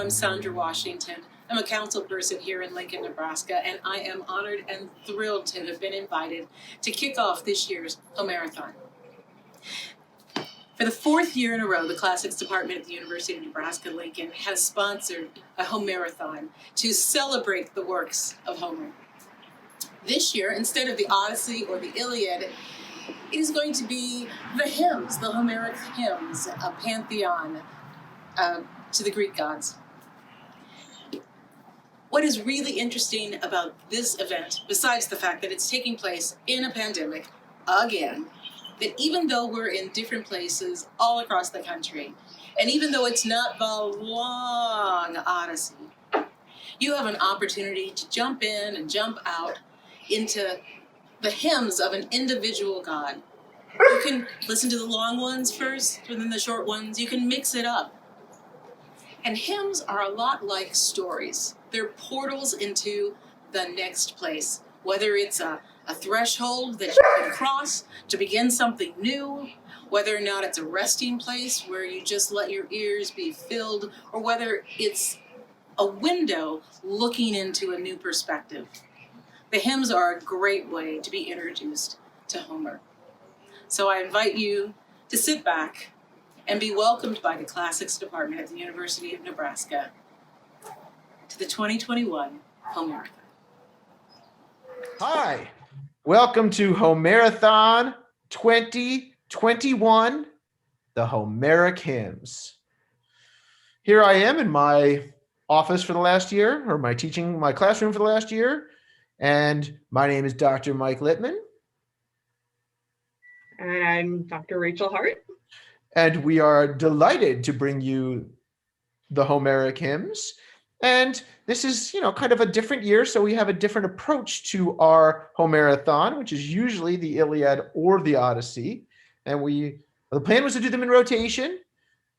I'm Sandra Washington. I'm a council person here in Lincoln, Nebraska, and I am honored and thrilled to have been invited to kick off this year's Homerathon. For the fourth year in a row, the Classics Department at the University of Nebraska-Lincoln has sponsored a Homerathon to celebrate the works of Homer. This year, instead of the Odyssey or the Iliad, it is going to be the hymns, the Homeric hymns, a pantheon to the Greek gods. What is really interesting about this event, besides the fact that it's taking place in a pandemic again, that even though we're in different places all across the country, and even though it's not the long Odyssey, you have an opportunity to jump in and jump out into the hymns of an individual god. You can listen to the long ones first, and then the short ones. You can mix it up. And hymns are a lot like stories. They're portals into the next place, whether it's a threshold that you can cross to begin something new, whether or not it's a resting place where you just let your ears be filled, or whether it's a window looking into a new perspective. The hymns are a great way to be introduced to Homer. So I invite you to sit back and be welcomed by the Classics Department at the University of Nebraska to the 2021 Homerathon. Hi, welcome to Homerathon 2021, the Homeric hymns. Here I am in my office for the last year, or my classroom for the last year, and my name is Dr. Mike Littman. And I'm Dr. Rachel Hart. And we are delighted to bring you the Homeric hymns. And this is, kind of a different year, so we have a different approach to our Homerathon, which is usually the Iliad or the Odyssey. And the plan was to do them in rotation,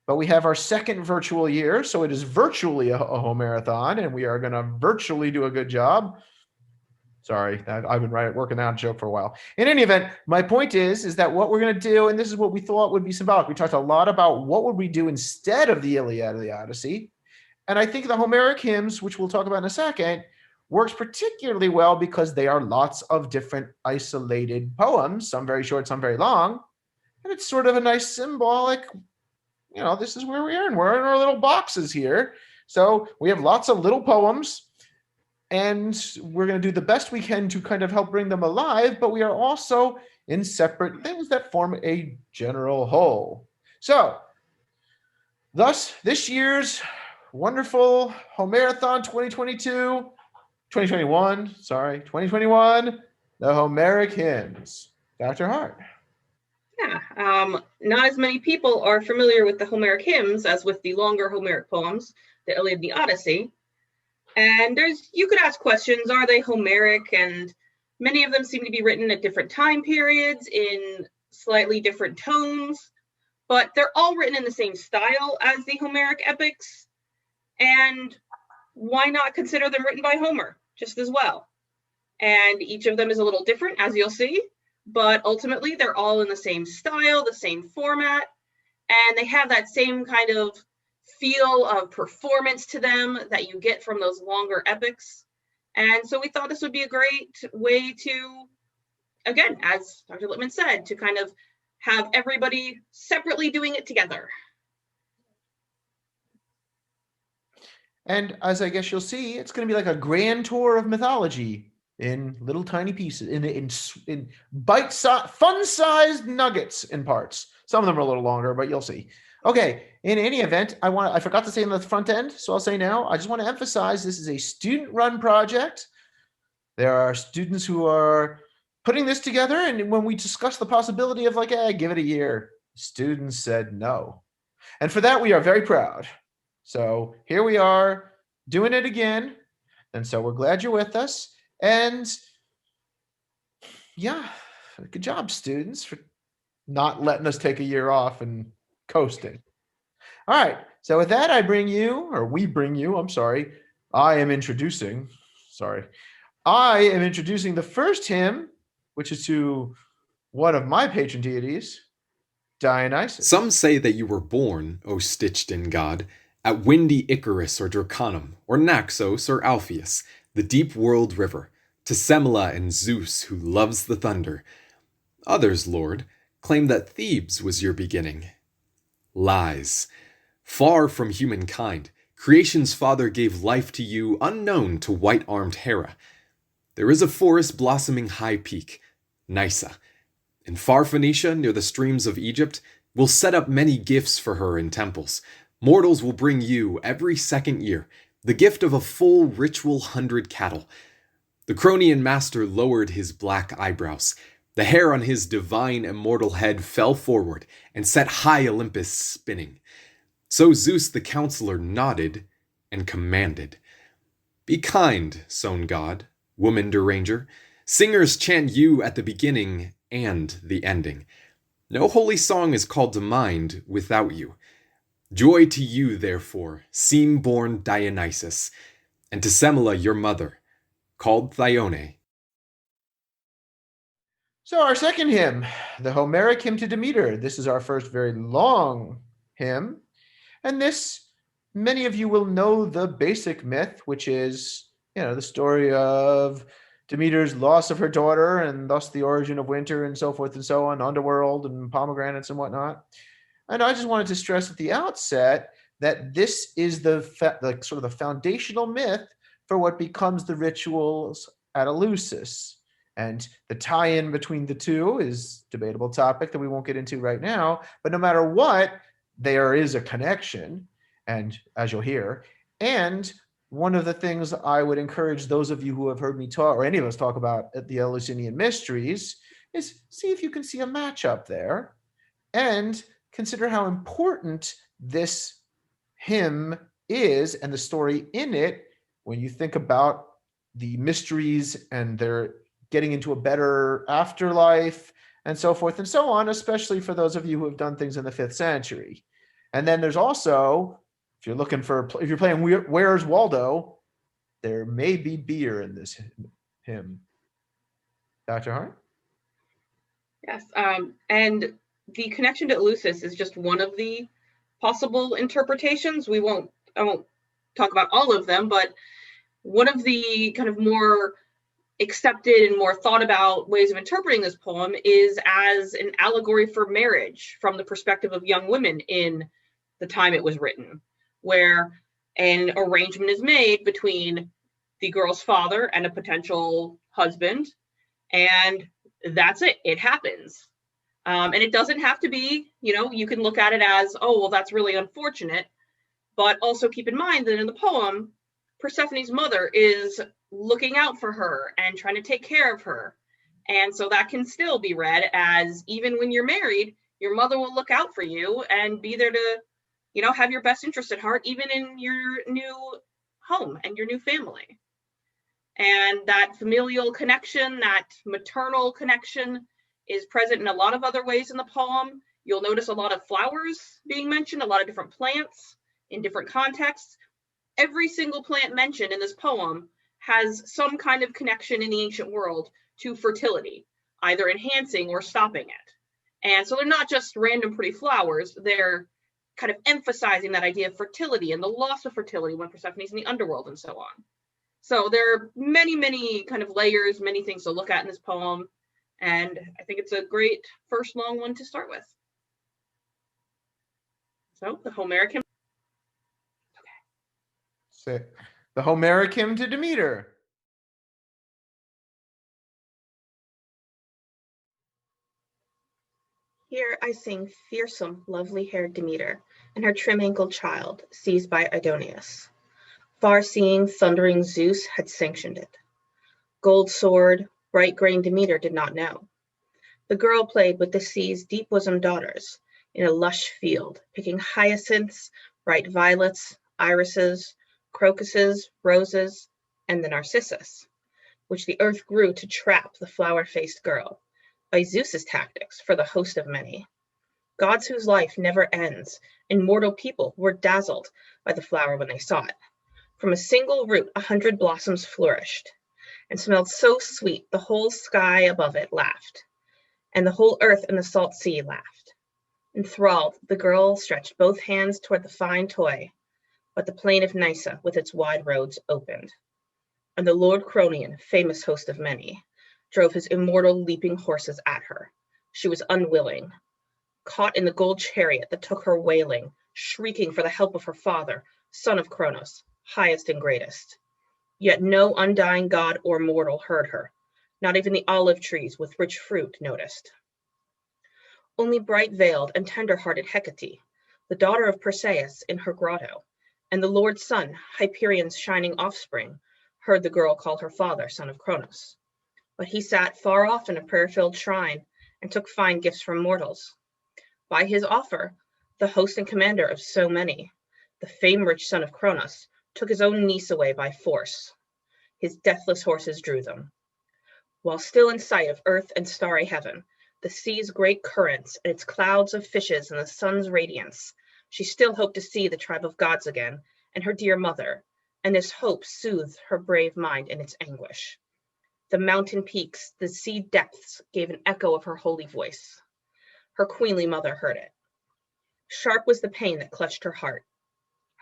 but we have our second virtual year, so it is virtually a Homerathon, and we are going to virtually do a good job. Sorry, I've been working on a joke for a while. In any event, my point is that what we're going to do, and this is what we thought would be symbolic. We talked a lot about what would we do instead of the Iliad or the Odyssey. And I think the Homeric hymns, which we'll talk about in a second, works particularly well because they are lots of different isolated poems, some very short, some very long. And it's sort of a nice symbolic, this is where we are, and we're in our little boxes here. So we have lots of little poems, and we're going to do the best we can to kind of help bring them alive, but we are also in separate things that form a general whole. So, thus, this year's wonderful Homerathon 2021, the Homeric hymns. Dr. Hart. Yeah, not as many people are familiar with the Homeric hymns as with the longer Homeric poems, the Iliad and the Odyssey. And you could ask questions, are they Homeric? And many of them seem to be written at different time periods in slightly different tones, but they're all written in the same style as the Homeric epics. And why not consider them written by Homer just as well? And each of them is a little different, as you'll see, but ultimately they're all in the same style, the same format, and they have that same kind of feel of performance to them that you get from those longer epics. And so we thought this would be a great way to, again, as Dr. Littman said, to kind of have everybody separately doing it together. And as I guess you'll see, it's going to be like a grand tour of mythology in little tiny pieces, in bite-sized, fun-sized nuggets in parts. Some of them are a little longer, but you'll see. Okay, in any event, I forgot to say on the front end, so I'll say now, I just want to emphasize this is a student-run project. There are students who are putting this together, and when we discussed the possibility of give it a year, students said no. And for that, we are very proud. So here we are doing it again, and so we're glad you're with us. And yeah, good job, students, for not letting us take a year off and coasting. All right, so with that, I am introducing the first hymn, which is to one of my patron deities, Dionysus. Some say that you were born, O stitched in God, At windy Icarus or Draconum, or Naxos or Alpheus, the deep world river, to Semele and Zeus who loves the thunder. Others, Lord, claim that Thebes was your beginning. Lies. Far from humankind, creation's father gave life to you unknown to white-armed Hera. There is a forest blossoming high peak, Nysa. In far Phoenicia, near the streams of Egypt, we'll set up many gifts for her in temples. Mortals will bring you, every second year, the gift of a full ritual 100 cattle. The Cronian master lowered his black eyebrows. The hair on his divine immortal head fell forward and set high Olympus spinning. So Zeus the counselor nodded and commanded. Be kind, sown god, woman deranger. Singers chant you at the beginning and the ending. No holy song is called to mind without you. Joy to you, therefore, seam-born Dionysus, and to Semele your mother, called Thyone. So our second hymn, the Homeric hymn to Demeter. This is our first very long hymn. And this, many of you will know the basic myth, which is, the story of Demeter's loss of her daughter and thus the origin of winter and so forth and so on, underworld and pomegranates and whatnot. And I just wanted to stress at the outset that this is the sort of the foundational myth for what becomes the rituals at Eleusis. And the tie-in between the two is a debatable topic that we won't get into right now. But no matter what, there is a connection, and as you'll hear. And one of the things I would encourage those of you who have heard me talk, or any of us talk about at the Eleusinian Mysteries, is see if you can see a matchup there. And consider how important this hymn is and the story in it when you think about the mysteries and their getting into a better afterlife and so forth and so on, especially for those of you who have done things in the 5th century. And then there's also, if you're playing Where's Waldo, there may be beer in this hymn. Dr. Hart? Yes, and the connection to Eleusis is just one of the possible interpretations. I won't talk about all of them, but one of the kind of more accepted and more thought about ways of interpreting this poem is as an allegory for marriage from the perspective of young women in the time it was written, where an arrangement is made between the girl's father and a potential husband, and that's it. It happens. And it doesn't have to be, you can look at it as, oh, well, that's really unfortunate. But also keep in mind that in the poem, Persephone's mother is looking out for her and trying to take care of her. And so that can still be read as, even when you're married, your mother will look out for you and be there to, have your best interest at heart, even in your new home and your new family. And that familial connection, that maternal connection, is present in a lot of other ways in the poem. You'll notice a lot of flowers being mentioned, a lot of different plants in different contexts. Every single plant mentioned in this poem has some kind of connection in the ancient world to fertility, either enhancing or stopping it. And so they're not just random pretty flowers, they're kind of emphasizing that idea of fertility and the loss of fertility when Persephone's in the underworld and so on. So there are many, many kind of layers, many things to look at in this poem. And I think it's a great first long one to start with. So the Homeric hymn. Okay. The Homeric hymn to Demeter. Here I sing fearsome, lovely-haired Demeter and her trim-ankled child, seized by Aidoneus. Far-seeing, thundering Zeus had sanctioned it. Gold sword, bright-grained Demeter did not know. The girl played with the sea's deep-bosomed daughters in a lush field, picking hyacinths, bright violets, irises, crocuses, roses, and the narcissus, which the earth grew to trap the flower-faced girl, by Zeus's tactics for the host of many. Gods whose life never ends, and mortal people were dazzled by the flower when they saw it. From a single root 100 blossoms flourished, and smelled so sweet the whole sky above it laughed, and the whole earth and the salt sea laughed. Enthralled, the girl stretched both hands toward the fine toy, but the plain of Nysa with its wide roads opened. And the Lord Cronion, famous host of many, drove his immortal leaping horses at her. She was unwilling, caught in the gold chariot that took her wailing, shrieking for the help of her father, son of Cronos, highest and greatest. Yet no undying god or mortal heard her, not even the olive trees with rich fruit noticed. Only bright-veiled and tender-hearted Hecate, the daughter of Perseus in her grotto, and the Lord's son, Hyperion's shining offspring, heard the girl call her father, son of Cronos. But he sat far off in a prayer-filled shrine and took fine gifts from mortals. By his offer, the host and commander of so many, the fame-rich son of Cronos, took his own niece away by force. His deathless horses drew them. While still in sight of earth and starry heaven, the sea's great currents and its clouds of fishes and the sun's radiance, she still hoped to see the tribe of gods again and her dear mother, and this hope soothed her brave mind in its anguish. The mountain peaks, the sea depths gave an echo of her holy voice. Her queenly mother heard it. Sharp was the pain that clutched her heart.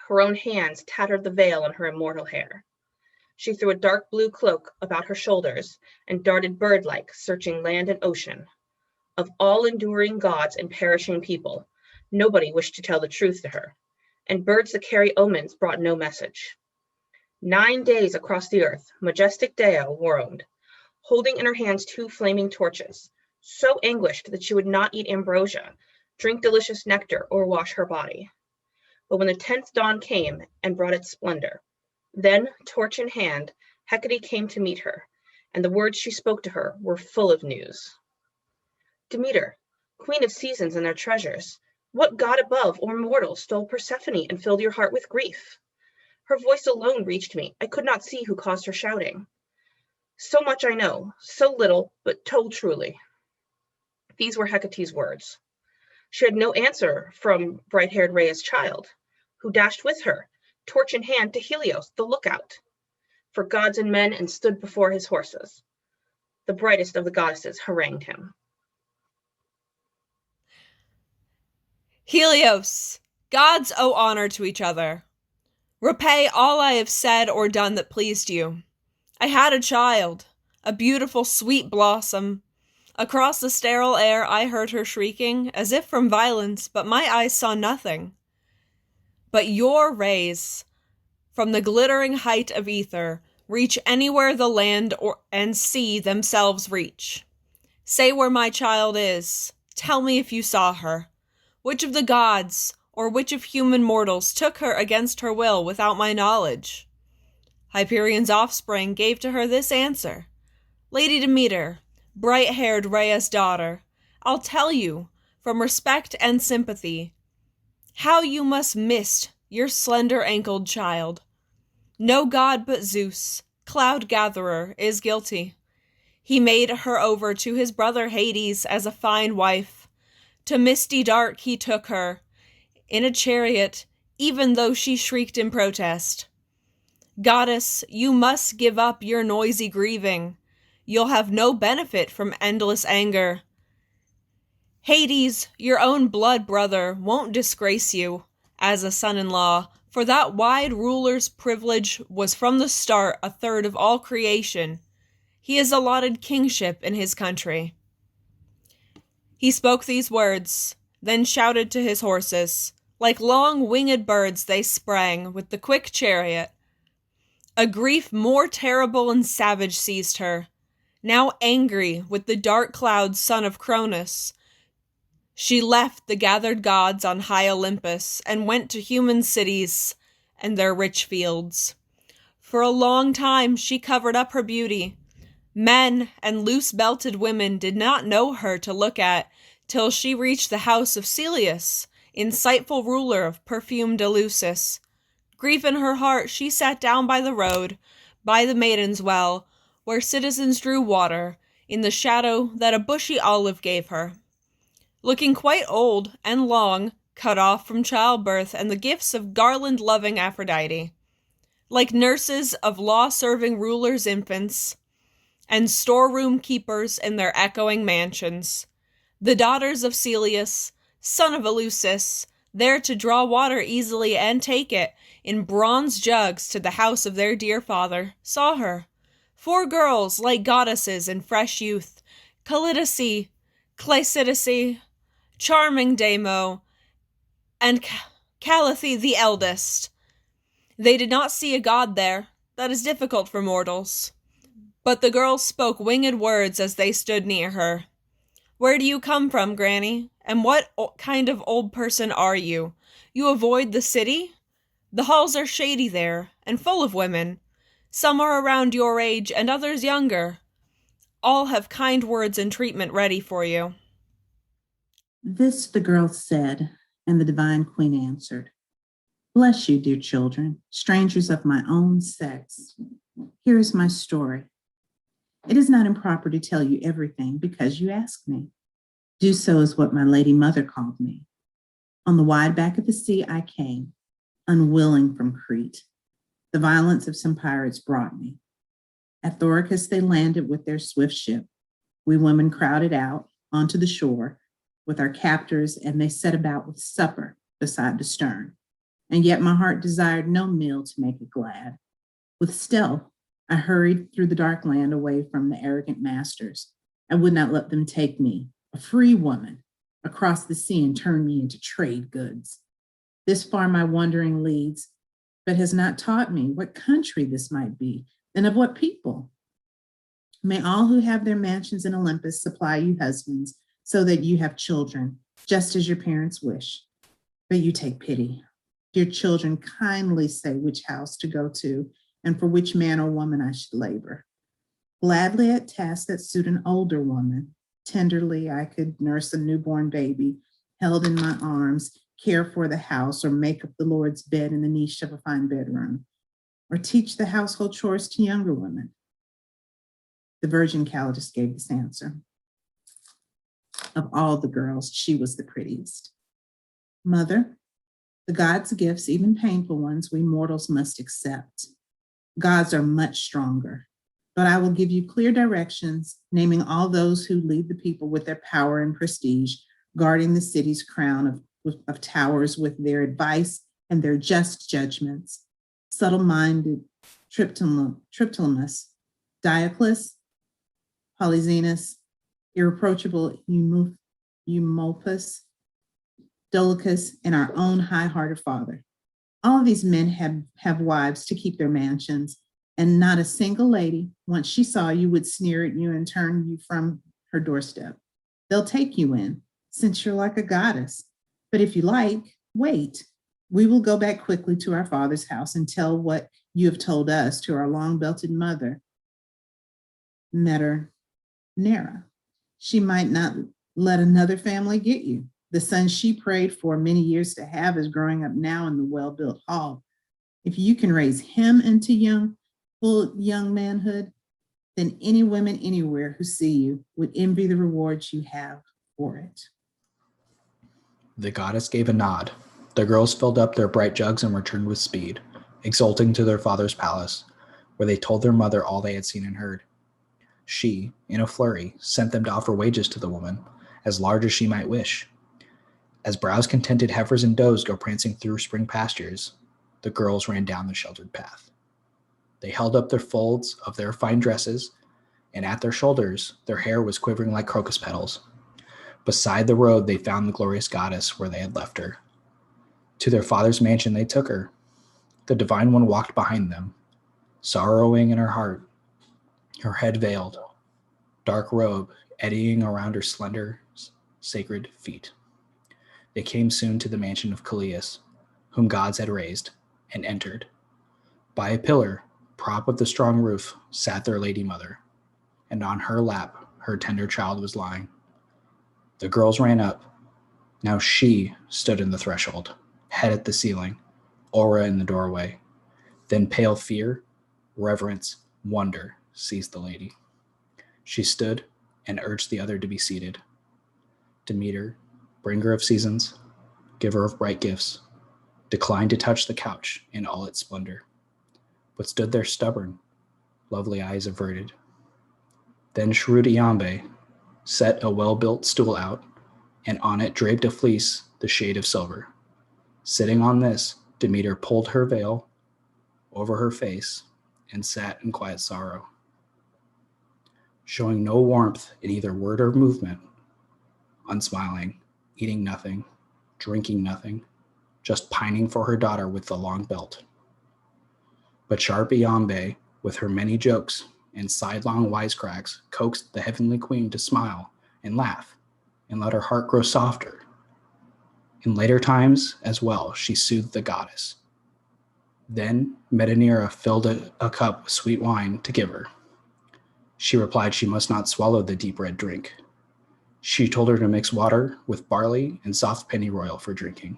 Her own hands tattered the veil on her immortal hair. She threw a dark blue cloak about her shoulders and darted bird-like, searching land and ocean. Of all enduring gods and perishing people, nobody wished to tell the truth to her, and birds that carry omens brought no message. 9 days across the earth, majestic Dea roamed, holding in her hands 2 flaming torches, so anguished that she would not eat ambrosia, drink delicious nectar, or wash her body. But when the 10th dawn came and brought its splendor, then, torch in hand, Hecate came to meet her, and the words she spoke to her were full of news. Demeter, queen of seasons and their treasures, what god above or mortal stole Persephone and filled your heart with grief? Her voice alone reached me. I could not see who caused her shouting. So much I know, so little, but told truly. These were Hecate's words. She had no answer from bright-haired Rhea's child, who dashed with her, torch in hand, to Helios, the lookout, for gods and men, and stood before his horses. The brightest of the goddesses harangued him. Helios, gods owe honor to each other. Repay all I have said or done that pleased you. I had a child, a beautiful, sweet blossom. Across the sterile air I heard her shrieking, as if from violence, but my eyes saw nothing. But your rays, from the glittering height of ether, reach anywhere the land and sea themselves reach. Say where my child is. Tell me if you saw her. Which of the gods, or which of human mortals, took her against her will without my knowledge? Hyperion's offspring gave to her this answer. Lady Demeter, bright-haired Rhea's daughter, I'll tell you, from respect and sympathy, how you must miss your slender-ankled child. No god but Zeus, cloud-gatherer, is guilty. He made her over to his brother Hades as a fine wife. To misty dark he took her, in a chariot, even though she shrieked in protest. Goddess, you must give up your noisy grieving. You'll have no benefit from endless anger. Hades, your own blood brother, won't disgrace you as a son-in-law, for that wide ruler's privilege was from the start a third of all creation. He is allotted kingship in his country. He spoke these words, then shouted to his horses. Like long winged birds they sprang with the quick chariot. A grief more terrible and savage seized her. Now angry with the dark cloud son of Cronus, she left the gathered gods on high Olympus and went to human cities and their rich fields. For a long time she covered up her beauty. Men and loose-belted women did not know her to look at till she reached the house of Celeus, insightful ruler of perfumed Eleusis. Grief in her heart, she sat down by the road, by the maiden's well, where citizens drew water, in the shadow that a bushy olive gave her. Looking quite old and long, cut off from childbirth and the gifts of garland-loving Aphrodite. Like nurses of law-serving rulers' infants, and storeroom keepers in their echoing mansions, the daughters of Celeus, son of Eleusis, there to draw water easily and take it in bronze jugs to the house of their dear father, saw her. 4 girls like goddesses in fresh youth, Callidus, Cleisidice, charming Damo, and Callithe the eldest. They did not see a god there. That is difficult for mortals. But the girls spoke winged words as they stood near her. Where do you come from, Granny? And what kind of old person are you? You avoid the city? The halls are shady there, and full of women. Some are around your age, and others younger. All have kind words and treatment ready for you. This the girls said, and the divine queen answered, Bless you, dear children, strangers of my own sex. Here is my story. It is not improper to tell you everything because you ask me. Do so is what my lady mother called me. On the wide back of the sea I came, unwilling from Crete. The violence of some pirates brought me. At Thoricus they landed with their swift ship. We women crowded out onto the shore with our captors, and they set about with supper beside the stern. And yet my heart desired no meal to make it glad. With stealth, I hurried through the dark land away from the arrogant masters. I would not let them take me, a free woman, across the sea and turn me into trade goods. This far my wandering leads, but has not taught me what country this might be, and of what people. May all who have their mansions in Olympus supply you husbands, so that you have children, just as your parents wish. But you take pity. Dear children, kindly say which house to go to, and for which man or woman I should labor. Gladly at tasks that suit an older woman. Tenderly I could nurse a newborn baby, held in my arms, care for the house, or make up the Lord's bed in the niche of a fine bedroom, or teach the household chores to younger women. The Virgin Callidus gave this answer. Of all the girls, she was the prettiest. Mother, the gods' gifts, even painful ones, we mortals must accept. Gods are much stronger, but I will give you clear directions, naming all those who lead the people with their power and prestige, guarding the city's crown of towers with their advice and their just judgments. Subtle-minded Triptolemus, Dioclus, Polyxenus, irreproachable Eumolpus, Dolichus, and our own high-hearted father. All of these men have wives to keep their mansions, and not a single lady, once she saw you, would sneer at you and turn you from her doorstep. They'll take you in, since you're like a goddess. But if you like, wait. We will go back quickly to our father's house and tell what you have told us to our long-belted mother, Nera. She might not let another family get you. The son she prayed for many years to have is growing up now in the well-built hall. If you can raise him into full young manhood, then any women anywhere who see you would envy the rewards you have for it. The goddess gave a nod. The girls filled up their bright jugs and returned with speed, exulting to their father's palace, where they told their mother all they had seen and heard. She, in a flurry, sent them to offer wages to the woman, as large as she might wish. As browse-contented heifers and does go prancing through spring pastures, the girls ran down the sheltered path. They held up their folds of their fine dresses, and at their shoulders their hair was quivering like crocus petals. Beside the road they found the glorious goddess where they had left her. To their father's mansion they took her. The divine one walked behind them, sorrowing in her heart, her head veiled, dark robe eddying around her slender, sacred feet. They came soon to the mansion of Callias, whom gods had raised, and entered. By a pillar, prop of the strong roof, sat their lady mother, and on her lap her tender child was lying. The girls ran up. Now she stood in the threshold, head at the ceiling, aura in the doorway. Then pale fear, reverence, wonder seized the lady. She stood and urged the other to be seated. Demeter, bringer of seasons, giver of bright gifts, declined to touch the couch in all its splendor, but stood there stubborn, lovely eyes averted. Then shrewd Iambe set a well-built stool out, and on it draped a fleece the shade of silver. Sitting on this, Demeter pulled her veil over her face and sat in quiet sorrow, showing no warmth in either word or movement, unsmiling, eating nothing, drinking nothing, just pining for her daughter with the long belt. But sharp Iambe, with her many jokes and sidelong wisecracks, coaxed the heavenly queen to smile and laugh and let her heart grow softer. In later times as well, she soothed the goddess. Then Metanira filled a cup with sweet wine to give her. She replied she must not swallow the deep red drink. She told her to mix water with barley and soft pennyroyal for drinking.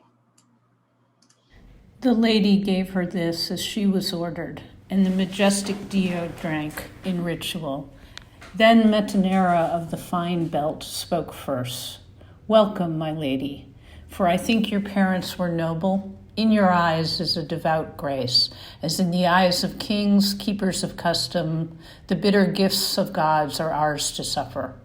The lady gave her this as she was ordered, and the majestic Dio drank in ritual. Then Metanira of the fine belt spoke first. Welcome, my lady, for I think your parents were noble. In your eyes is a devout grace, as in the eyes of kings, keepers of custom, the bitter gifts of gods are ours to suffer.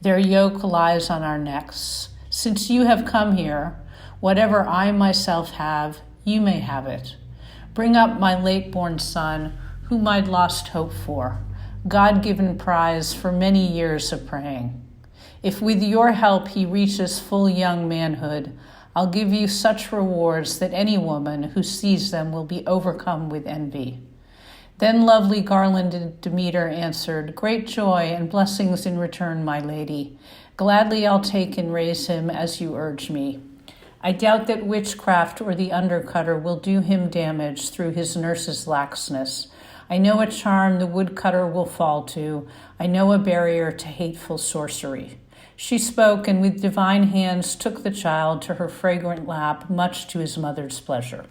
Their yoke lies on our necks. Since you have come here, whatever I myself have, you may have it. Bring up my late-born son, whom I'd lost hope for, God-given prize for many years of praying. If with your help he reaches full young manhood, I'll give you such rewards that any woman who sees them will be overcome with envy. Then lovely garlanded Demeter answered, Great joy and blessings in return, my lady. Gladly I'll take and raise him as you urge me. I doubt that witchcraft or the undercutter will do him damage through his nurse's laxness. I know a charm the woodcutter will fall to. I know a barrier to hateful sorcery. She spoke, and with divine hands took the child to her fragrant lap, much to his mother's pleasure.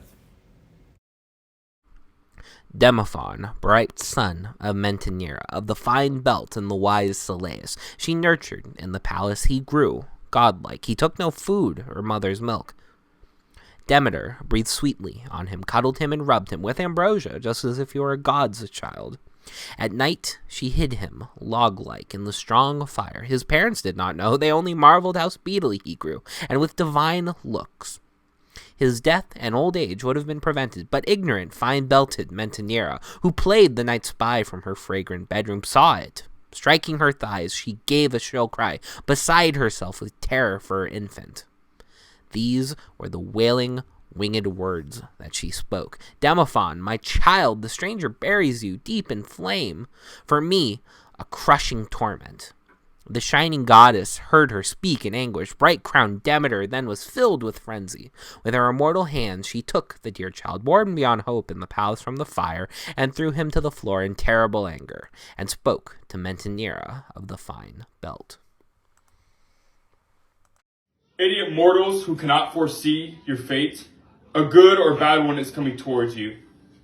Demophon, bright son of Metanira, of the fine belt and the wise Selaus, she nurtured. In the palace he grew, godlike. He took no food or mother's milk. Demeter breathed sweetly on him, cuddled him, and rubbed him with ambrosia, just as if he were a god's child. At night she hid him, log-like, in the strong fire. His parents did not know. They only marveled how speedily he grew, and with divine looks. His death and old age would have been prevented, but ignorant, fine-belted Metanira, who played the night spy from her fragrant bedroom, saw it. Striking her thighs, she gave a shrill cry, beside herself with terror for her infant. These were the wailing, winged words that she spoke. Demophon, my child, the stranger buries you deep in flame. For me, a crushing torment. The shining goddess heard her speak in anguish. Bright-crowned Demeter then was filled with frenzy. With her immortal hands she took the dear child, born beyond hope in the palace from the fire, and threw him to the floor in terrible anger, and spoke to Metanira of the fine belt. Idiot mortals who cannot foresee your fate, a good or bad one is coming towards you.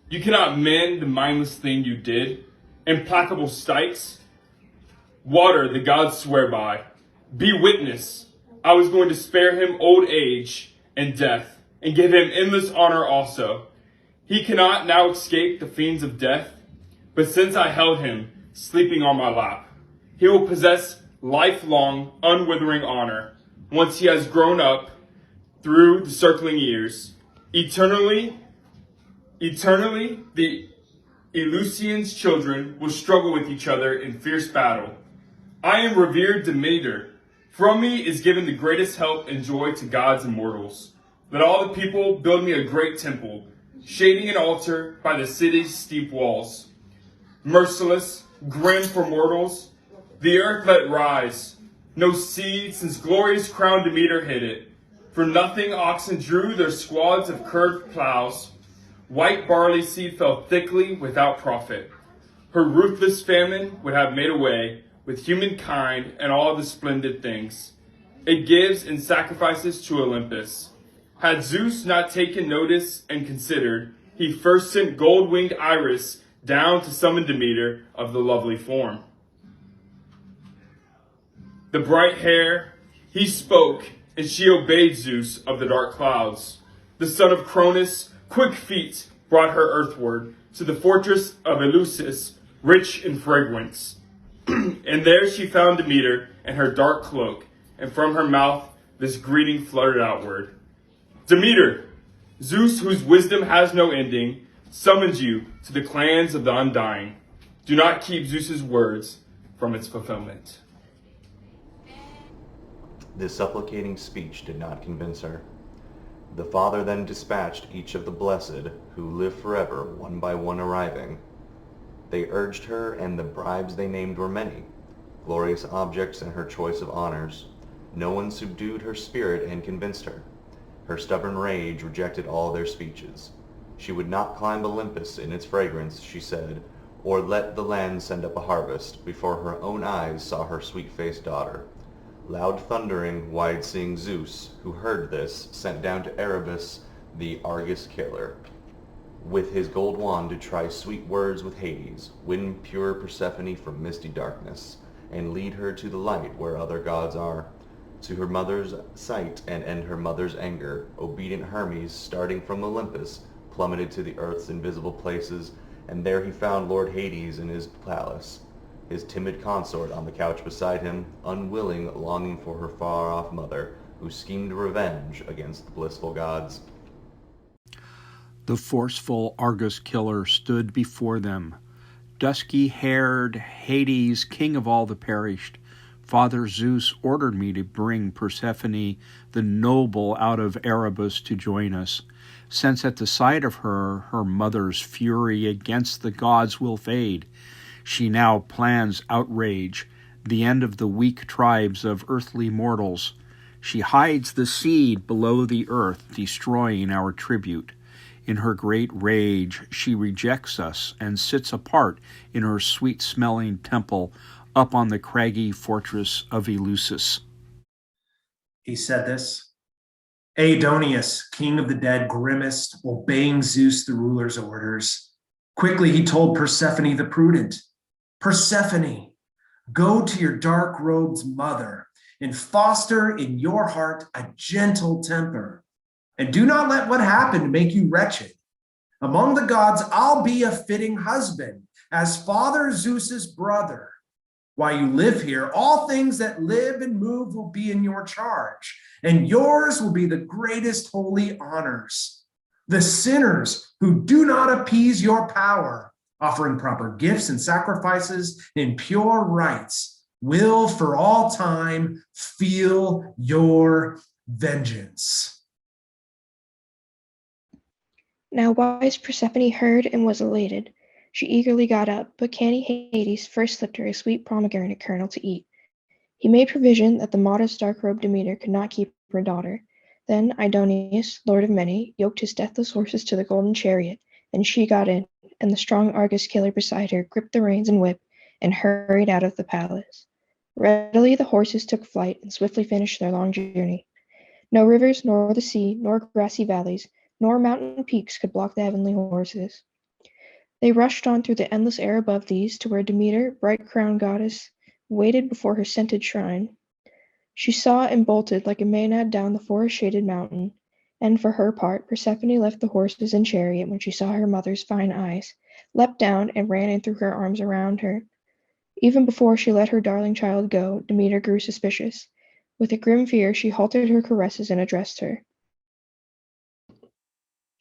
You cannot mend the mindless thing you did. Implacable Styx, water the gods swear by. Be witness, I was going to spare him old age and death, and give him endless honor also. He cannot now escape the fiends of death, but since I held him, sleeping on my lap, he will possess lifelong, unwithering honor, once he has grown up through the circling years. Eternally, the Eleusinians' children will struggle with each other in fierce battle. I am revered Demeter. From me is given the greatest help and joy to gods and mortals. Let all the people build me a great temple, shading an altar by the city's steep walls. Merciless, grim for mortals, the earth let rise. No seed, since glorious crown Demeter hid it. For nothing oxen drew their squads of curved plows. White barley seed fell thickly without profit. Her ruthless famine would have made away with humankind and all the splendid things it gives in sacrifices to Olympus. Had Zeus not taken notice and considered, he first sent gold-winged Iris down to summon Demeter of the lovely form. The bright hair, he spoke, and she obeyed Zeus of the dark clouds. The son of Cronus, quick feet, brought her earthward to the fortress of Eleusis, rich in fragrance. And there she found Demeter in her dark cloak, and from her mouth this greeting fluttered outward. Demeter, Zeus, whose wisdom has no ending, summons you to the clans of the undying. Do not keep Zeus's words from its fulfillment. This supplicating speech did not convince her. The Father then dispatched each of the blessed, who live forever, one by one arriving. They urged her, and the bribes they named were many, glorious objects in her choice of honors. No one subdued her spirit and convinced her. Her stubborn rage rejected all their speeches. She would not climb Olympus in its fragrance, she said, or let the land send up a harvest, before her own eyes saw her sweet-faced daughter. Loud thundering, wide-seeing Zeus, who heard this, sent down to Erebus the Argus killer, with his gold wand to try sweet words with Hades, win pure Persephone from misty darkness, and lead her to the light where other gods are. To her mother's sight and end her mother's anger, obedient Hermes, starting from Olympus, plummeted to the earth's invisible places, and there he found Lord Hades in his palace, his timid consort on the couch beside him, unwilling, longing for her far-off mother, who schemed revenge against the blissful gods. The forceful Argus killer stood before them. Dusky-haired Hades, king of all the perished, Father Zeus ordered me to bring Persephone the noble out of Erebus to join us, since at the sight of her, her mother's fury against the gods will fade. She now plans outrage, the end of the weak tribes of earthly mortals. She hides the seed below the earth, destroying our tribute. In her great rage, she rejects us and sits apart in her sweet-smelling temple up on the craggy fortress of Eleusis. He said this. Adonis, king of the dead, grimaced, obeying Zeus, the ruler's orders. Quickly he told Persephone the prudent, Persephone, go to your dark-robed's mother and foster in your heart a gentle temper. And do not let what happened make you wretched. Among the gods, I'll be a fitting husband, as Father Zeus's brother. While you live here, all things that live and move will be in your charge, and yours will be the greatest holy honors. The sinners who do not appease your power, offering proper gifts and sacrifices in pure rites, will for all time feel your vengeance. Now wise Persephone heard and was elated. She eagerly got up, but canny Hades first slipped her a sweet pomegranate kernel to eat. He made provision that the modest dark-robed Demeter could not keep her daughter. Then Aidoneus, lord of many, yoked his deathless horses to the golden chariot, and she got in, and the strong Argus killer beside her gripped the reins and whip, and hurried out of the palace. Readily the horses took flight and swiftly finished their long journey. No rivers, nor the sea, nor grassy valleys, nor mountain peaks could block the heavenly horses. They rushed on through the endless air above these to where Demeter, bright-crowned goddess, waited before her scented shrine. She saw and bolted like a maenad down the forest-shaded mountain, and for her part, Persephone left the horses and chariot when she saw her mother's fine eyes, leapt down and ran and threw her arms around her. Even before she let her darling child go, Demeter grew suspicious. With a grim fear, she halted her caresses and addressed her.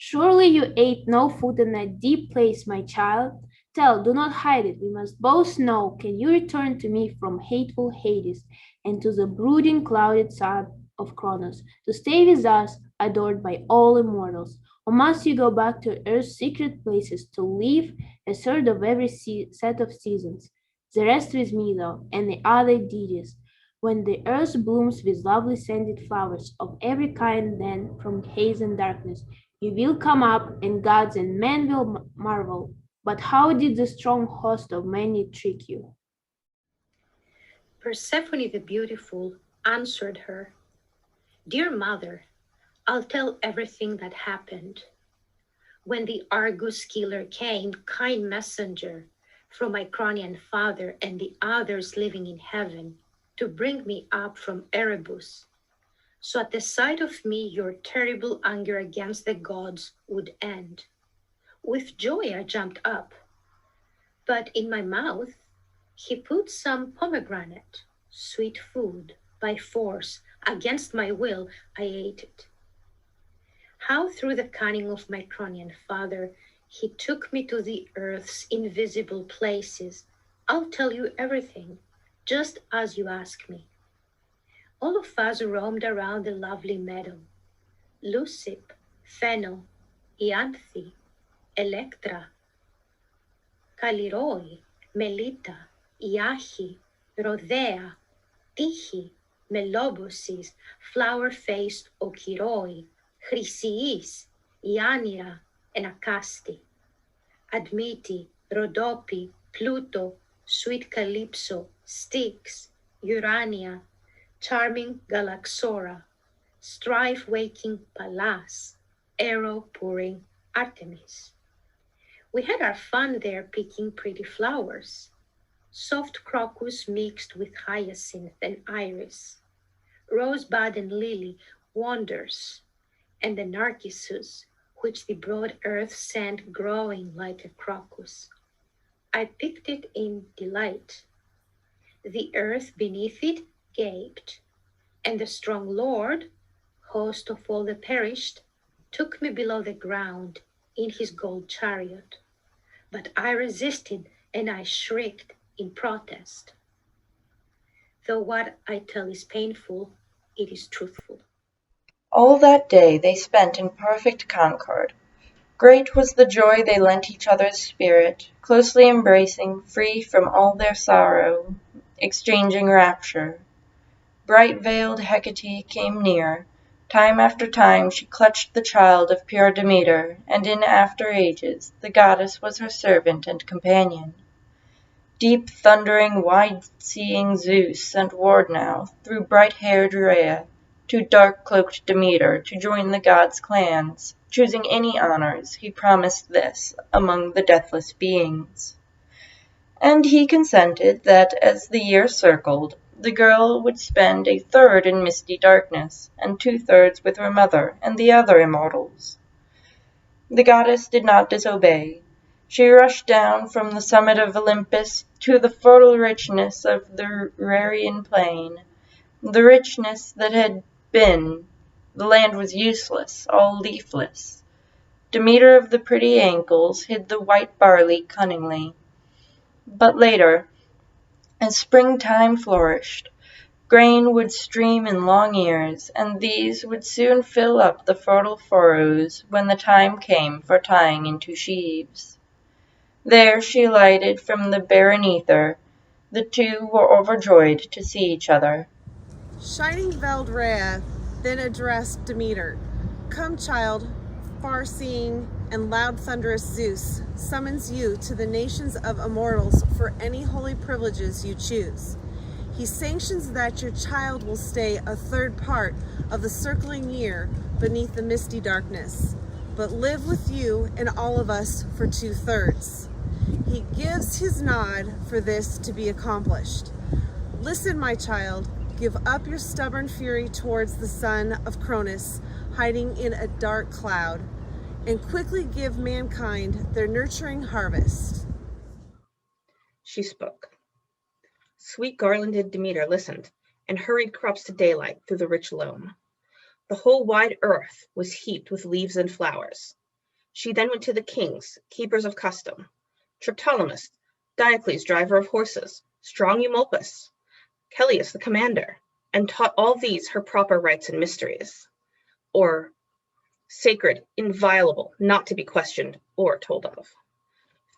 Surely you ate no food in that deep place, my child. Tell, do not hide it. We must both know. Can you return to me from hateful Hades and to the brooding clouded side of Kronos, to stay with us, adored by all immortals? Or must you go back to earth's secret places to live a third of every set of seasons? The rest with me, though, and the other deities. When the earth blooms with lovely scented flowers of every kind, then from haze and darkness, you will come up, and gods and men will marvel. But how did the strong host of many trick you? Persephone the beautiful answered her, Dear mother, I'll tell everything that happened. When the Argus killer came, kind messenger from my Cronian father and the others living in heaven, to bring me up from Erebus. So at the sight of me, your terrible anger against the gods would end. With joy, I jumped up. But in my mouth, he put some pomegranate, sweet food. By force, against my will, I ate it. How through the cunning of my Cronian father, he took me to the earth's invisible places. I'll tell you everything, just as you ask me. All of us roamed around the lovely meadow. Lucip, Fennel, Ianthe, Electra, Caliroi, Melita, Iachi, Rhodea, Tyche, Melobusis, flower-faced Ochiroi, Chrysiis, Ianira, and Acasti. Admiti, Rhodope, Pluto, sweet Calypso, Styx, Urania, charming Galaxora, strife-waking Pallas, arrow-pouring Artemis. We had our fun there picking pretty flowers. Soft crocus mixed with hyacinth and iris, rosebud and lily, wonders, and the narcissus, which the broad earth sent growing like a crocus. I picked it in delight. The earth beneath it gaped, and the strong Lord, host of all the perished, took me below the ground in his gold chariot. But I resisted and I shrieked in protest. Though what I tell is painful, it is truthful. All that day they spent in perfect concord. Great was the joy they lent each other's spirit, closely embracing, free from all their sorrow, exchanging rapture. Bright-veiled Hecate came near. Time after time she clutched the child of pure Demeter, and in after ages the goddess was her servant and companion. Deep thundering, wide-seeing Zeus sent word now through bright-haired Rhea to dark-cloaked Demeter to join the gods' clans. Choosing any honors, he promised this among the deathless beings. And he consented that as the year circled, the girl would spend a third in misty darkness, and 2/3 with her mother and the other immortals. The goddess did not disobey. She rushed down from the summit of Olympus to the fertile richness of the Rharian plain, the richness that had been. The land was useless, all leafless. Demeter of the pretty ankles hid the white barley cunningly. But later, as springtime flourished, grain would stream in long ears, and these would soon fill up the fertile furrows when the time came for tying into sheaves. There she alighted from the barren ether. The two were overjoyed to see each other. Shining-veiled Rhea then addressed Demeter. Come, child, far-seeing and loud thunderous Zeus summons you to the nations of immortals for any holy privileges you choose. He sanctions that your child will stay a third part of the circling year beneath the misty darkness, but live with you and all of us for 2/3. He gives his nod for this to be accomplished. Listen, my child, give up your stubborn fury towards the son of Cronus hiding in a dark cloud, and quickly give mankind their nurturing harvest. She spoke. Sweet garlanded Demeter listened, and hurried crops to daylight through the rich loam. The whole wide earth was heaped with leaves and flowers. She then went to the kings, keepers of custom, Triptolemus, Diocles, driver of horses, strong Eumolpus, Callias the commander, and taught all these her proper rites and mysteries, or sacred, inviolable, not to be questioned or told of.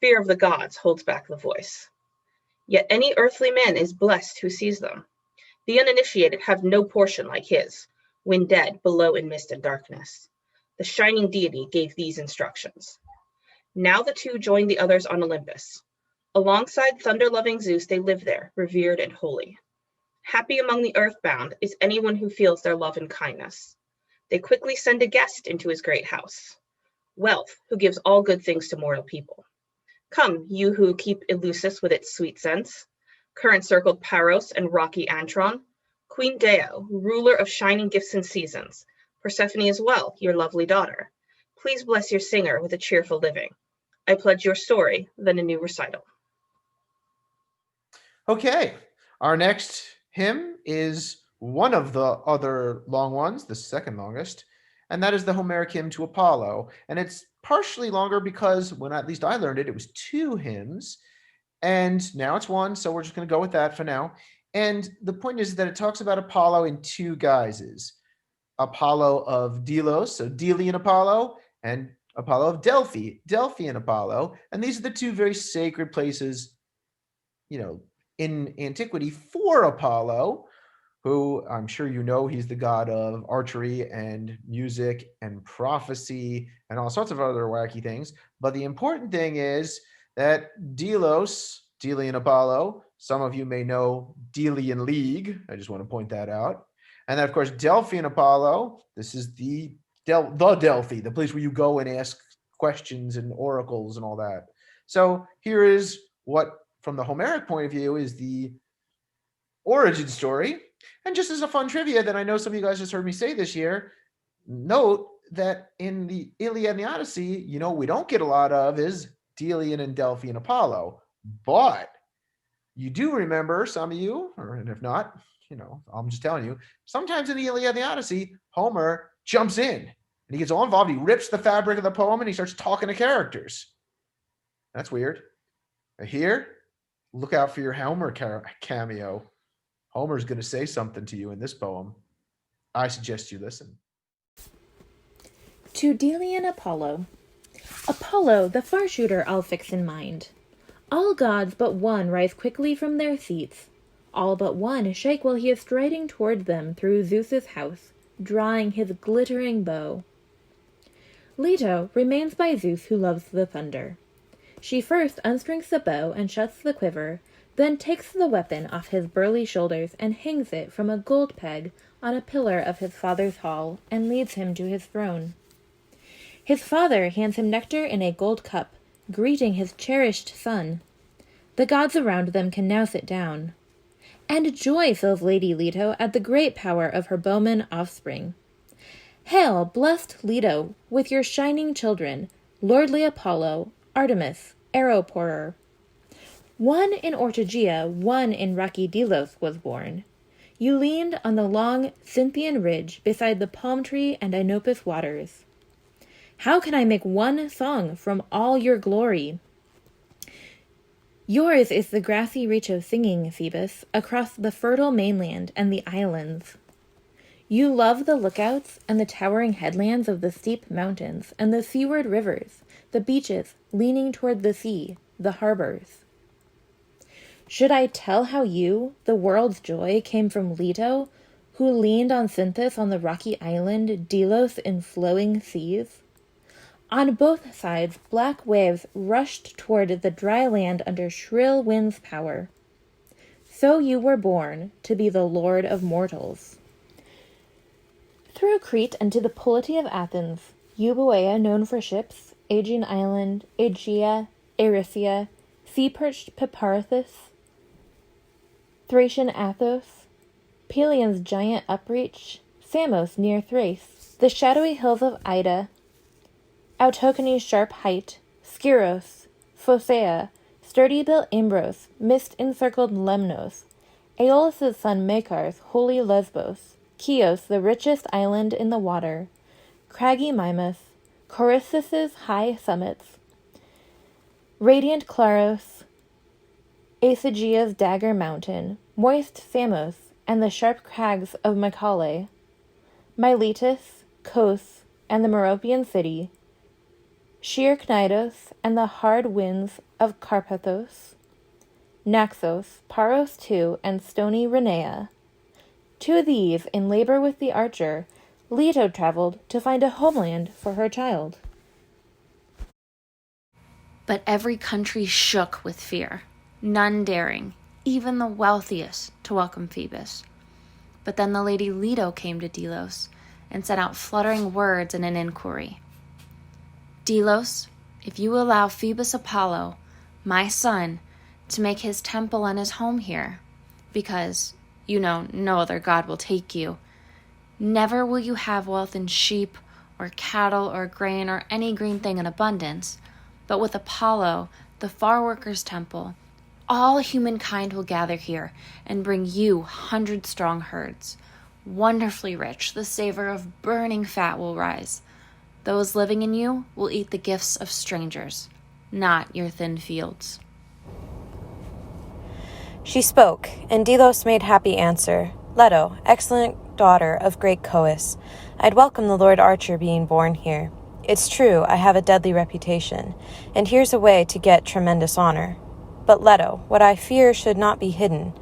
Fear of the gods holds back the voice. Yet any earthly man is blessed who sees them. The uninitiated have no portion like his, when dead below in mist and darkness. The shining deity gave these instructions. Now the two joined the others on Olympus. Alongside thunder-loving Zeus, they live there, revered and holy. Happy among the earthbound is anyone who feels their love and kindness. They quickly send a guest into his great house. Wealth, who gives all good things to mortal people. Come, you who keep Eleusis with its sweet scents, current-circled Paros and rocky Antron, Queen Deo, ruler of shining gifts and seasons, Persephone as well, your lovely daughter. Please bless your singer with a cheerful living. I pledge your story, then a new recital. Okay, our next hymn is one of the other long ones, the second longest, and that is the Homeric hymn to Apollo. And it's partially longer because when at least I learned it, it was 2 hymns, and now it's 1, so we're just going to go with that for now. And the point is that it talks about Apollo in 2 guises. Apollo of Delos, so Delian Apollo, and Apollo of Delphi, Delphian Apollo. And these are the 2 very sacred places, in antiquity for Apollo, who I'm sure you know he's the god of archery and music and prophecy and all sorts of other wacky things. But the important thing is that Delos, Delian Apollo, some of you may know Delian League. I just want to point that out. And then, of course, Delphian Apollo. This is the Delphi, the place where you go and ask questions and oracles and all that. So here is what, from the Homeric point of view, is the origin story. And just as a fun trivia that I know some of you guys just heard me say this year, note that in the Iliad and the Odyssey, we don't get a lot of is Delian and Delphian Apollo. But you do remember, some of you, and if not, I'm just telling you, sometimes in the Iliad and the Odyssey, Homer jumps in and he gets all involved. He rips the fabric of the poem and he starts talking to characters. That's weird. Here, look out for your Homer cameo. Homer's going to say something to you in this poem. I suggest you listen. To Delian Apollo. Apollo, the far shooter I'll fix in mind. All gods but one rise quickly from their seats. All but one shake while he is striding toward them through Zeus's house, drawing his glittering bow. Leto remains by Zeus, who loves the thunder. She first unstrings the bow and shuts the quiver, then takes the weapon off his burly shoulders and hangs it from a gold peg on a pillar of his father's hall and leads him to his throne. His father hands him nectar in a gold cup, greeting his cherished son. The gods around them can now sit down. And joy fills Lady Leto at the great power of her bowman offspring. Hail, blessed Leto, with your shining children, lordly Apollo, Artemis, arrow pourer. One in Ortygia, one in rocky Delos was born. You leaned on the long Cynthian ridge beside the palm tree and Inopus waters. How can I make one song from all your glory? Yours is the grassy reach of singing, Phoebus, across the fertile mainland and the islands. You love the lookouts and the towering headlands of the steep mountains and the seaward rivers, the beaches leaning toward the sea, the harbors. Should I tell how you, the world's joy, came from Leto, who leaned on Cynthus on the rocky island, Delos in flowing seas? On both sides, black waves rushed toward the dry land under shrill wind's power. So you were born to be the lord of mortals. Through Crete and to the polity of Athens, Euboea, known for ships, Aegean Island, Aegea, Erythea, sea-perched Peparethus, Thracian Athos, Pelion's giant upreach, Samos near Thrace, the shadowy hills of Ida, Autochony's sharp height, Skyros, Phocea, sturdy-built Imbros, mist-encircled Lemnos, Aeolus' son Makar's holy Lesbos, Chios, the richest island in the water, craggy Mimas, Corythus' high summits, radiant Claros, Aegia's dagger mountain, moist Samos, and the sharp crags of Mycale, Miletus, Kos, and the Meropian city, sheer Cnidos, and the hard winds of Carpathos, Naxos, Paros too, and stony Renea. To these, in labor with the archer, Leto traveled to find a homeland for her child. But every country shook with fear, none daring, even the wealthiest, to welcome Phoebus. But then the lady Leto came to Delos and sent out fluttering words and an inquiry. Delos, if you allow Phoebus Apollo, my son, to make his temple and his home here, because, no other god will take you, never will you have wealth in sheep or cattle or grain or any green thing in abundance, but with Apollo, the far worker's temple, all humankind will gather here and bring you 100-strong herds, Wonderfully rich, the savor of burning fat will rise. Those living in you will eat the gifts of strangers, not your thin fields. She spoke, and Delos made happy answer. Leto, excellent daughter of great Cois, I'd welcome the Lord Archer being born here. It's true, I have a deadly reputation, and here's a way to get tremendous honor. But Leto, what I fear should not be hidden.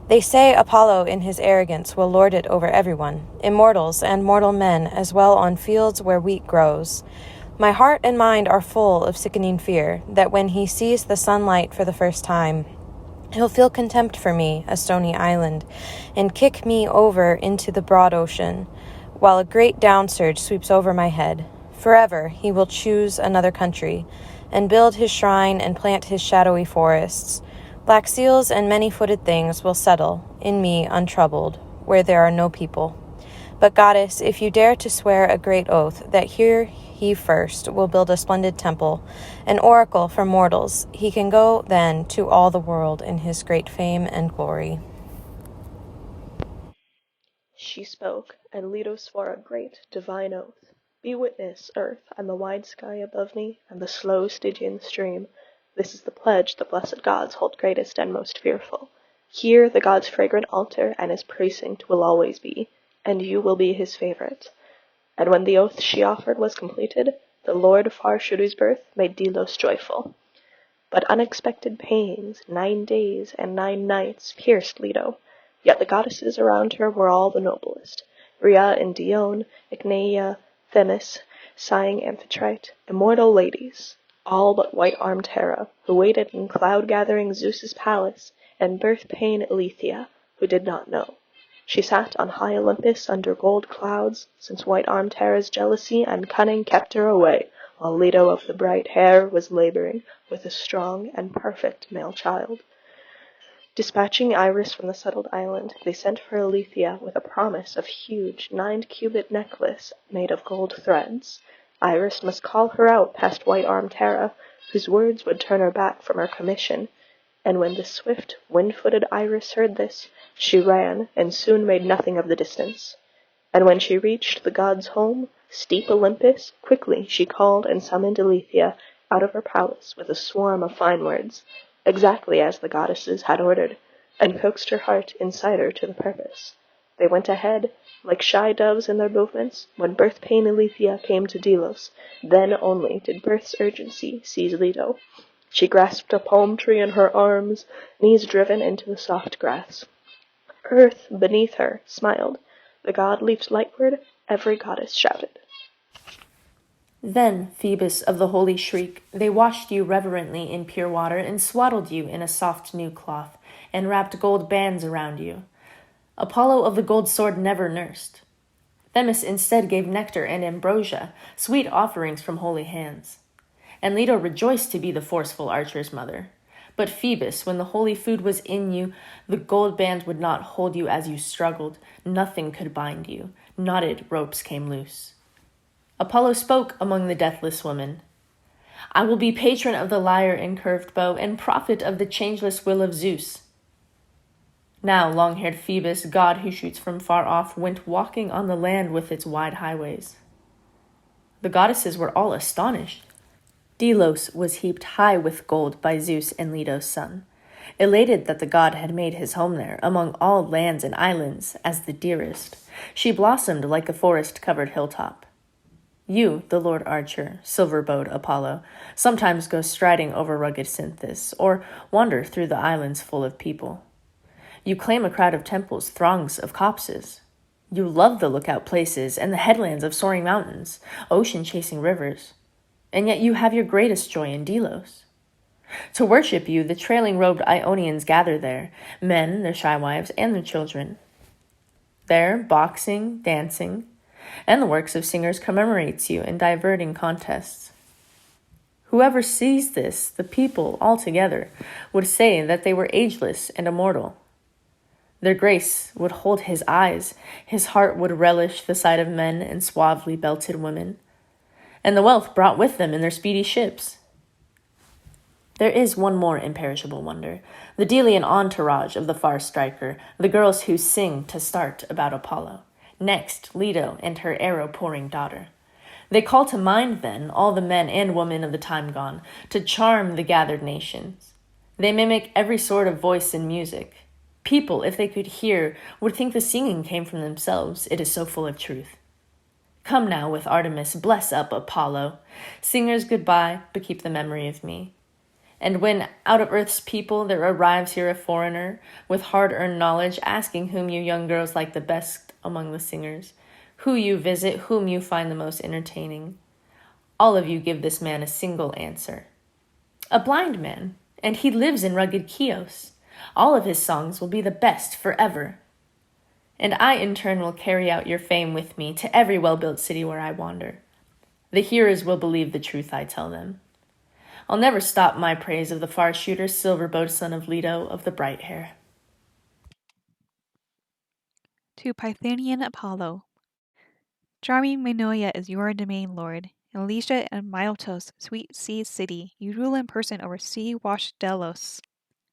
They say Apollo in his arrogance will lord it over everyone, immortals and mortal men, as well on fields where wheat grows. My heart and mind are full of sickening fear that when he sees the sunlight for the first time, he'll feel contempt for me, a stony island, and kick me over into the broad ocean, while a great downsurge sweeps over my head. Forever he will choose another country, and build his shrine and plant his shadowy forests. Black seals and many-footed things will settle, in me untroubled, where there are no people. But goddess, if you dare to swear a great oath that here he first will build a splendid temple, an oracle for mortals, he can go then to all the world in his great fame and glory. She spoke, and Leto swore a great, divine oath. Be witness, earth, and the wide sky above me, and the slow Stygian stream. This is the pledge the blessed gods hold greatest and most fearful. Here the god's fragrant altar and his precinct will always be, and you will be his favorite. And when the oath she offered was completed, the lord of Farshudu's birth made Delos joyful. But unexpected pains, 9 days and 9 nights, pierced Leto. Yet the goddesses around her were all the noblest. Rhea and Dione, Ichneia, Themis, sighing Amphitrite, immortal ladies, all but white-armed Hera, who waited in cloud-gathering Zeus's palace, and birth-pain Eileithyia, who did not know. She sat on high Olympus under gold clouds, since white-armed Hera's jealousy and cunning kept her away, while Leto of the bright hair was laboring with a strong and perfect male child. Dispatching Iris from the settled island, they sent for Eileithyia with a promise of huge 9-cubit necklace made of gold threads. Iris must call her out past white-armed Hera, whose words would turn her back from her commission. And when the swift, wind-footed Iris heard this, she ran, and soon made nothing of the distance. And when she reached the god's home, steep Olympus, quickly she called and summoned Eileithyia out of her palace with a swarm of fine words, exactly as the goddesses had ordered, and coaxed her heart inside her to the purpose. They went ahead, like shy doves in their movements, when birth-pain Eileithyia came to Delos. Then only did birth's urgency seize Leto. She grasped a palm tree in her arms, knees driven into the soft grass. Earth, beneath her, smiled. The god leaped lightward, every goddess shouted. Then, Phoebus of the holy shriek, they washed you reverently in pure water and swaddled you in a soft new cloth, and wrapped gold bands around you. Apollo of the gold sword never nursed. Themis instead gave nectar and ambrosia, sweet offerings from holy hands. And Leto rejoiced to be the forceful archer's mother. But Phoebus, when the holy food was in you, the gold band would not hold you as you struggled. Nothing could bind you. Knotted ropes came loose. Apollo spoke among the deathless women. I will be patron of the lyre and curved bow, and prophet of the changeless will of Zeus. Now long-haired Phoebus, god who shoots from far off, went walking on the land with its wide highways. The goddesses were all astonished. Delos was heaped high with gold by Zeus and Leto's son, elated that the god had made his home there, among all lands and islands, as the dearest. She blossomed like a forest-covered hilltop. You, the Lord Archer, silver-bowed Apollo, sometimes go striding over rugged Cynthus, or wander through the islands full of people. You claim a crowd of temples, throngs of copses. You love the lookout places and the headlands of soaring mountains, ocean-chasing rivers. And yet you have your greatest joy in Delos. To worship you, the trailing-robed Ionians gather there, men, their shy wives, and their children. There, boxing, dancing, and the works of singers commemorates you in diverting contests. Whoever sees this, the people altogether, would say that they were ageless and immortal. Their grace would hold his eyes, his heart would relish the sight of men and suavely belted women, and the wealth brought with them in their speedy ships. There is one more imperishable wonder, the Delian entourage of the far striker, the girls who sing to start about Apollo. Next, Leto and her arrow-pouring daughter. They call to mind, then, all the men and women of the time gone, to charm the gathered nations. They mimic every sort of voice in music. People, if they could hear, would think the singing came from themselves, it is so full of truth. Come now with Artemis, bless up Apollo. Singers, goodbye, but keep the memory of me. And when out of earth's people there arrives here a foreigner, with hard-earned knowledge, asking whom you young girls like the best among the singers, who you visit, whom you find the most entertaining, all of you give this man a single answer. A blind man, and he lives in rugged Chios. All of his songs will be the best forever. And I in turn will carry out your fame with me to every well-built city where I wander. The hearers will believe the truth I tell them. I'll never stop my praise of the far shooter, silver-bowed son of Leto, of the bright hair. To Pythonian Apollo. Charming Minoia is your domain, lord. In Lycia and Miletos, sweet sea city, you rule in person over sea-washed Delos.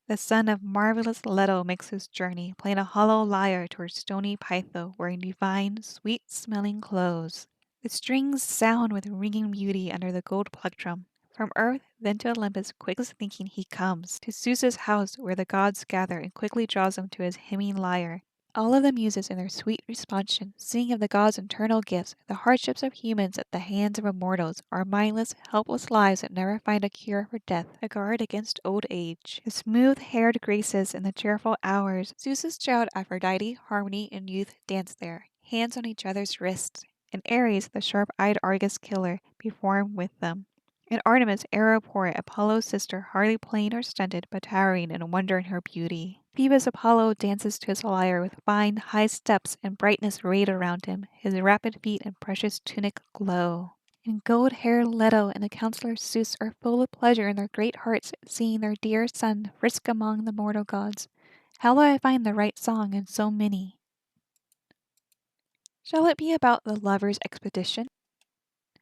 The son of marvelous Leto makes his journey, playing a hollow lyre towards stony Pytho, wearing divine, sweet-smelling clothes. The strings sound with ringing beauty under the gold plectrum. From earth, then to Olympus, quick as thinking he comes, to Zeus's house where the gods gather, and quickly draws them to his hymning lyre. All of the muses in their sweet responsion sing of the gods' eternal gifts, the hardships of humans at the hands of immortals, our mindless, helpless lives that never find a cure for death, a guard against old age. The smooth-haired graces in the cheerful hours, Zeus's child Aphrodite, Harmony, and Youth dance there, hands on each other's wrists, and Ares, the sharp-eyed Argus killer, perform with them. And Artemis, arrow-pouring, Apollo's sister, hardly plain or stunted, but towering in wonder in her beauty. Phoebus Apollo dances to his lyre with fine, high steps and brightness rayed around him, his rapid feet and precious tunic glow. And gold-haired Leto and the counselor Zeus are full of pleasure in their great hearts at seeing their dear son frisk among the mortal gods. How will I find the right song in so many? Shall it be about the lover's expedition?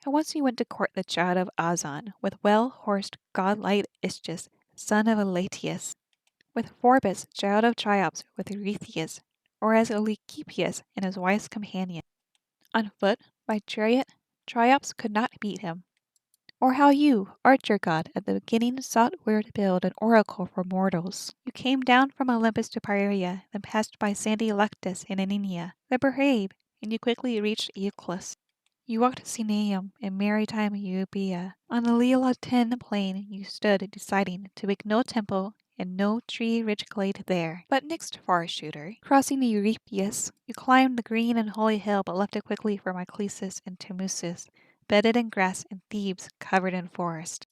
And once he went to court the child of Azon, with well-horsed godlike Ischys, son of Elatius, with Phorbas, child of Triops, with Eurystheus, or as Leucippus and his wife's companion. On foot, by chariot, Triops could not beat him. Or how you, archer god, at the beginning sought where to build an oracle for mortals. You came down from Olympus to Pieria, then passed by sandy Lectus and Aninia, the brave, and you quickly reached Euclus. You walked Sinaeum and maritime Euboea. On the Leletan plain you stood, deciding to make no temple and no tree-rich glade there. But next, far shooter, crossing the Eurypus, you climbed the green and holy hill, but left it quickly for Myclesis and Temusis, bedded in grass, and Thebes covered in forest.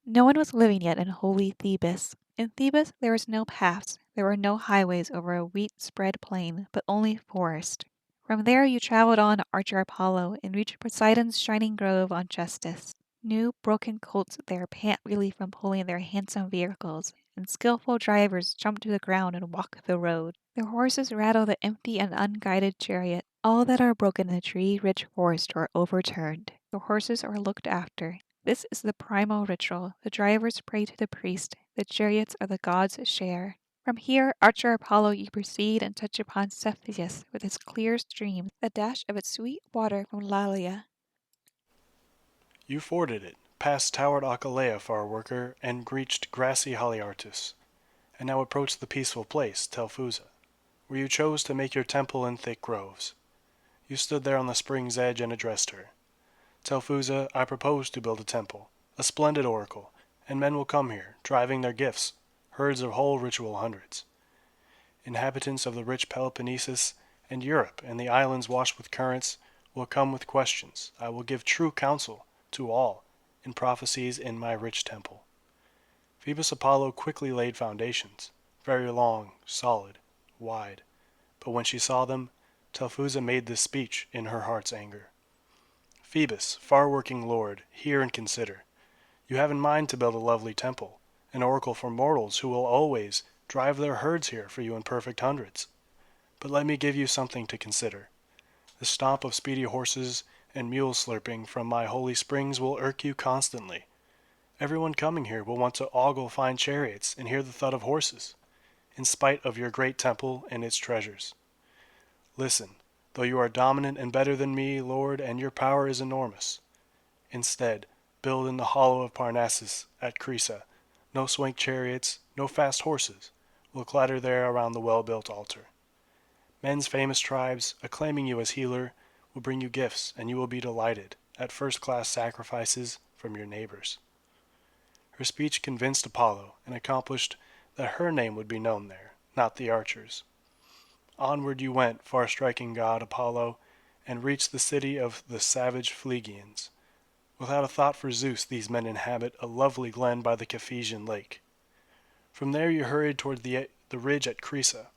No one was living yet in holy Thebes. In Thebes there was no paths, there were no highways over a wheat-spread plain, but only forest. From there you traveled on, archer Apollo, and reached Poseidon's shining grove on Chestus. New broken colts there pant really from pulling their handsome vehicles, and skillful drivers jump to the ground and walk the road. Their horses rattle the empty and unguided chariot. All that are broken in the tree-rich forest are overturned. The horses are looked after. This is the primal ritual. The drivers pray to the priest. The chariots are the gods' share. From here, archer Apollo, you proceed and touch upon Cepheus with its clear stream, the dash of its sweet water from Lalia. You forded it, past towered Achelea, far worker, and reached grassy Haliartus, and now approach the peaceful place, Telphusa, where you chose to make your temple in thick groves. You stood there on the spring's edge and addressed her. Telphusa, I propose to build a temple, a splendid oracle, and men will come here, driving their gifts, herds of whole ritual hundreds. Inhabitants of the rich Peloponnesus and Europe and the islands washed with currents will come with questions. I will give true counsel to all in prophecies in my rich temple. Phoebus Apollo quickly laid foundations, very long, solid, wide. But when she saw them, Telphusa made this speech in her heart's anger. Phoebus, far-working lord, hear and consider. You have in mind to build a lovely temple, an oracle for mortals who will always drive their herds here for you in perfect hundreds. But let me give you something to consider. The stomp of speedy horses and mules slurping from my holy springs will irk you constantly. Everyone coming here will want to ogle fine chariots and hear the thud of horses, in spite of your great temple and its treasures. Listen, though you are dominant and better than me, Lord, and your power is enormous. Instead, build in the hollow of Parnassus at Crisa. No swank chariots, no fast horses, will clatter there around the well-built altar. Men's famous tribes, acclaiming you as healer, will bring you gifts, and you will be delighted at first-class sacrifices from your neighbors. Her speech convinced Apollo and accomplished that her name would be known there, not the archer's. Onward you went, far-striking god Apollo, and reached the city of the savage Phlegians. Without a thought for Zeus, these men inhabit a lovely glen by the Caphesian lake. From there you hurried toward the ridge at Crisa.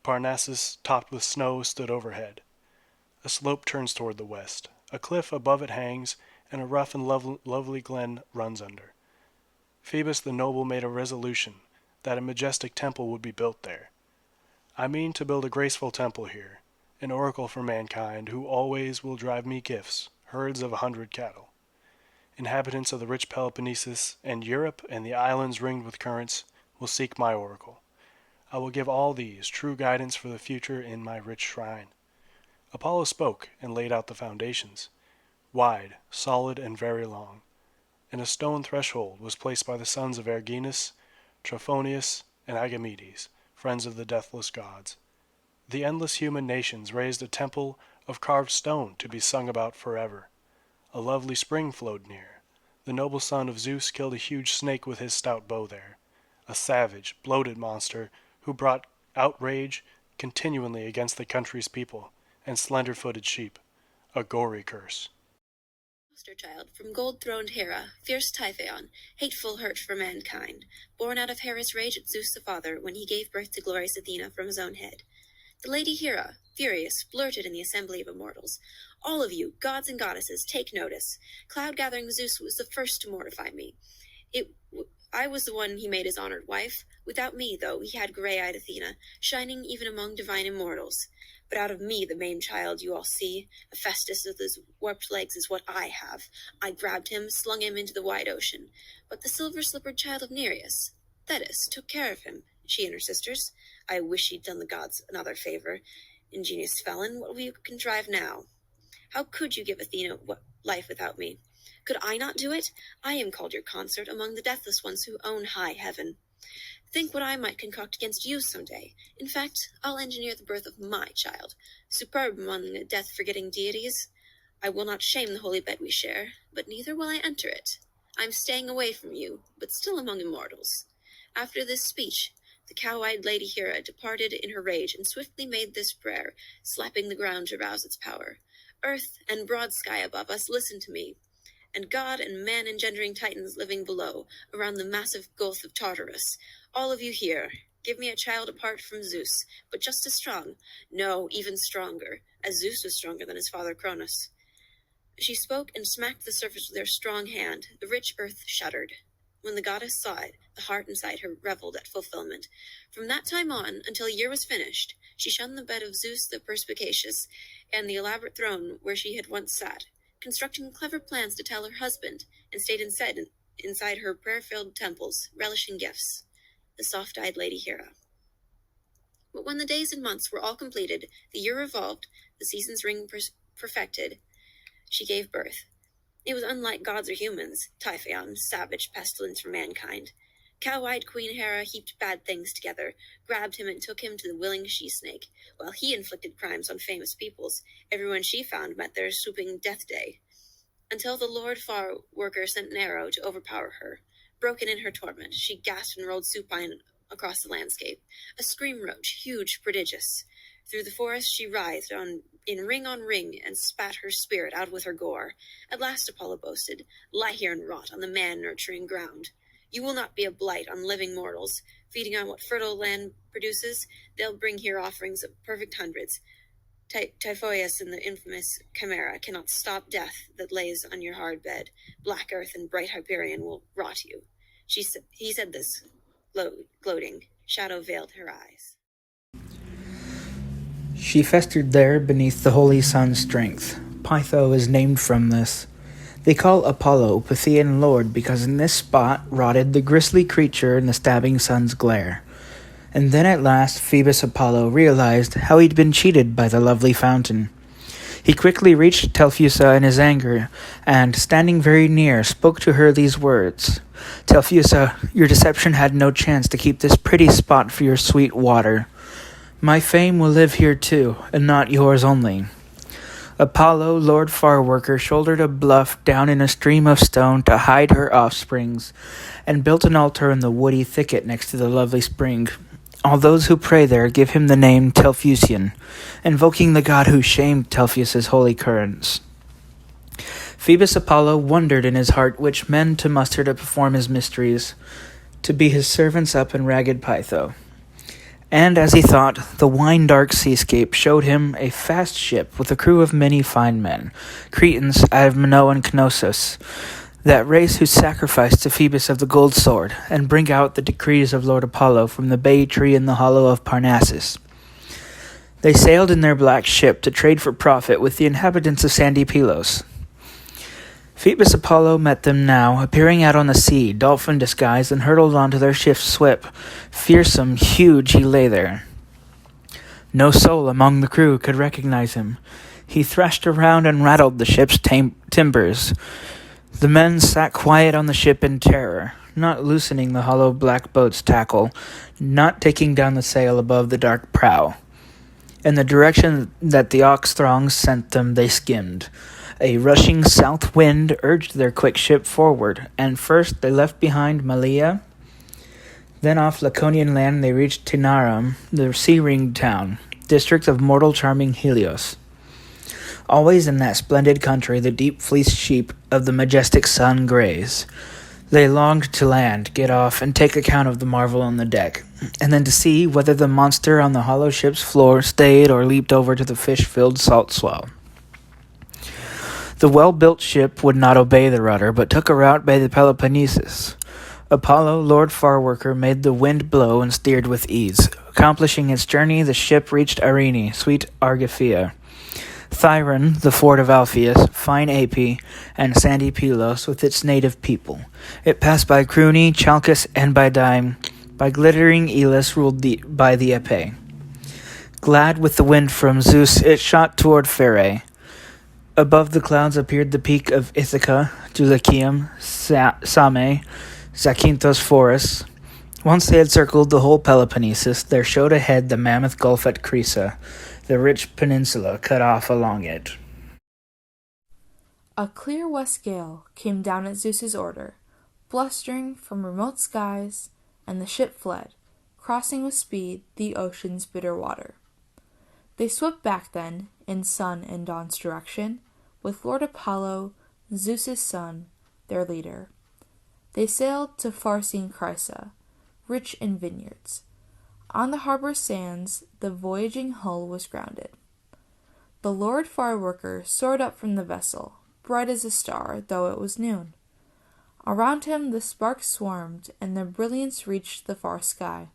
Parnassus, topped with snow, stood overhead. A slope turns toward the west. A cliff above it hangs, and a rough and lovely glen runs under. Phoebus the noble made a resolution that a majestic temple would be built there. I mean to build a graceful temple here, an oracle for mankind who always will drive me gifts, herds of 100 cattle. Inhabitants of the rich Peloponnesus and Europe and the islands ringed with currents will seek my oracle. I will give all these true guidance for the future in my rich shrine. Apollo spoke and laid out the foundations, wide, solid, and very long, and a stone threshold was placed by the sons of Erginus, Trophonius, and Agamedes, friends of the deathless gods. The endless human nations raised a temple of carved stone to be sung about forever. A lovely spring flowed near. The noble son of Zeus killed a huge snake with his stout bow there, a savage, bloated monster who brought outrage continually against the country's people and slender-footed sheep, a gory curse. Foster child from gold-throned Hera, fierce Typhaon, hateful hurt for mankind, born out of Hera's rage at Zeus the father when he gave birth to glorious Athena from his own head. The lady Hera, furious, blurted in the assembly of immortals, "All of you, gods and goddesses, take notice. Cloud-gathering Zeus was the first to mortify me. I was the one he made his honored wife. Without me, though, he had gray-eyed Athena, shining even among divine immortals. But out of me, the maimed child you all see, Hephaestus with his warped legs is what I have. I grabbed him, slung him into the wide ocean. But the silver-slippered child of Nereus, Thetis, took care of him, she and her sisters. I wish she'd done the gods another favor. Ingenious felon, what will you contrive now? How could you give Athena life without me? Could I not do it? I am called your consort among the deathless ones who own high heaven. Think what I might concoct against you some day. In fact, I'll engineer the birth of my child, superb among the death-forgetting deities. I will not shame the holy bed we share, but neither will I enter it. I'm staying away from you, but still among immortals." After this speech, the cow-eyed Lady Hera departed in her rage and swiftly made this prayer, slapping the ground to rouse its power. "Earth and broad sky above us, listen to me. And God and man-engendering titans living below, around the massive gulf of Tartarus. All of you here, give me a child apart from Zeus, but just as strong. No, even stronger, as Zeus was stronger than his father Cronus." She spoke and smacked the surface with her strong hand. The rich earth shuddered. When the goddess saw it, the heart inside her reveled at fulfillment. From that time on, until a year was finished, she shunned the bed of Zeus the perspicacious and the elaborate throne where she had once sat, constructing clever plans to tell her husband, and stayed inside her prayer-filled temples, relishing gifts. The soft-eyed Lady Hera. But when the days and months were all completed, the year revolved, the season's ring perfected, she gave birth. It was unlike gods or humans, Typhaon, savage pestilence for mankind. Cow-eyed Queen Hera heaped bad things together, grabbed him and took him to the willing she-snake. While he inflicted crimes on famous peoples, everyone she found met their swooping death day. Until the Lord Far-worker sent an arrow to overpower her. Broken in her torment, she gasped and rolled supine across the landscape. A scream roach, huge, prodigious. Through the forest she writhed in ring on ring and spat her spirit out with her gore. At last Apollo boasted, "Lie here and rot on the man-nurturing ground. You will not be a blight on living mortals. Feeding on what fertile land produces, they'll bring here offerings of perfect hundreds. Typhoeus and the infamous Chimera cannot stop death that lays on your hard bed. Black earth and bright Hyperion will rot you." He said this, gloating. Shadow veiled her eyes. She festered there beneath the holy sun's strength. Pytho is named from this. They call Apollo Pythian Lord because in this spot rotted the grisly creature in the stabbing sun's glare. And then at last Phoebus Apollo realized how he'd been cheated by the lovely fountain. He quickly reached Telphusa in his anger, and, standing very near, spoke to her these words. Telphusa, your deception had no chance to keep this pretty spot for your sweet water. My fame will live here too, and not yours only. Apollo, Lord Farworker, shouldered a bluff down in a stream of stone to hide her offsprings, and built an altar in the woody thicket next to the lovely spring. All those who pray there give him the name Telphusian, invoking the god who shamed Telphusa's holy currents. Phoebus Apollo wondered in his heart which men to muster to perform his mysteries, to be his servants up in ragged Pytho. And as he thought, the wine-dark seascape showed him a fast ship with a crew of many fine men, Cretans out of Minoa and Knossos, that race who sacrificed to Phoebus of the gold sword, and bring out the decrees of Lord Apollo from the bay tree in the hollow of Parnassus. They sailed in their black ship to trade for profit with the inhabitants of sandy Pylos. Phoebus Apollo met them now, appearing out on the sea, dolphin disguised, and hurtled onto their ship's whip. Fearsome, huge, he lay there. No soul among the crew could recognize him. He thrashed around and rattled the ship's timbers. The men sat quiet on the ship in terror, not loosening the hollow black boat's tackle, not taking down the sail above the dark prow. In the direction that the ox throngs sent them, they skimmed. A rushing south wind urged their quick ship forward, and first they left behind Malea. Then off Laconian land they reached Tinarum, the sea-ringed town, district of mortal charming Helios. Always in that splendid country the deep-fleeced sheep of the majestic sun graze. They longed to land, get off, and take account of the marvel on the deck, and then to see whether the monster on the hollow ship's floor stayed or leaped over to the fish-filled salt swell. The well-built ship would not obey the rudder, but took a route by the Peloponnesus. Apollo, Lord Farworker, made the wind blow and steered with ease. Accomplishing its journey, the ship reached Arene, sweet Argifia, Thyron, the fort of Alpheus, fine Api, and sandy Pylos with its native people. It passed by Cruni, Chalcus, and by Dyme, by glittering Elis ruled by the Epei. Glad with the wind from Zeus, it shot toward Pherai. Above the clouds appeared the peak of Ithaca, Dulichium, Same, Zakynthos Forest. Once they had circled the whole Peloponnesus, there showed ahead the mammoth gulf at Crisa, the rich peninsula cut off along it. A clear west gale came down at Zeus's order, blustering from remote skies, and the ship fled, crossing with speed the ocean's bitter water. They swept back then, in sun and dawn's direction, with Lord Apollo, Zeus's son, their leader. They sailed to far-seen Crisa, rich in vineyards. On the harbor sands, the voyaging hull was grounded. The Lord Farworker soared up from the vessel, bright as a star, though it was noon. Around him the sparks swarmed, and their brilliance reached the far sky.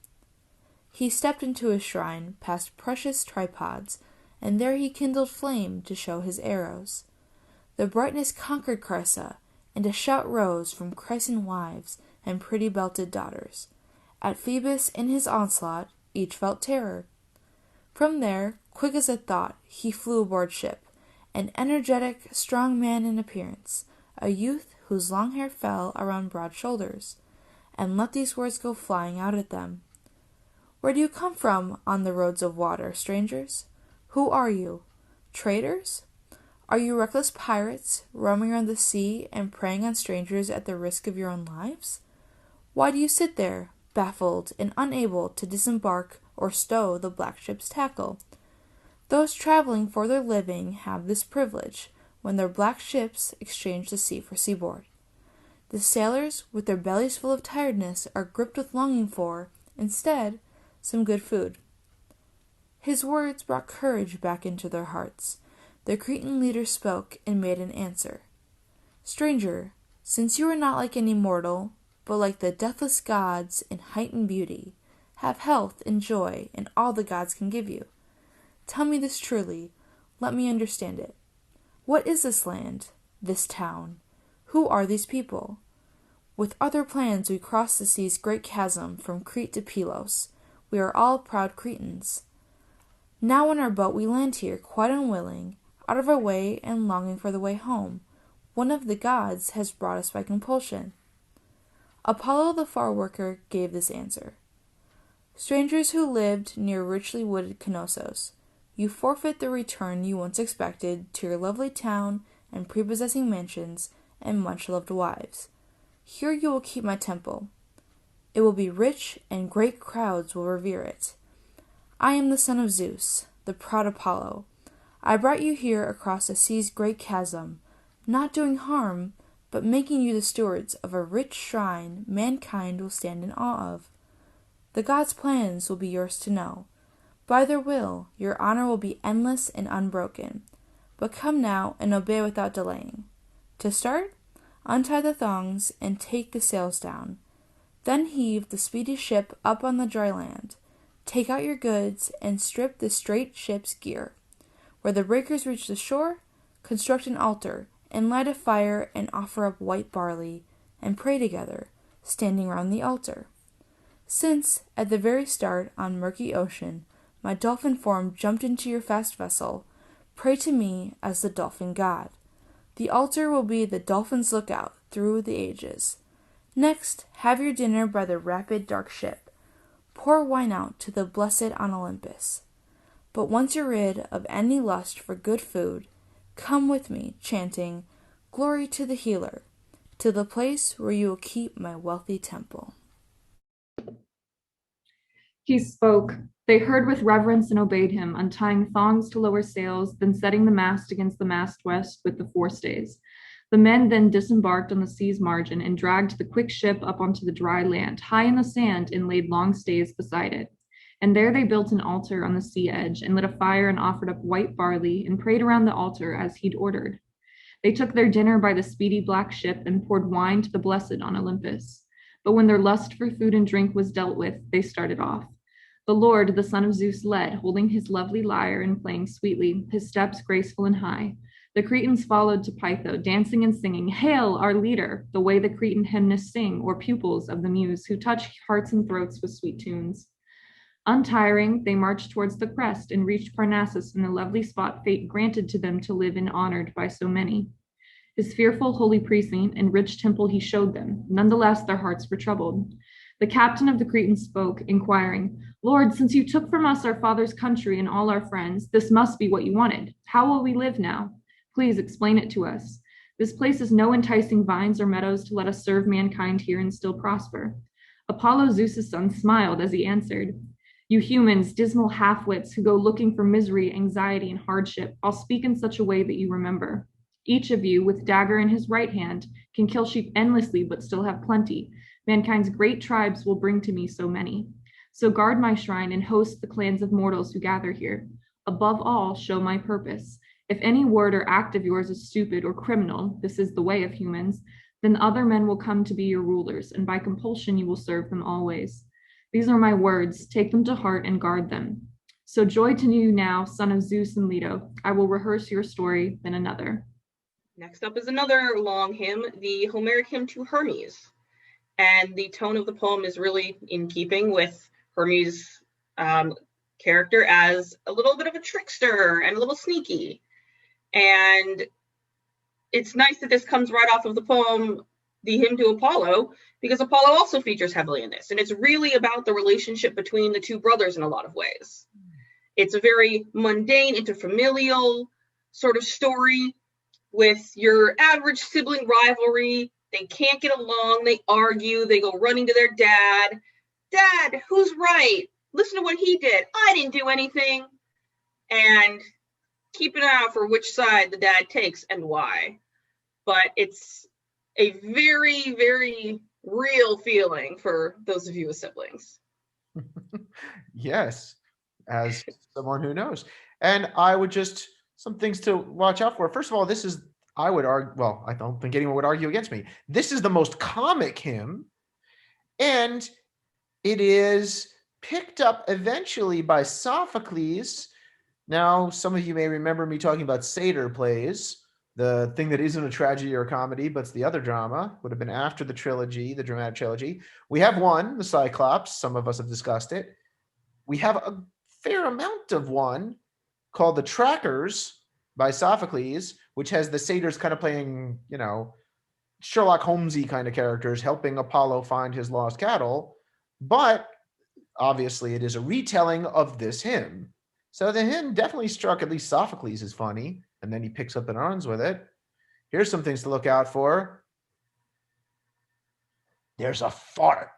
He stepped into his shrine, past precious tripods, and there he kindled flame to show his arrows. The brightness conquered Crisa, and a shout rose from Chrysan wives and pretty belted daughters. At Phoebus in his onslaught, each felt terror. From there, quick as a thought, he flew aboard ship, an energetic, strong man in appearance, a youth whose long hair fell around broad shoulders, and let these words go flying out at them. Where do you come from on the roads of water, strangers? Who are you? Traitors? Are you reckless pirates, roaming around the sea and preying on strangers at the risk of your own lives? Why do you sit there, baffled and unable to disembark or stow the black ship's tackle? Those traveling for their living have this privilege, when their black ships exchange the sea for seaboard. The sailors, with their bellies full of tiredness, are gripped with longing for, instead, some good food. His words brought courage back into their hearts. The Cretan leader spoke and made an answer. Stranger, since you are not like any mortal, but like the deathless gods in heightened beauty, have health and joy and all the gods can give you. Tell me this truly, let me understand it. What is this land, this town? Who are these people? With other plans we cross the sea's great chasm from Crete to Pylos. We are all proud Cretans. Now in our boat we land here, quite unwilling, out of our way and longing for the way home. One of the gods has brought us by compulsion. Apollo the far worker gave this answer. Strangers who lived near richly wooded Knossos, you forfeit the return you once expected to your lovely town and prepossessing mansions and much-loved wives. Here you will keep my temple. It will be rich, and great crowds will revere it. I am the son of Zeus, the proud Apollo. I brought you here across the sea's great chasm, not doing harm, but making you the stewards of a rich shrine mankind will stand in awe of. The gods' plans will be yours to know. By their will, your honor will be endless and unbroken. But come now and obey without delaying. To start, untie the thongs and take the sails down. Then heave the speedy ship up on the dry land. Take out your goods and strip the straight ship's gear. Where the breakers reach the shore, construct an altar and light a fire and offer up white barley and pray together, standing round the altar. Since, at the very start on murky ocean, my dolphin form jumped into your fast vessel, pray to me as the dolphin god. The altar will be the dolphin's lookout through the ages. Next, have your dinner by the rapid dark ship. Pour wine out to the blessed on Olympus. But once you're rid of any lust for good food, come with me, chanting, Glory to the healer, to the place where you will keep my wealthy temple. He spoke. They heard with reverence and obeyed him, untying thongs to lower sails, then setting the mast against the mast west with the forestays. The men then disembarked on the sea's margin and dragged the quick ship up onto the dry land, high in the sand, and laid long stays beside it. And there they built an altar on the sea edge and lit a fire and offered up white barley and prayed around the altar as he'd ordered. They took their dinner by the speedy black ship and poured wine to the blessed on Olympus. But when their lust for food and drink was dealt with, they started off. The Lord, the son of Zeus, led, holding his lovely lyre and playing sweetly, his steps graceful and high. The Cretans followed to Pytho, dancing and singing, Hail, our leader, the way the Cretan hymnists sing, or pupils of the muse, who touch hearts and throats with sweet tunes. Untiring, they marched towards the crest and reached Parnassus in the lovely spot fate granted to them to live in, honored by so many. His fearful holy precinct and rich temple he showed them. Nonetheless, their hearts were troubled. The captain of the Cretans spoke, inquiring, Lord, since you took from us our father's country and all our friends, this must be what you wanted. How will we live now? Please explain it to us. This place has no enticing vines or meadows to let us serve mankind here and still prosper. Apollo, Zeus's son, smiled as he answered, You humans, dismal half-wits who go looking for misery, anxiety, and hardship, I'll speak in such a way that you remember. Each of you, with dagger in his right hand, can kill sheep endlessly but still have plenty. Mankind's great tribes will bring to me so many. So guard my shrine and host the clans of mortals who gather here. Above all, show my purpose. If any word or act of yours is stupid or criminal, this is the way of humans, then other men will come to be your rulers, and by compulsion you will serve them always. These are my words, take them to heart and guard them. So joy to you now, son of Zeus and Leto. I will rehearse your story, then another. Next up is another long hymn, the Homeric hymn to Hermes. And the tone of the poem is really in keeping with Hermes' character as a little bit of a trickster and a little sneaky. And it's nice that this comes right off of the poem, the hymn to Apollo, because Apollo also features heavily in this. And it's really about the relationship between the two brothers in a lot of ways. It's a very mundane, interfamilial sort of story with your average sibling rivalry. They can't get along, they argue, they go running to their dad. Dad, who's right? Listen to what he did. I didn't do anything. And keep an eye out for which side the dad takes and why. But it's a very, very real feeling for those of you with siblings. Yes, as someone who knows. And I would just, some things to watch out for. First of all, this is, I would argue, well, I don't think anyone would argue against me. This is the most comic hymn, and it is picked up eventually by Sophocles. Now, some of you may remember me talking about satyr plays The thing that isn't a tragedy or a comedy, but it's the other drama, would have been after the trilogy, the dramatic trilogy. We have one, the Cyclops. Some of us have discussed it. We have a fair amount of one called The Trackers by Sophocles, which has the satyrs kind of playing, Sherlock Holmesy kind of characters helping Apollo find his lost cattle. But obviously, it is a retelling of this hymn. So the hymn definitely struck at least Sophocles as funny, and then he picks up and runs with it. Here's some things to look out for. There's a fart.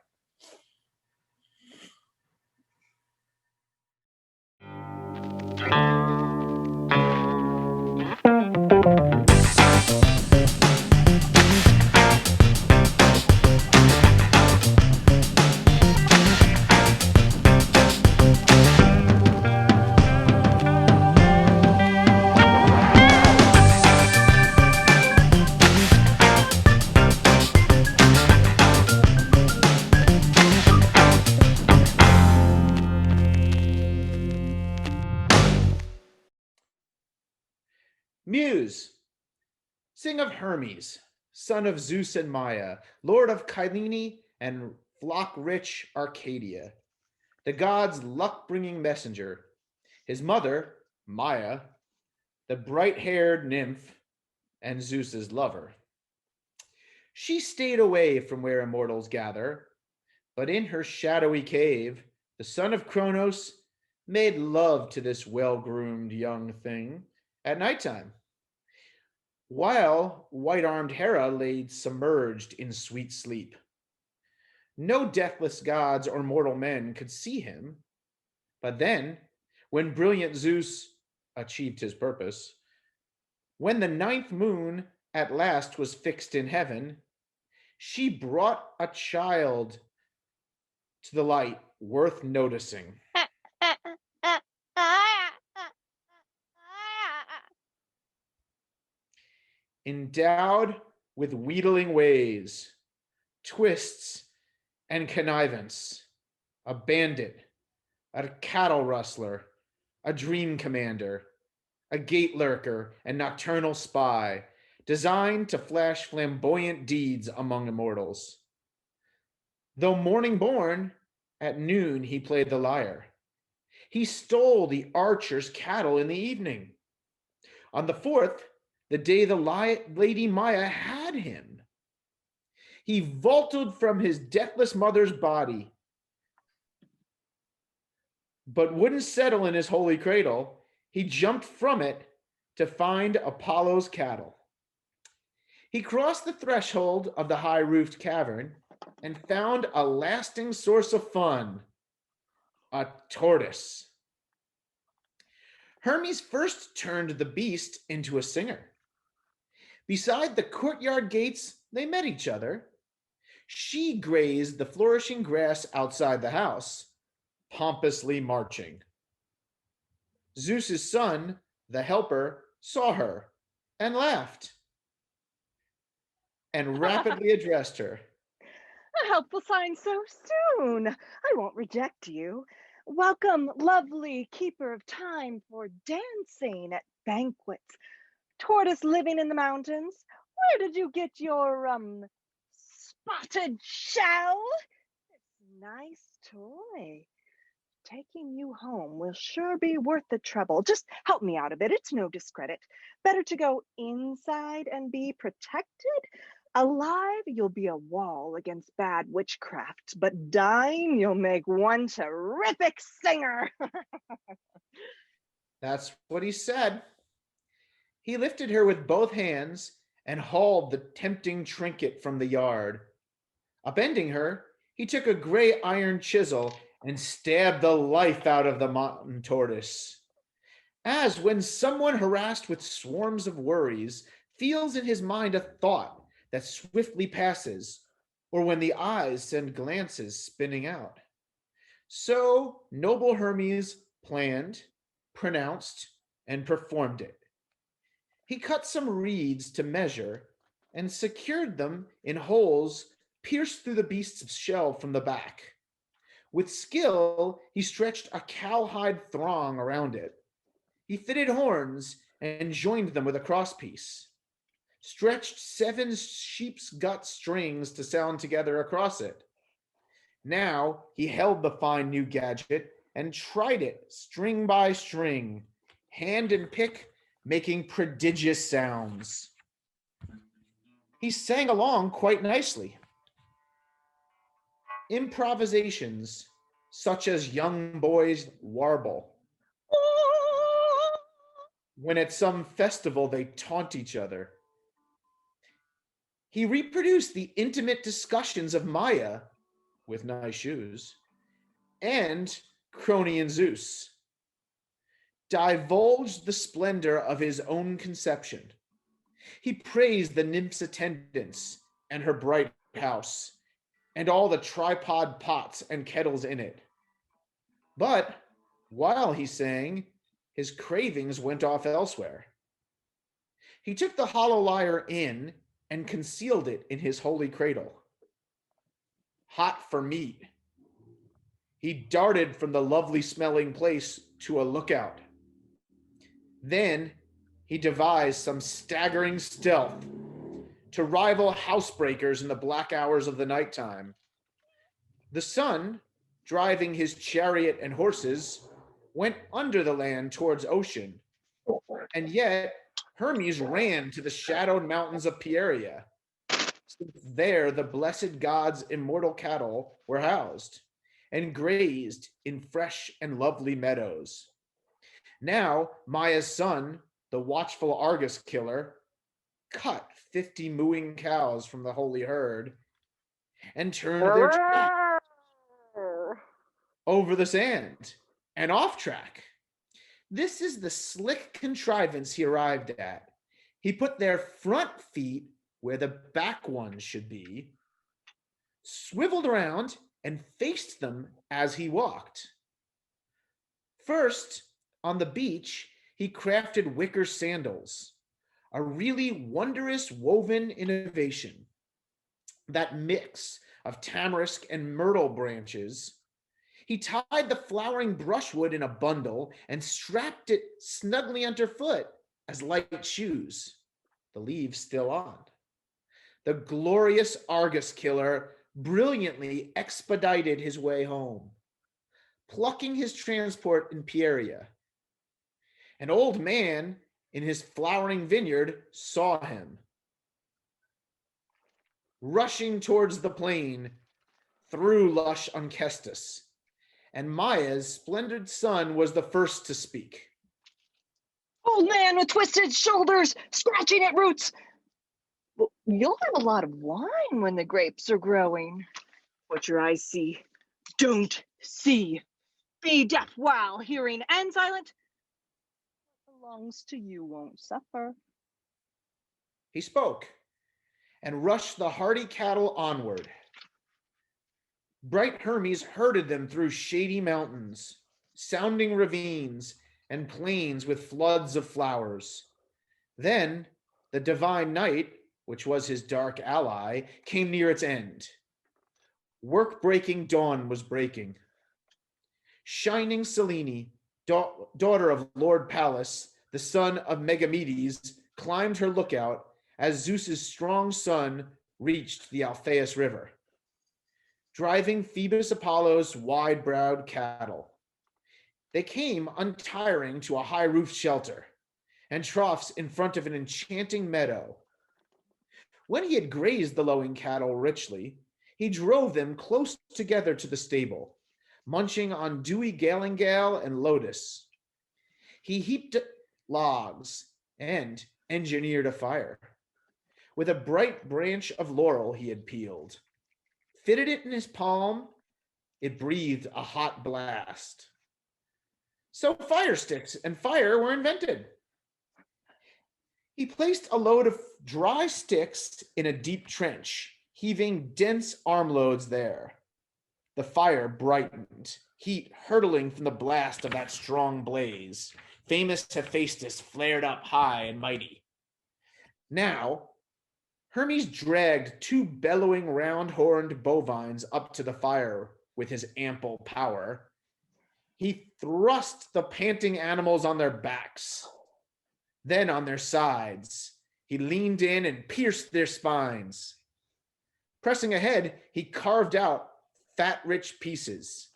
Muse, sing of Hermes, son of Zeus and Maia, lord of Kylene and flock-rich Arcadia, the gods' luck-bringing messenger. His mother, Maia, the bright-haired nymph and Zeus's lover. She stayed away from where immortals gather, but in her shadowy cave, the son of Kronos made love to this well-groomed young thing at nighttime, while white-armed Hera lay submerged in sweet sleep. No deathless gods or mortal men could see him, but then, when brilliant Zeus achieved his purpose, when the ninth moon at last was fixed in heaven, she brought a child to the light worth noticing. Endowed with wheedling ways, twists, and connivance, a bandit, a cattle rustler, a dream commander, a gate lurker, and nocturnal spy, designed to flash flamboyant deeds among immortals. Though morning born, at noon he played the lyre. He stole the archer's cattle in the evening. On the fourth, the day the Lady Maya had him, he vaulted from his deathless mother's body, but wouldn't settle in his holy cradle. He jumped from it to find Apollo's cattle. He crossed the threshold of the high-roofed cavern and found a lasting source of fun, a tortoise. Hermes first turned the beast into a singer. Beside the courtyard gates, they met each other. She grazed the flourishing grass outside the house, pompously marching. Zeus's son, the helper, saw her and laughed and rapidly addressed her. A helpful sign so soon. I won't reject you. Welcome, lovely keeper of time for dancing at banquets. Tortoise living in the mountains. Where did you get your, spotted shell? It's a nice toy. Taking you home will sure be worth the trouble. Just help me out a bit. It's no discredit. Better to go inside and be protected. Alive, you'll be a wall against bad witchcraft, but dying, you'll make one terrific singer. That's what he said. He lifted her with both hands and hauled the tempting trinket from the yard. Upending her, he took a gray iron chisel and stabbed the life out of the mountain tortoise. As when someone harassed with swarms of worries feels in his mind a thought that swiftly passes, or when the eyes send glances spinning out. So noble Hermes planned, pronounced, and performed it. He cut some reeds to measure and secured them in holes pierced through the beast's shell from the back. With skill, he stretched a cowhide thong around it. He fitted horns and joined them with a crosspiece. stretched 7 sheep's gut strings to sound together across it. Now he held the fine new gadget and tried it string by string, hand and pick making prodigious sounds. He sang along quite nicely. Improvisations such as young boys warble when at some festival they taunt each other. He reproduced the intimate discussions of Maya, with nice shoes, and Cronian Zeus, divulged the splendor of his own conception. He praised the nymph's attendants and her bright house, and all the tripod pots and kettles in it. But while he sang, his cravings went off elsewhere. He took the hollow lyre in and concealed it in his holy cradle. Hot for meat, he darted from the lovely smelling place to a lookout. Then he devised some staggering stealth to rival housebreakers in the black hours of the nighttime. The sun, driving his chariot and horses, went under the land towards ocean, and yet Hermes ran to the shadowed mountains of Pieria, since there the blessed god's immortal cattle were housed, and grazed in fresh and lovely meadows. Now Maya's son, the watchful Argus killer, cut 50 mooing cows from the holy herd and turned their track over the sand and off track. This is the slick contrivance he arrived at. He put their front feet where the back ones should be, swiveled around, and faced them as he walked. First, on the beach, he crafted wicker sandals, a really wondrous woven innovation. That mix of tamarisk and myrtle branches. He tied the flowering brushwood in a bundle and strapped it snugly underfoot as light shoes, the leaves still on. The glorious Argus killer brilliantly expedited his way home, plucking his transport in Pieria. An old man in his flowering vineyard saw him, rushing towards the plain through lush Onchestus, and Maya's splendid son was the first to speak. Old man with twisted shoulders, scratching at roots. Well, you'll have a lot of wine when the grapes are growing. What your eyes see, don't see. Be deaf while hearing and silent. What belongs to you won't suffer. He spoke and rushed the hardy cattle onward. Bright Hermes herded them through shady mountains, sounding ravines, and plains with floods of flowers. Then the divine night, which was his dark ally, came near its end. Work-breaking dawn was breaking. Shining Selene, daughter of Lord Pallas, the son of Megamedes, climbed her lookout as Zeus's strong son reached the Alpheus River, driving Phoebus Apollo's wide-browed cattle. They came untiring to a high-roofed shelter and troughs in front of an enchanting meadow. When he had grazed the lowing cattle richly, he drove them close together to the stable, munching on dewy galingale and lotus. He heaped logs and engineered a fire. With a bright branch of laurel he had peeled, fitted it in his palm, it breathed a hot blast. So fire sticks and fire were invented. He placed a load of dry sticks in a deep trench, heaving dense armloads there. The fire brightened, heat hurtling from the blast of that strong blaze. Famous Hephaestus flared up high and mighty. Now, Hermes dragged 2 bellowing round-horned bovines up to the fire with his ample power. He thrust the panting animals on their backs, then on their sides, He leaned in and pierced their spines. Pressing ahead, he carved out fat, rich pieces,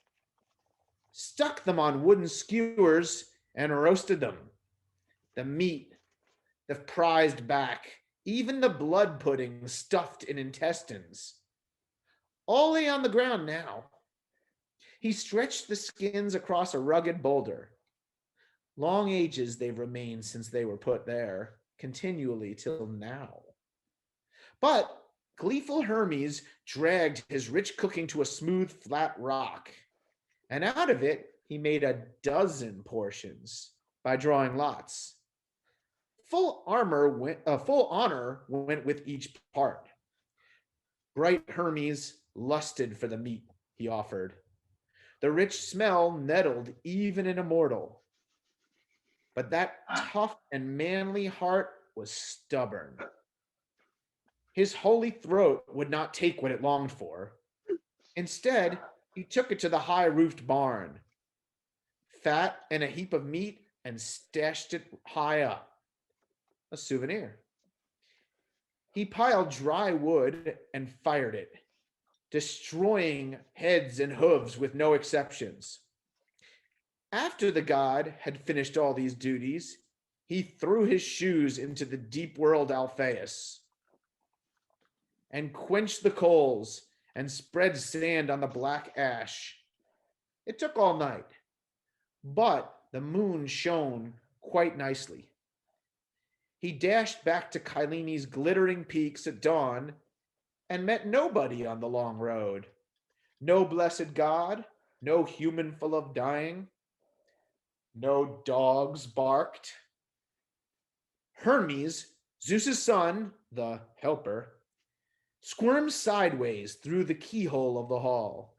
stuck them on wooden skewers, and roasted them. The meat, the prized back, even the blood pudding stuffed in intestines, all lay on the ground now. He stretched the skins across a rugged boulder. Long ages they've remained since they were put there, continually till now. But gleeful Hermes dragged his rich cooking to a smooth, flat rock, and out of it he made a dozen portions by drawing lots. Full honor went with each part. Bright Hermes lusted for the meat he offered. The rich smell nettled even an immortal. But that tough and manly heart was stubborn. His holy throat would not take what it longed for. Instead, he took it to the high-roofed barn, fat and a heap of meat, and stashed it high up, a souvenir. He piled dry wood and fired it, destroying heads and hooves with no exceptions. After the god had finished all these duties, he threw his shoes into the deep world Alpheus and quenched the coals and spread sand on the black ash. It took all night, but the moon shone quite nicely. He dashed back to Kyleni's glittering peaks at dawn and met nobody on the long road. No blessed god, no human full of dying. No dogs barked. Hermes, Zeus's son, the helper, squirmed sideways through the keyhole of the hall,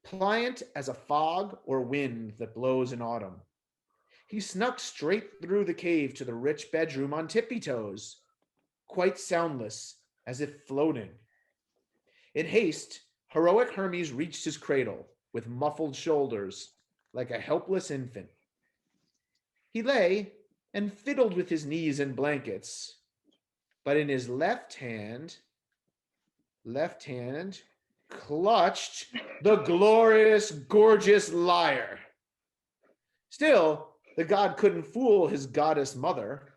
pliant as a fog or wind that blows in autumn. He snuck straight through the cave to the rich bedroom on tippy toes, quite soundless, as if floating. In haste, heroic Hermes reached his cradle with muffled shoulders, like a helpless infant. He lay and fiddled with his knees and blankets, but in his left hand clutched the glorious, gorgeous lyre. Still, the god couldn't fool his goddess mother.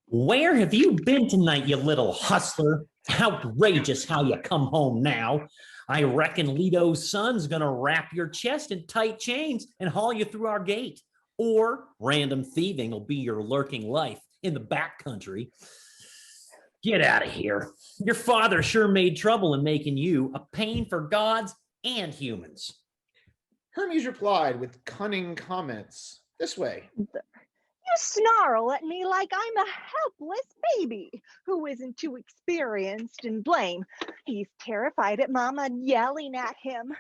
Where have you been tonight, you little hustler? Outrageous how you come home now. I reckon Leto's son's gonna wrap your chest in tight chains and haul you through our gate. Or random thieving will be your lurking life in the back country. Get out of here. Your father sure made trouble in making you a pain for gods and humans. Hermes replied with cunning comments this way. You snarl at me like I'm a helpless baby who isn't too experienced in blame. He's terrified at Mama yelling at him.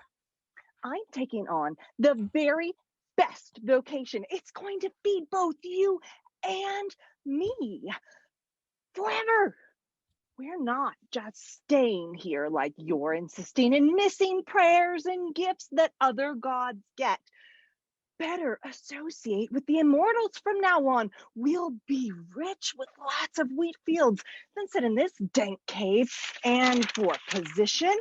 I'm taking on the very best vocation. It's going to feed both you and me forever. We're not just staying here like you're insisting and missing prayers and gifts that other gods get. Better associate with the immortals from now on. We'll be rich with lots of wheat fields than sit in this dank cave. And for position,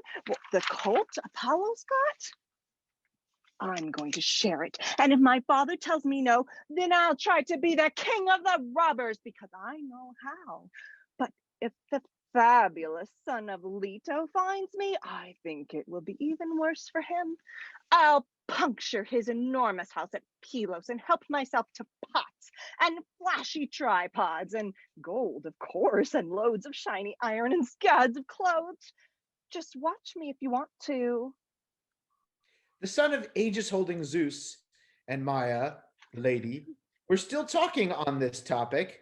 the cult Apollo's got, I'm going to share it. And if my father tells me no, then I'll try to be the king of the robbers because I know how. But if the fabulous son of Leto finds me, I think it will be even worse for him. I'll puncture his enormous house at Pylos and help myself to pots and flashy tripods and gold, of course, and loads of shiny iron and scads of clothes. Just watch me if you want to. The son of Aegis-holding Zeus and Maia, lady, were still talking on this topic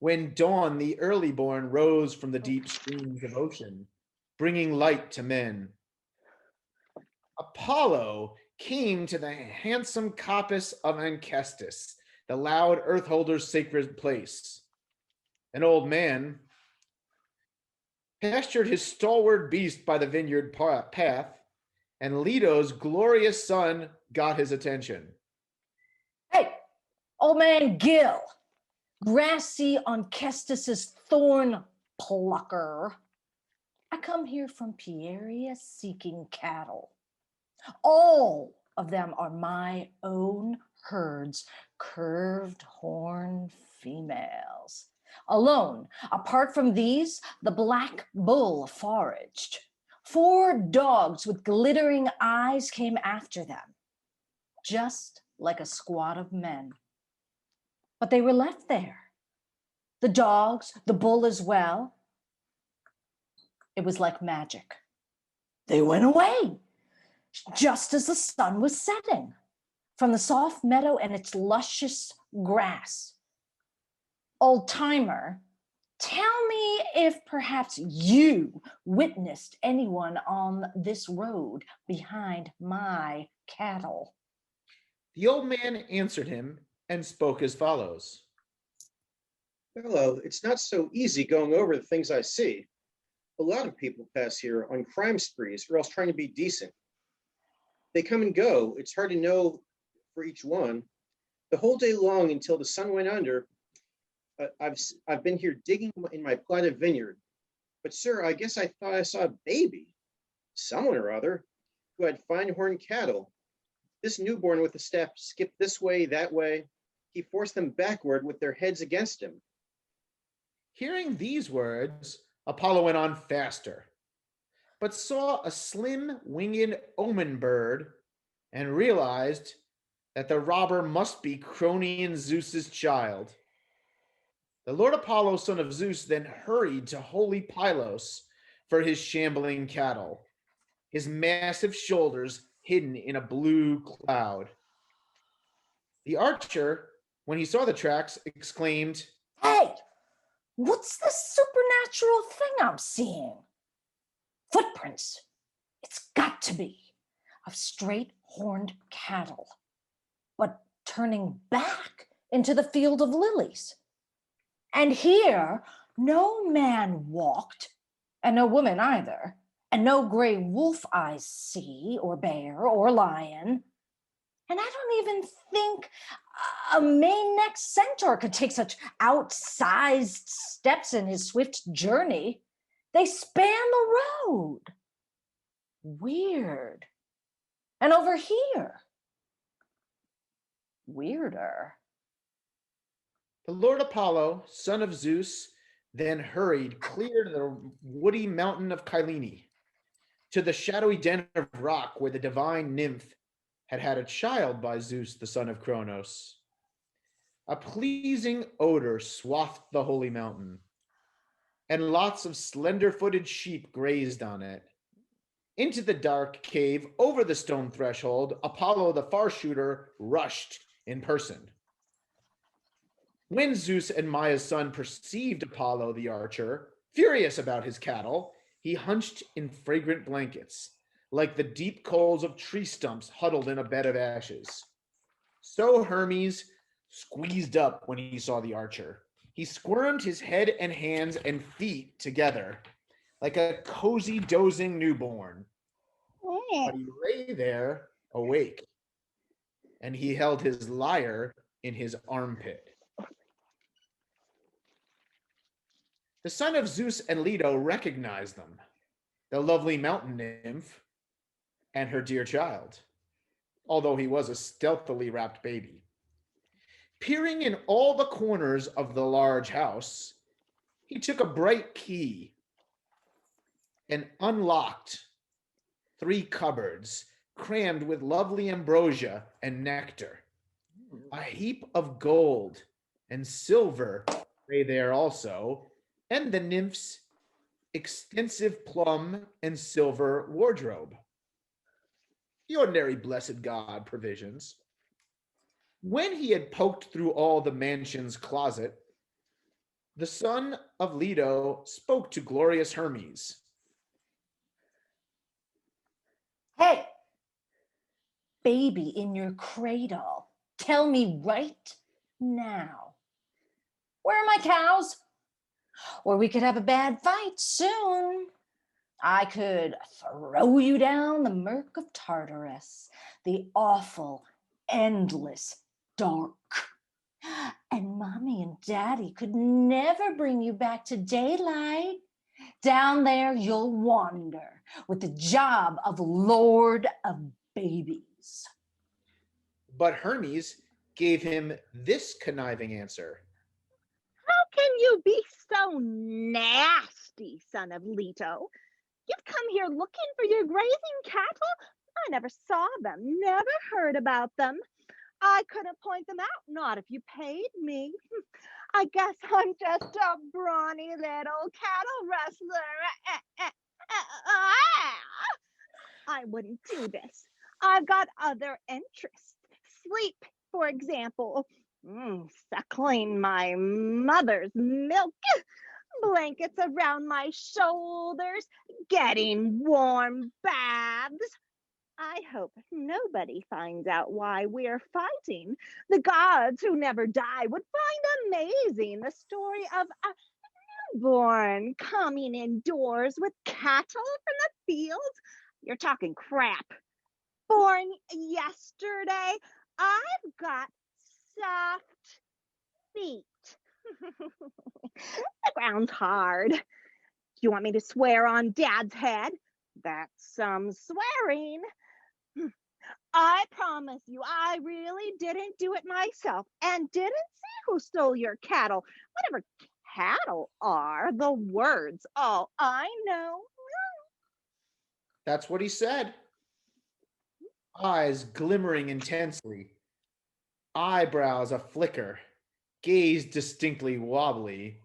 when Dawn, the early-born, rose from the deep streams of ocean, bringing light to men. Apollo came to the handsome coppice of Ancestus, the loud earth-holder's sacred place. An old man pastured his stalwart beast by the vineyard path, and Leto's glorious son got his attention. Hey, old man Gil, Grassy Oncestus's thorn plucker. I come here from Pieria seeking cattle. All of them are my own herds, curved horn females. Alone, apart from these, the black bull foraged. 4 dogs with glittering eyes came after them, just like a squad of men. But they were left there. The dogs, the bull as well. It was like magic. They went away, just as the sun was setting, from the soft meadow and its luscious grass. Old timer, tell me if perhaps you witnessed anyone on this road behind my cattle. The old man answered him and spoke as follows. Hello, it's not so easy going over the things I see. A lot of people pass here on crime sprees or else trying to be decent. They come and go. It's hard to know for each one. The whole day long until the sun went under, I've been here digging in my platted vineyard. But sir, I guess I thought I saw a baby, someone or other, who had fine horned cattle. This newborn with the staff skipped this way, that way. He forced them backward with their heads against him. Hearing these words, Apollo went on faster, but saw a slim winged omen bird and realized that the robber must be Cronian Zeus's child. The Lord Apollo, son of Zeus, then hurried to holy Pylos for his shambling cattle, his massive shoulders hidden in a blue cloud. The archer, when he saw the tracks, exclaimed, Hey, what's this supernatural thing I'm seeing? Footprints. It's got to be of straight horned cattle, but turning back into the field of lilies. And here, no man walked, and no woman either, and no gray wolf I see, or bear, or lion. And I don't even think a mane-necked centaur could take such outsized steps in his swift journey. They span the road. Weird. And over here, weirder. The Lord Apollo, son of Zeus, then hurried clear to the woody mountain of Kylene, to the shadowy den of rock where the divine nymph had had a child by Zeus, the son of Kronos. A pleasing odor swathed the holy mountain, and lots of slender-footed sheep grazed on it. Into the dark cave, over the stone threshold, Apollo the far shooter rushed in person. When Zeus and Maia's son perceived Apollo the archer, furious about his cattle, he hunched in fragrant blankets, like the deep coals of tree stumps huddled in a bed of ashes. So Hermes squeezed up when he saw the archer. He squirmed his head and hands and feet together, like a cozy, dozing newborn. But he lay there, awake, and he held his lyre in his armpit. The son of Zeus and Leto recognized them, the lovely mountain nymph and her dear child, although he was a stealthily wrapped baby. Peering in all the corners of the large house, he took a bright key and unlocked 3 cupboards crammed with lovely ambrosia and nectar. A heap of gold and silver lay there also, and the nymph's extensive plum and silver wardrobe. The ordinary blessed God provisions. When he had poked through all the mansion's closet, the son of Leto spoke to glorious Hermes. Hey, baby in your cradle, tell me right now, where are my cows? Or we could have a bad fight soon. I could throw you down the murk of Tartarus, the awful, endless dark. And Mommy and Daddy could never bring you back to daylight. Down there, you'll wander with the job of Lord of Babies. But Hermes gave him this conniving answer. How can you be so nasty, son of Leto? You've come here looking for your grazing cattle? I never saw them, never heard about them. I couldn't point them out, not if you paid me. I guess I'm just a brawny little cattle rustler. I wouldn't do this. I've got other interests. Sleep, for example. Suckling my mother's milk. Blankets around my shoulders. Getting warm baths. I hope nobody finds out why we're fighting. The gods who never die would find amazing the story of a newborn coming indoors with cattle from the field. You're talking crap. Born yesterday, I've got soft feet. The ground's hard. You want me to swear on Dad's head? That's some swearing. I promise you, I really didn't do it myself and didn't see who stole your cattle. Whatever cattle are, the words, all I know. That's what he said. Eyes glimmering intensely, eyebrows a flicker, gaze distinctly wobbly,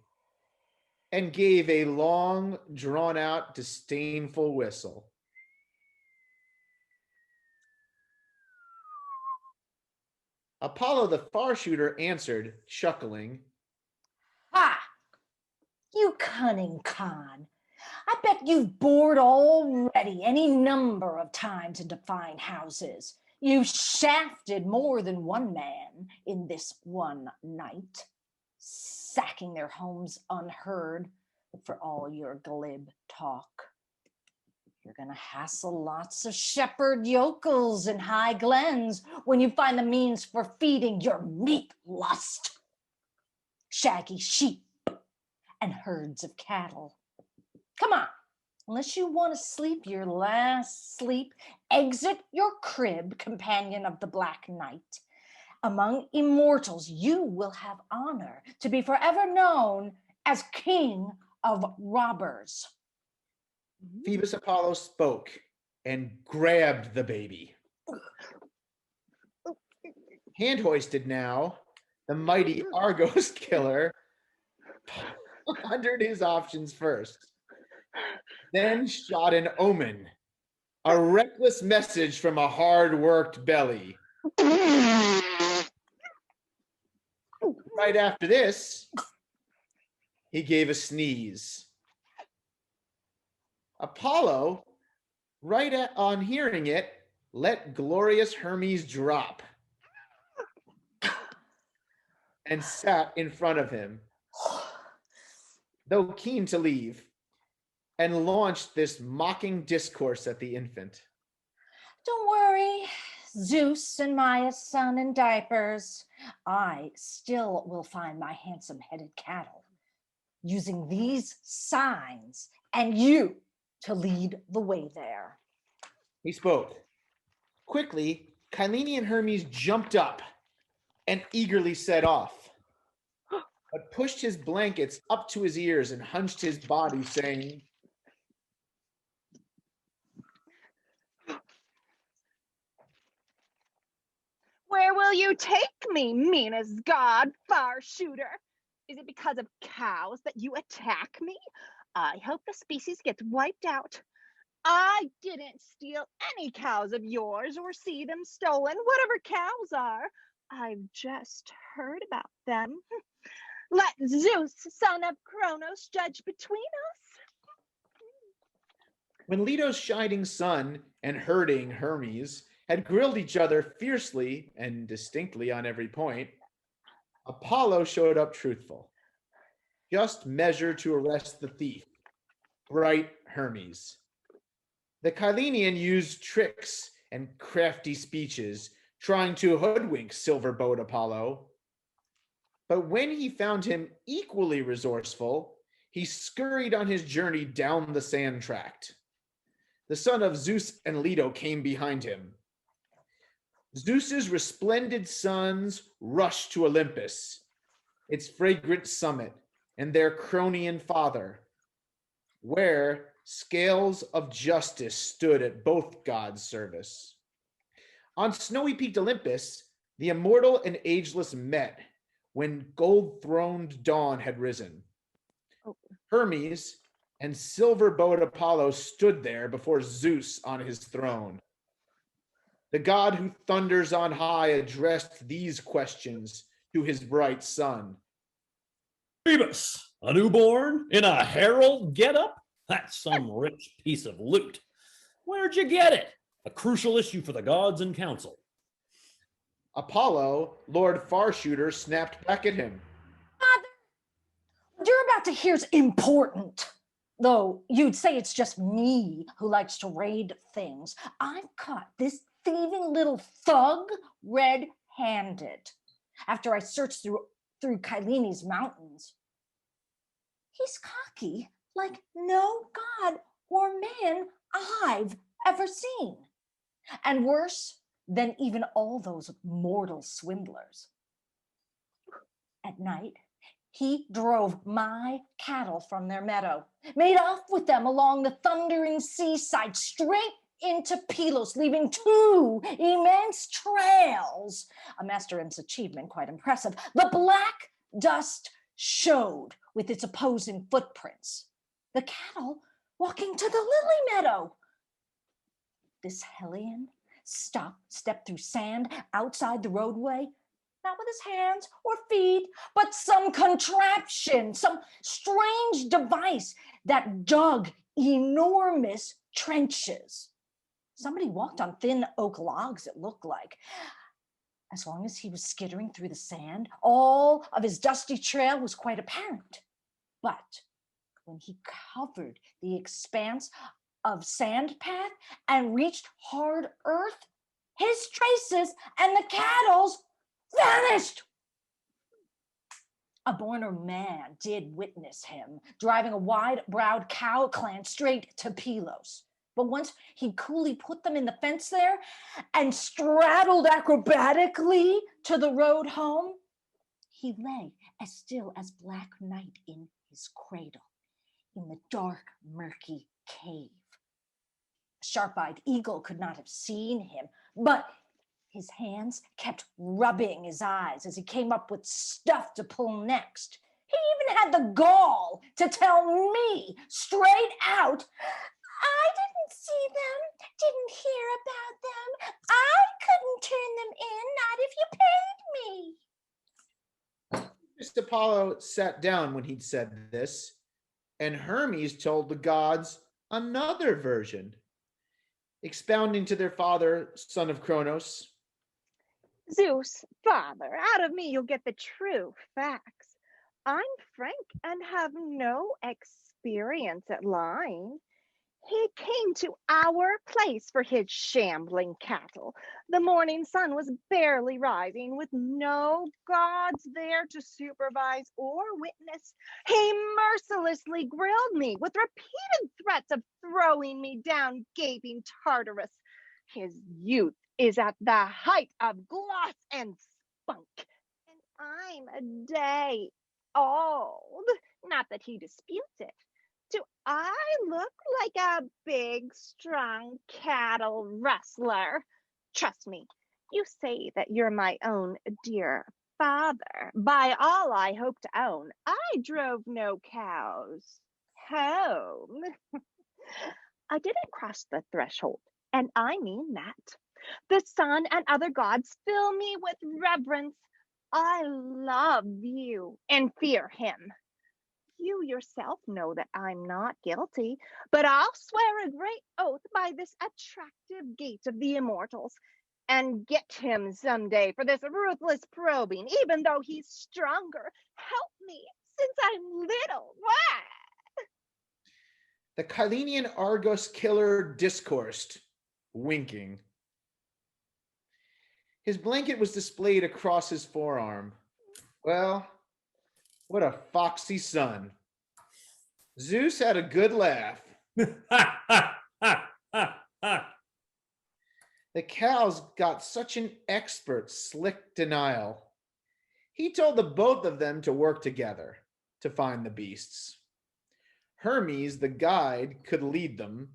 and gave a long, drawn-out, disdainful whistle. Apollo the far shooter answered, chuckling, Ha! You cunning con. I bet you've bored already any number of times into fine houses. You've shafted more than one man in this one night, sacking their homes unheard for all your glib talk. You're going to hassle lots of shepherd yokels in high glens when you find the means for feeding your meat lust. Shaggy sheep and herds of cattle. Come on, unless you want to sleep your last sleep, exit your crib, companion of the Black Knight. Among immortals, you will have honor to be forever known as King of Robbers. Phoebus Apollo spoke and grabbed the baby. Hand hoisted now, the mighty Argos killer pondered his options first. Then shot an omen, a reckless message from a hard-worked belly. Right after this, he gave a sneeze. Apollo, on hearing it, let glorious Hermes drop and sat in front of him, though keen to leave, and launched this mocking discourse at the infant. Don't worry, Zeus and Maia's son in diapers. I still will find my handsome-headed cattle, using these signs and you to lead the way there. He spoke. Quickly, Kylene and Hermes jumped up and eagerly set off, but pushed his blankets up to his ears and hunched his body, saying, Where will you take me, meanest god, far shooter? Is it because of cows that you attack me? I hope the species gets wiped out. I didn't steal any cows of yours or see them stolen, whatever cows are. I've just heard about them. Let Zeus, son of Kronos, judge between us. When Leto's shining sun and herding Hermes had grilled each other fiercely and distinctly on every point, Apollo showed up truthful. Just measure to arrest the thief, bright Hermes. The Kylenian used tricks and crafty speeches, trying to hoodwink silver-bowed Apollo. But when he found him equally resourceful, he scurried on his journey down the sand tract. The son of Zeus and Leto came behind him. Zeus's resplendent sons rushed to Olympus, its fragrant summit, and their Cronian father, where scales of justice stood at both gods' service. On snowy-peaked Olympus, the immortal and ageless met when gold-throned dawn had risen. Hermes and silver-bowed Apollo stood there before Zeus on his throne. The god who thunders on high addressed these questions to his bright son. Phoebus, a newborn in a herald getup? That's some rich piece of loot. Where'd you get it? A crucial issue for the gods and council. Apollo, Lord Farshooter, snapped back at him. What you're about to hear's important. Though you'd say it's just me who likes to raid things. I've caught this thieving little thug red-handed after I searched through Kyleni's mountains. He's cocky like no god or man I've ever seen. And worse than even all those mortal swindlers. At night, he drove my cattle from their meadow, made off with them along the thundering seaside, straight into Pylos, leaving 2 immense trails. A master's achievement, quite impressive. The black dust showed with its opposing footprints. The cattle walking to the lily meadow. This hellion stepped through sand outside the roadway, not with his hands or feet, but some contraption, some strange device that dug enormous trenches. Somebody walked on thin oak logs, it looked like. As long as he was skittering through the sand, all of his dusty trail was quite apparent. But when he covered the expanse of sand path and reached hard earth, his traces and the cattle's vanished. A borner man did witness him driving a wide-browed cow clan straight to Pylos. But once he coolly put them in the fence there and straddled acrobatically to the road home, he lay as still as black night in his cradle, in the dark, murky cave. A sharp-eyed eagle could not have seen him, but his hands kept rubbing his eyes as he came up with stuff to pull next. He even had the gall to tell me straight out, I didn't see them, didn't hear about them. I couldn't turn them in, not if you paid me. Just Apollo sat down when he'd said this, and Hermes told the gods another version, expounding to their father, son of Kronos. Zeus, father, out of me you'll get the true facts. I'm frank and have no experience at lying. He came to our place for his shambling cattle. The morning sun was barely rising, with no gods there to supervise or witness. He mercilessly grilled me with repeated threats of throwing me down gaping Tartarus. His youth is at the height of gloss and spunk, and I'm a day old. Not that he disputes it. Do I look like a big, strong cattle rustler? Trust me, you say that you're my own dear father. By all I hope to own, I drove no cows home. I didn't cross the threshold, and I mean that. The sun and other gods fill me with reverence. I love you and fear him. You yourself know that I'm not guilty, but I'll swear a great oath by this attractive gate of the immortals and get him someday for this ruthless probing, even though he's stronger. Help me, since I'm little. Wah! The Kylenian Argos killer discoursed, winking. His blanket was displayed across his forearm. Well, What a foxy son. Zeus had a good laugh. The cows got such an expert, slick denial. He told the both of them to work together to find the beasts. Hermes, the guide, could lead them,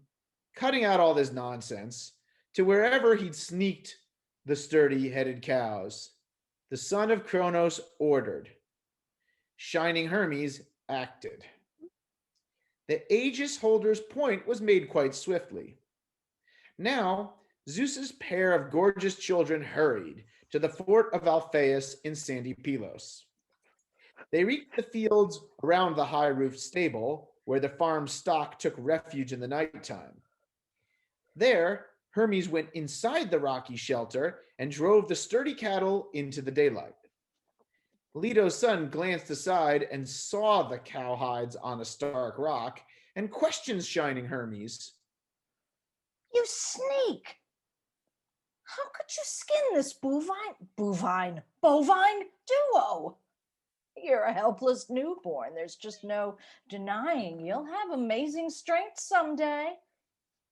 cutting out all this nonsense, to wherever he'd sneaked the sturdy-headed cows. The son of Kronos ordered. Shining Hermes acted. The Aegis holder's point was made quite swiftly. Now, Zeus's pair of gorgeous children hurried to the fort of Alpheus in sandy Pylos. They reached the fields around the high-roofed stable, where the farm stock took refuge in the nighttime. There, Hermes went inside the rocky shelter and drove the sturdy cattle into the daylight. Leto's son glanced aside and saw the cowhides on a stark rock and questioned Shining Hermes. You sneak! How could you skin this bovine duo? You're a helpless newborn. There's just no denying you'll have amazing strength someday.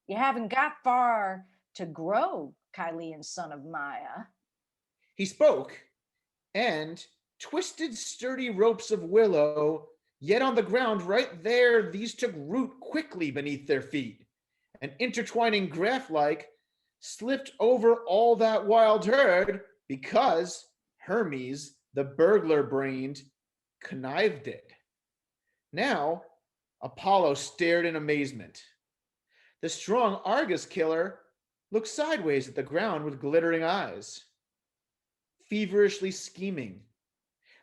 You haven't got far to grow, Kylian, son of Maya. He spoke, and twisted sturdy ropes of willow, yet on the ground right there, these took root quickly beneath their feet, and intertwining graft-like, slipped over all that wild herd because Hermes, the burglar-brained, connived it. Now, Apollo stared in amazement. The strong Argus killer looked sideways at the ground with glittering eyes, feverishly scheming,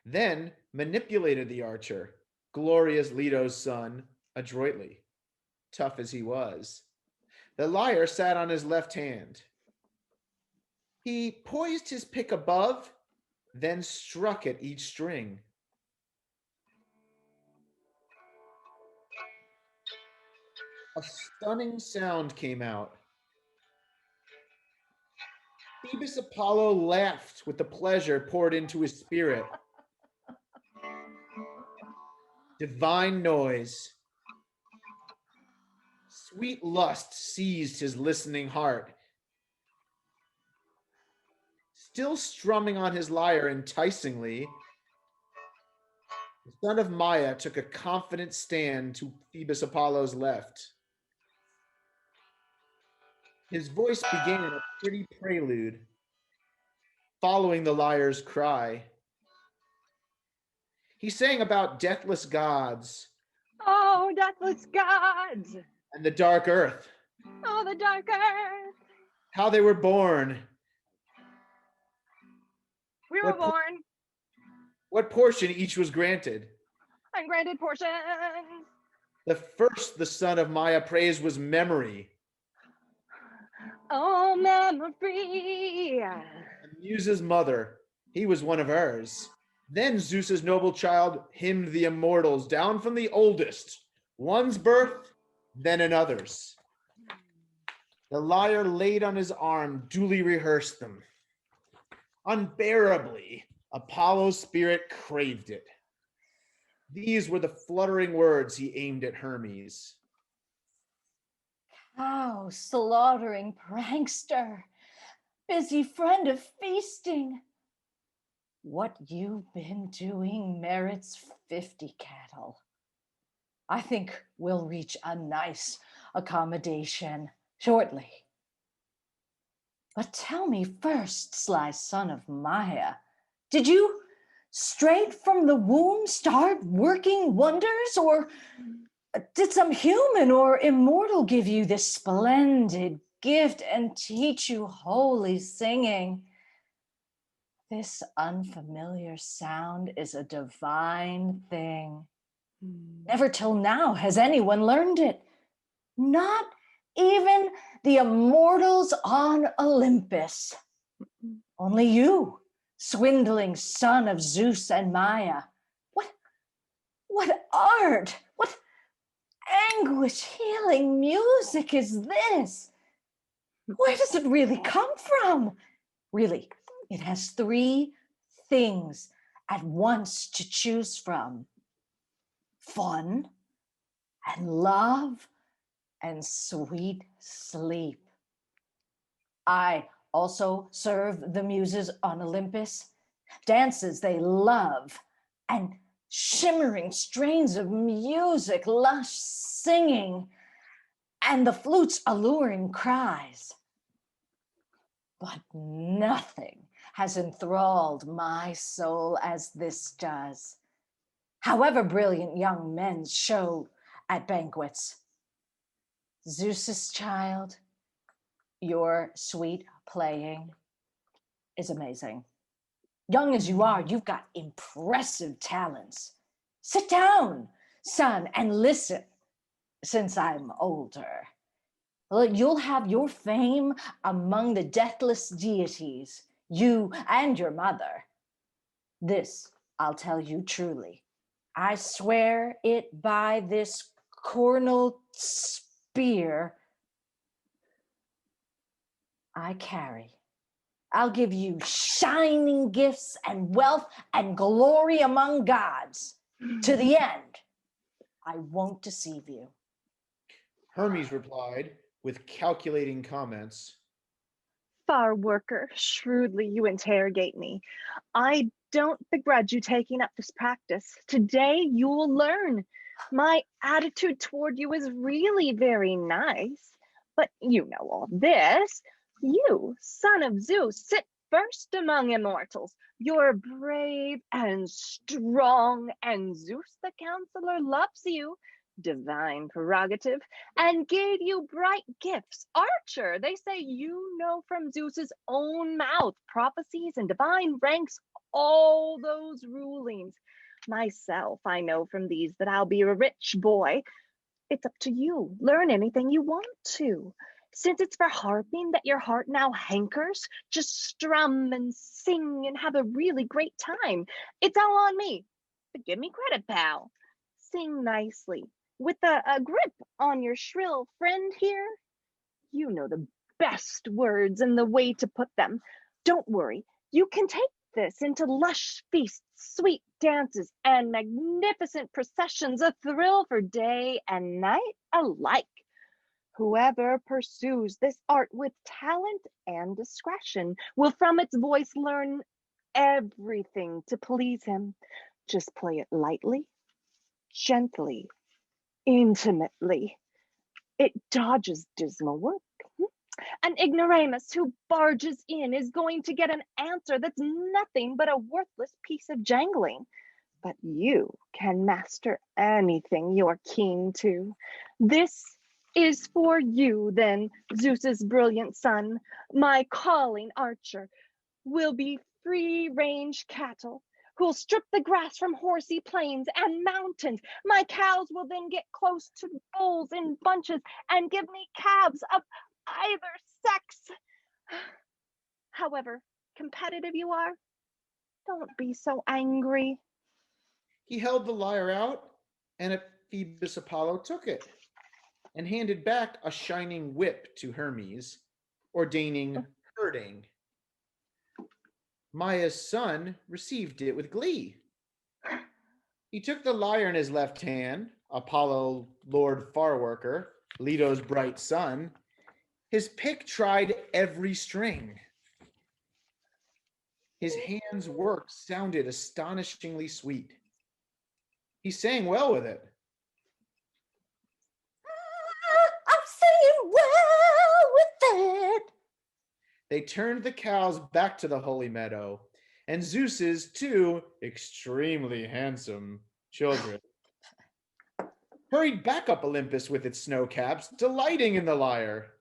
then manipulated the archer, glorious Leto's son, adroitly, tough as he was. The lyre sat on his left hand. He poised his pick above, then struck at each string. A stunning sound came out. Phoebus Apollo laughed with the pleasure poured into his spirit. Divine noise. Sweet lust seized his listening heart. Still strumming on his lyre enticingly, the son of Maya took a confident stand to Phoebus Apollo's left. His voice began a pretty prelude, following the lyre's cry. He sang about deathless gods. Oh, deathless gods! And the dark earth. Oh, the dark earth! How they were born. We were born. What portion each was granted. Ungranted portions. The first the son of Maya praised was memory. Oh, memory. And Muse's mother, he was one of hers. Then Zeus's noble child hymned the immortals down from the oldest, one's birth, then another's. The lyre laid on his arm duly rehearsed them. Unbearably, Apollo's spirit craved it. These were the fluttering words he aimed at Hermes. Cow slaughtering prankster, busy friend of feasting. What you've been doing merits 50 cattle. I think we'll reach a nice accommodation shortly. But tell me first, sly son of Maya, did you straight from the womb start working wonders, or did some human or immortal give you this splendid gift and teach you holy singing? This unfamiliar sound is a divine thing. Never till now has anyone learned it. Not even the immortals on Olympus. Only you, swindling son of Zeus and Maya. What art, what anguish-healing music is this? Where does it really come from? Really, it has three things at once to choose from: fun and love and sweet sleep. I also serve the muses on Olympus, dances they love, and shimmering strains of music, lush singing, and the flute's alluring cries. But nothing has enthralled my soul as this does. However brilliant young men show at banquets, Zeus's child, your sweet playing is amazing. Young as you are, you've got impressive talents. Sit down, son, and listen, since I'm older. You'll have your fame among the deathless deities, you and your mother. This I'll tell you truly. I swear it by this cornel spear I carry. I'll give you shining gifts and wealth and glory among gods. To the end, I won't deceive you. Hermes replied with calculating comments. Far worker, shrewdly you interrogate me. I don't begrudge you taking up this practice. Today you'll learn. My attitude toward you is really very nice, but you know all this. You, son of Zeus, sit first among immortals. You're brave and strong, and Zeus the counselor loves you. Divine prerogative, and gave you bright gifts. Archer, they say you know from Zeus's own mouth prophecies and divine ranks, all those rulings. Myself, I know from these that I'll be a rich boy. It's up to you. Learn anything you want to. Since it's for harping that your heart now hankers, just strum and sing and have a really great time. It's all on me. But give me credit, pal. Sing nicely, with a grip on your shrill friend here. You know the best words and the way to put them. Don't worry, you can take this into lush feasts, sweet dances, and magnificent processions, a thrill for day and night alike. Whoever pursues this art with talent and discretion will from its voice learn everything to please him. Just play it lightly, gently, intimately. It dodges dismal work. An ignoramus who barges in is going to get an answer that's nothing but a worthless piece of jangling. But you can master anything you're keen to. This is for you, then, Zeus's brilliant son. My calling archer will be free-range cattle who'll strip the grass from horsey plains and mountains. My cows will then get close to bulls in bunches and give me calves of either sex. However competitive you are, don't be so angry. He held the lyre out, and Phoebus Apollo took it and handed back a shining whip to Hermes, ordaining herding. Maia's son received it with glee. He took the lyre in his left hand, Apollo, Lord Farworker, Leto's bright son. His pick tried every string. His hand's work sounded astonishingly sweet. He sang well with it. I'm singing well with it. They turned the cows back to the holy meadow, and Zeus's two extremely handsome children hurried back up Olympus with its snow caps, delighting in the lyre.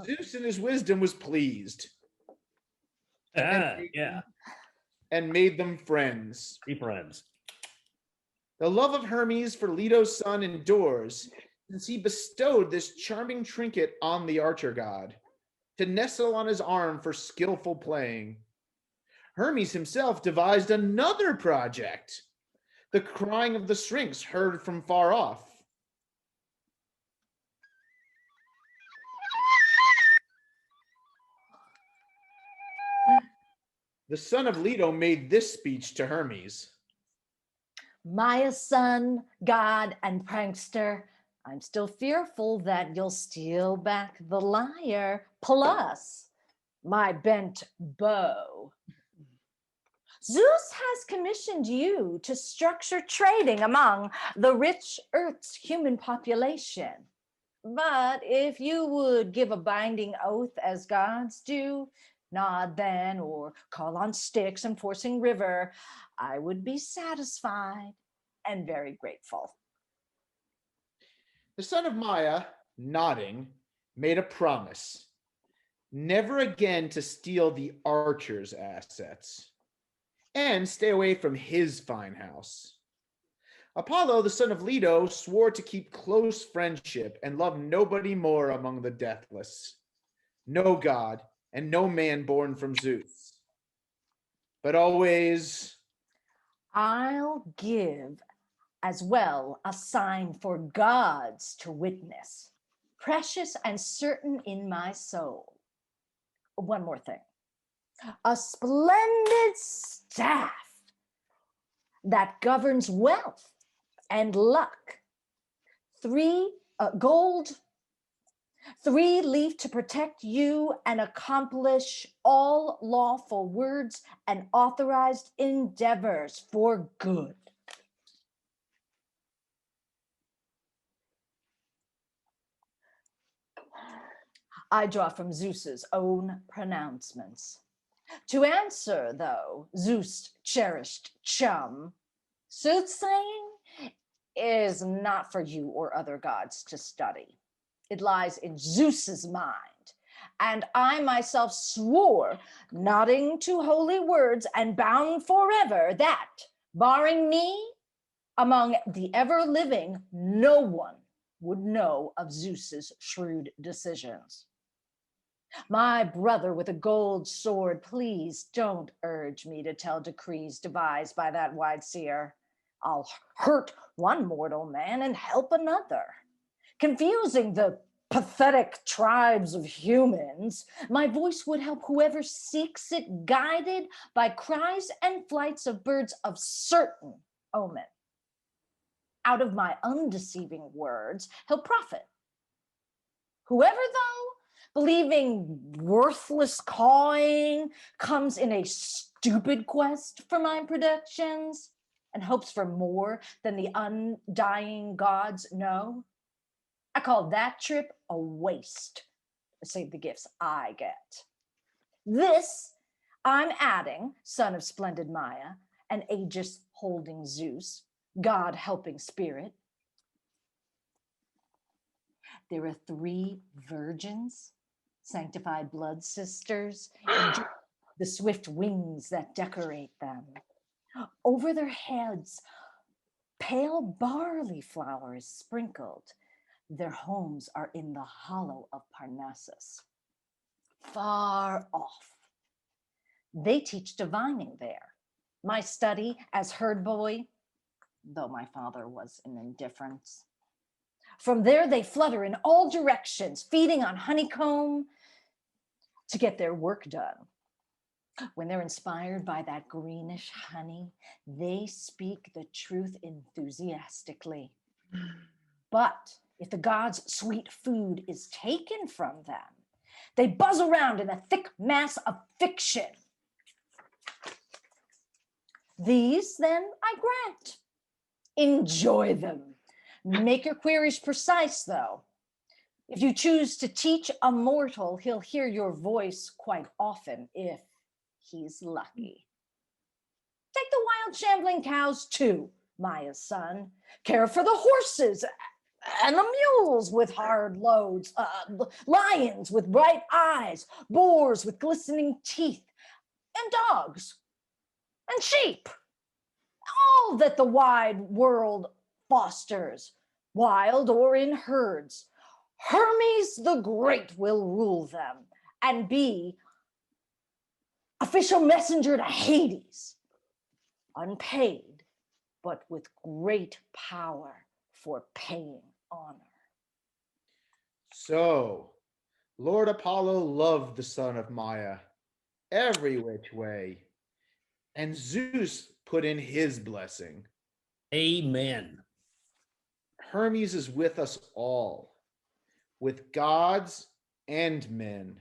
Zeus in his wisdom was pleased and made them friends. Be friends. The love of Hermes for Leto's son endures, since he bestowed this charming trinket on the archer god, to nestle on his arm for skillful playing. Hermes himself devised another project, the crying of the Syrinx heard from far off. The son of Leto made this speech to Hermes. Maya's son, god, and prankster, I'm still fearful that you'll steal back the lyre, plus my bent bow. Zeus has commissioned you to structure trading among the rich Earth's human population. But if you would give a binding oath as gods do, nod then, or call on Styx and forcing river, I would be satisfied and very grateful. The son of Maya, nodding, made a promise never again to steal the archer's assets and stay away from his fine house. Apollo, the son of Leto, swore to keep close friendship and love nobody more among the deathless, no god and no man born from Zeus. But always, I'll give as well a sign for gods to witness, precious and certain in my soul. One more thing. A splendid staff that governs wealth and luck. 3 gold, 3 leaf to protect you and accomplish all lawful words and authorized endeavors for good. I draw from Zeus's own pronouncements. To answer, though, Zeus' cherished chum, soothsaying is not for you or other gods to study. It lies in Zeus's mind, and I myself swore, nodding to holy words and bound forever, that, barring me, among the ever-living, no one would know of Zeus's shrewd decisions. My brother with a gold sword, please don't urge me to tell decrees devised by that wide seer. I'll hurt one mortal man and help another, confusing the pathetic tribes of humans. My voice would help whoever seeks it, guided by cries and flights of birds of certain omen. Out of my undeceiving words, he'll profit. Whoever, though, believing worthless cawing comes in a stupid quest for my productions and hopes for more than the undying gods know, I call that trip a waste, save the gifts I get. This I'm adding, son of splendid Maya, an aegis holding Zeus, God helping spirit. There are 3 virgins, sanctified blood sisters, and the swift wings that decorate them. Over their heads, pale barley flour is sprinkled. Their homes are in the hollow of Parnassus, far off. They teach divining there. My study as herd boy, though my father was in indifference. From there they flutter in all directions, feeding on honeycomb to get their work done. When they're inspired by that greenish honey, they speak the truth enthusiastically. But if the gods' sweet food is taken from them, they buzz around in a thick mass of fiction. These, then, I grant. Enjoy them. Make your queries precise, though. If you choose to teach a mortal, he'll hear your voice quite often, if he's lucky. Take the wild shambling cows, too, Maya's son. Care for the horses and the mules with hard loads, lions with bright eyes, boars with glistening teeth, and dogs and sheep. All that the wide world fosters, wild or in herds. Hermes the Great will rule them and be official messenger to Hades, unpaid, but with great power for paying honor. So, Lord Apollo loved the son of Maya every which way, and Zeus put in his blessing. Amen. Hermes is with us all, with gods and men.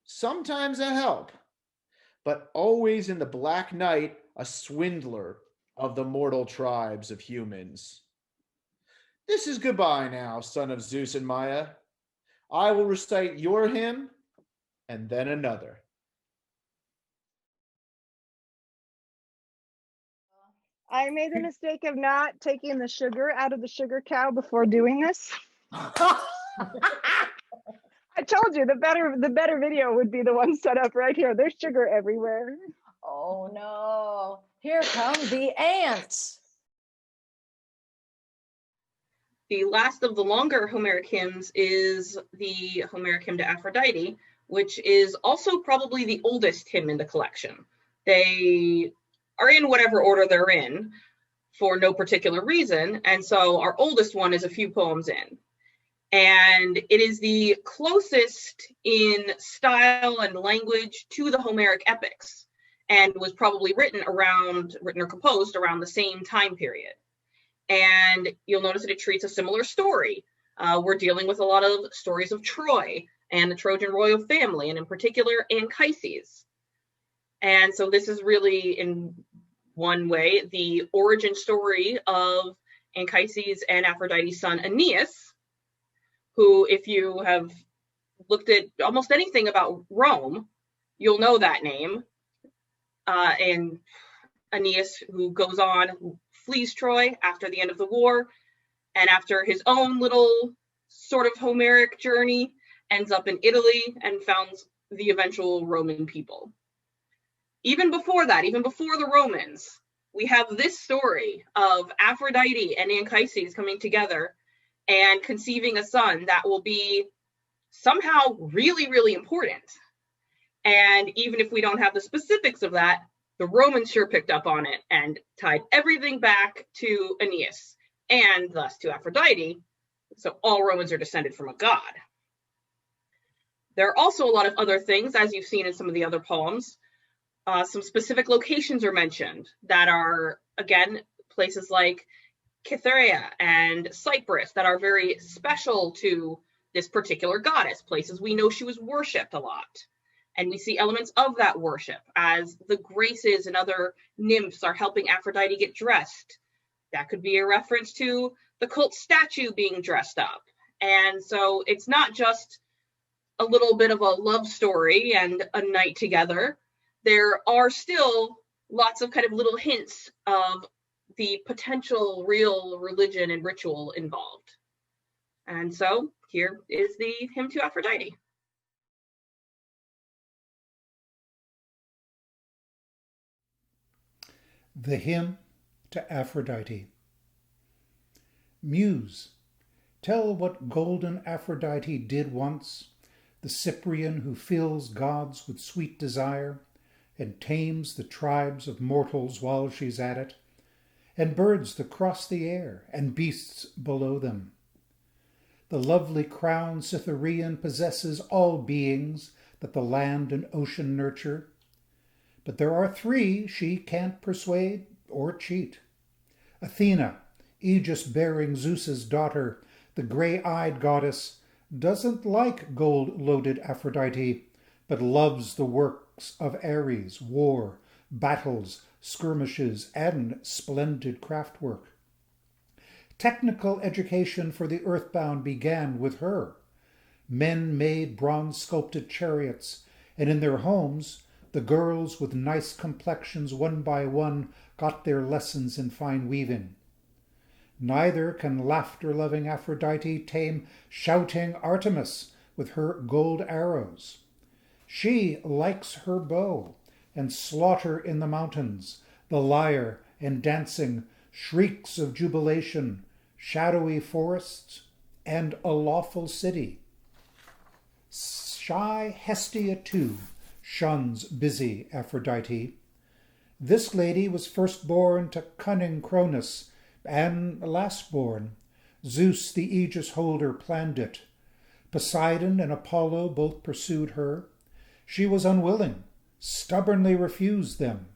Sometimes a help, but always in the black night a swindler of the mortal tribes of humans. This is goodbye now, son of Zeus and Maya. I will recite your hymn and then another. I made the mistake of not taking the sugar out of the sugar cow before doing this. I told you the better video would be the one set up right here. There's sugar everywhere. Oh no, here come the ants. The last of the longer Homeric hymns is the Homeric hymn to Aphrodite, which is also probably the oldest hymn in the collection. They are in whatever order they're in for no particular reason, and so our oldest one is a few poems in. And it is the closest in style and language to the Homeric epics, and was probably written or composed around the same time period. And you'll notice that it treats a similar story. We're dealing with a lot of stories of Troy and the Trojan royal family, and in particular, Anchises. And so this is really, in one way, the origin story of Anchises and Aphrodite's son, Aeneas, who, if you have looked at almost anything about Rome, you'll know that name. And Aeneas, who goes on, who flees Troy after the end of the war, and after his own little sort of Homeric journey, ends up in Italy and founds the eventual Roman people. Even before that, even before the Romans, we have this story of Aphrodite and Anchises coming together and conceiving a son that will be somehow really, really important. And even if we don't have the specifics of that, the Romans sure picked up on it and tied everything back to Aeneas and thus to Aphrodite. So all Romans are descended from a god. There are also a lot of other things, as you've seen in some of the other poems. Some specific locations are mentioned that are, again, places like Cytherea and Cyprus that are very special to this particular goddess, places we know she was worshipped a lot. And we see elements of that worship as the Graces and other nymphs are helping Aphrodite get dressed. That could be a reference to the cult statue being dressed up. And so it's not just a little bit of a love story and a night together. There are still lots of kind of little hints of the potential real religion and ritual involved. And so here is the hymn to Aphrodite. The Hymn to Aphrodite. Muse, tell what golden Aphrodite did once, the Cyprian who fills gods with sweet desire, and tames the tribes of mortals while she's at it, and birds that cross the air, and beasts below them. The lovely crown Cytherean possesses all beings that the land and ocean nurture, but there are three she can't persuade or cheat. Athena, aegis-bearing Zeus's daughter, the grey-eyed goddess, doesn't like gold-loaded Aphrodite, but loves the works of Ares, war, battles, skirmishes, and splendid craftwork. Technical education for the earthbound began with her. Men made bronze-sculpted chariots, and in their homes, the girls with nice complexions one by one got their lessons in fine weaving. Neither can laughter-loving Aphrodite tame shouting Artemis with her gold arrows. She likes her bow and slaughter in the mountains, the lyre and dancing, shrieks of jubilation, shadowy forests, and a lawful city. Shy Hestia, too, shuns busy Aphrodite. This lady was firstborn to cunning Cronus, and lastborn. Zeus the aegis holder planned it. Poseidon and Apollo both pursued her. She was unwilling, stubbornly refused them.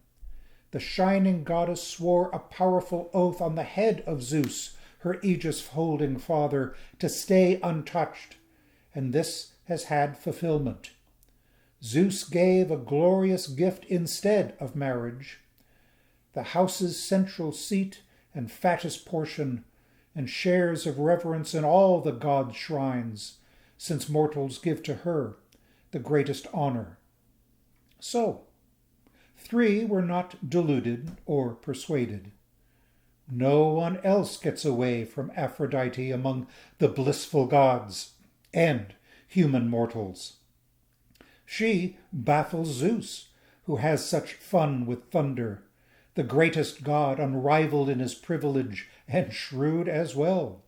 the shining goddess swore a powerful oath on the head of Zeus, her aegis-holding father, to stay untouched, and this has had fulfillment. Zeus gave a glorious gift instead of marriage, the house's central seat and fattest portion, and shares of reverence in all the gods' shrines, since mortals give to her the greatest honor. So, 3 were not deluded or persuaded. No one else gets away from Aphrodite among the blissful gods and human mortals. She baffles Zeus, who has such fun with thunder, the greatest god, unrivaled in his privilege and shrewd as well.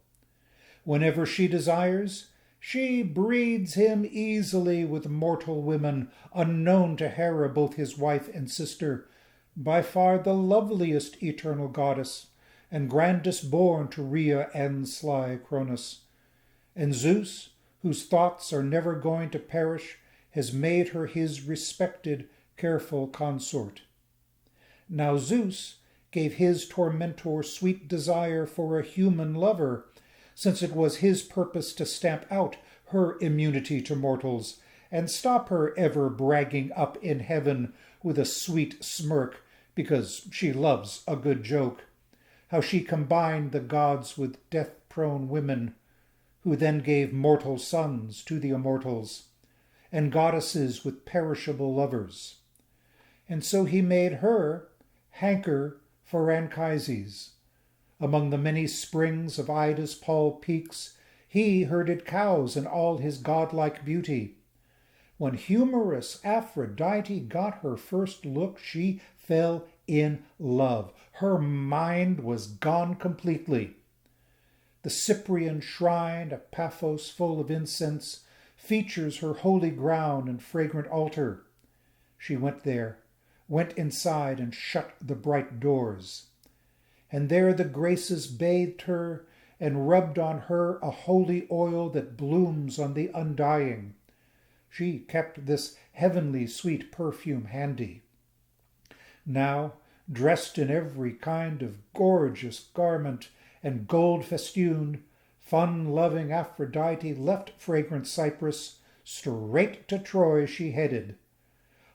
Whenever she desires, she breeds him easily with mortal women, unknown to Hera, both his wife and sister, by far the loveliest eternal goddess, and grandest born to Rhea and sly Cronus. And Zeus, whose thoughts are never going to perish, has made her his respected, careful consort. Now Zeus gave his tormentor sweet desire for a human lover, since it was his purpose to stamp out her immunity to mortals, and stop her ever bragging up in heaven with a sweet smirk, because she loves a good joke, how she combined the gods with death-prone women, who then gave mortal sons to the immortals, and goddesses with perishable lovers. And so he made her hanker for Anchises. Among the many springs of Ida's Paul peaks, he herded cows in all his godlike beauty. When humorous Aphrodite got her first look, she fell in love. Her mind was gone completely. The Cyprian shrine at Paphos, full of incense, features her holy ground and fragrant altar. She went there, went inside and shut the bright doors. And there the Graces bathed her and rubbed on her a holy oil that blooms on the undying. She kept this heavenly sweet perfume handy. Now, dressed in every kind of gorgeous garment and gold-festooned, fun-loving Aphrodite left fragrant Cyprus. Straight to Troy she headed.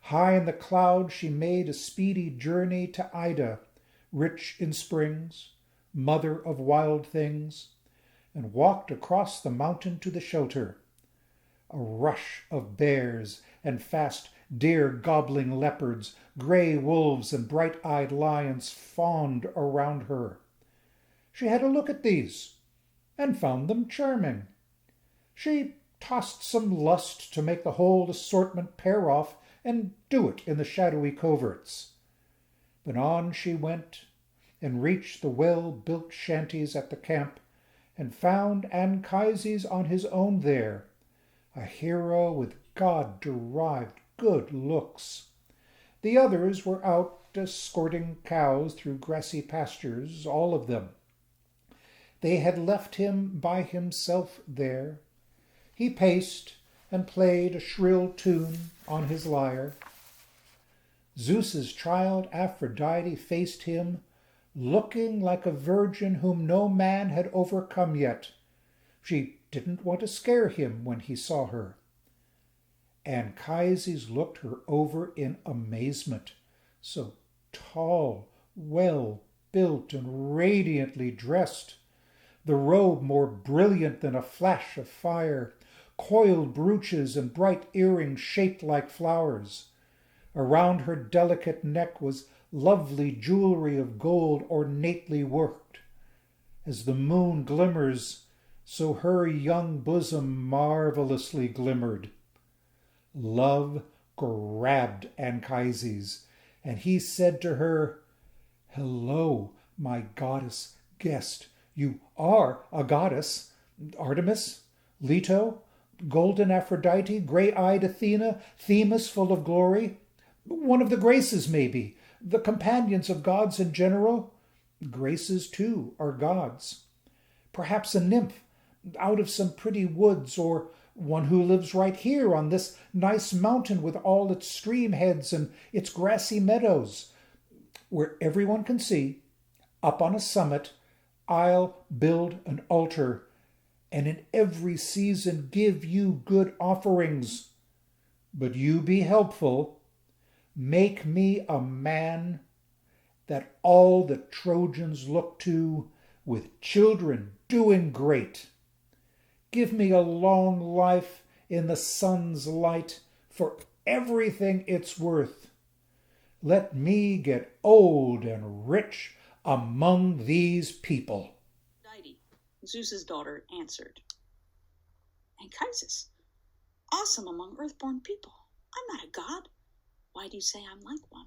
High in the clouds she made a speedy journey to Ida, rich in springs, mother of wild things, and walked across the mountain to the shelter. A rush of bears and fast deer-gobbling leopards, gray wolves and bright-eyed lions fawned around her. She had a look at these, and found them charming. She tossed some lust to make the whole assortment pair off and do it in the shadowy coverts. But on she went, and reached the well-built shanties at the camp, and found Anchises on his own there, a hero with God-derived good looks. The others were out escorting cows through grassy pastures, all of them. They had left him by himself there. He paced and played a shrill tune on his lyre. Zeus's child Aphrodite faced him, looking like a virgin whom no man had overcome yet. She didn't want to scare him when he saw her. Anchises looked her over in amazement. So tall, well-built, and radiantly dressed, the robe more brilliant than a flash of fire, coiled brooches and bright earrings shaped like flowers. Around her delicate neck was lovely jewelry of gold ornately worked. As the moon glimmers, so her young bosom marvelously glimmered. Love grabbed Anchises, and he said to her, "Hello, my goddess guest. You are a goddess. Artemis, Leto, golden Aphrodite, gray-eyed Athena, Themis full of glory. One of the Graces, maybe, the companions of gods in general. Graces, too, are gods. Perhaps a nymph out of some pretty woods, or one who lives right here on this nice mountain with all its stream heads and its grassy meadows. where everyone can see, up on a summit, I'll build an altar, and in every season give you good offerings. But you be helpful. Make me a man that all the Trojans look to, with children doing great. Give me a long life in the sun's light for everything it's worth. Let me get old and rich among these people. Aphrodite, Zeus's daughter, answered, Anchises, awesome among earthborn people. I'm not a god. Why do you say I'm like one?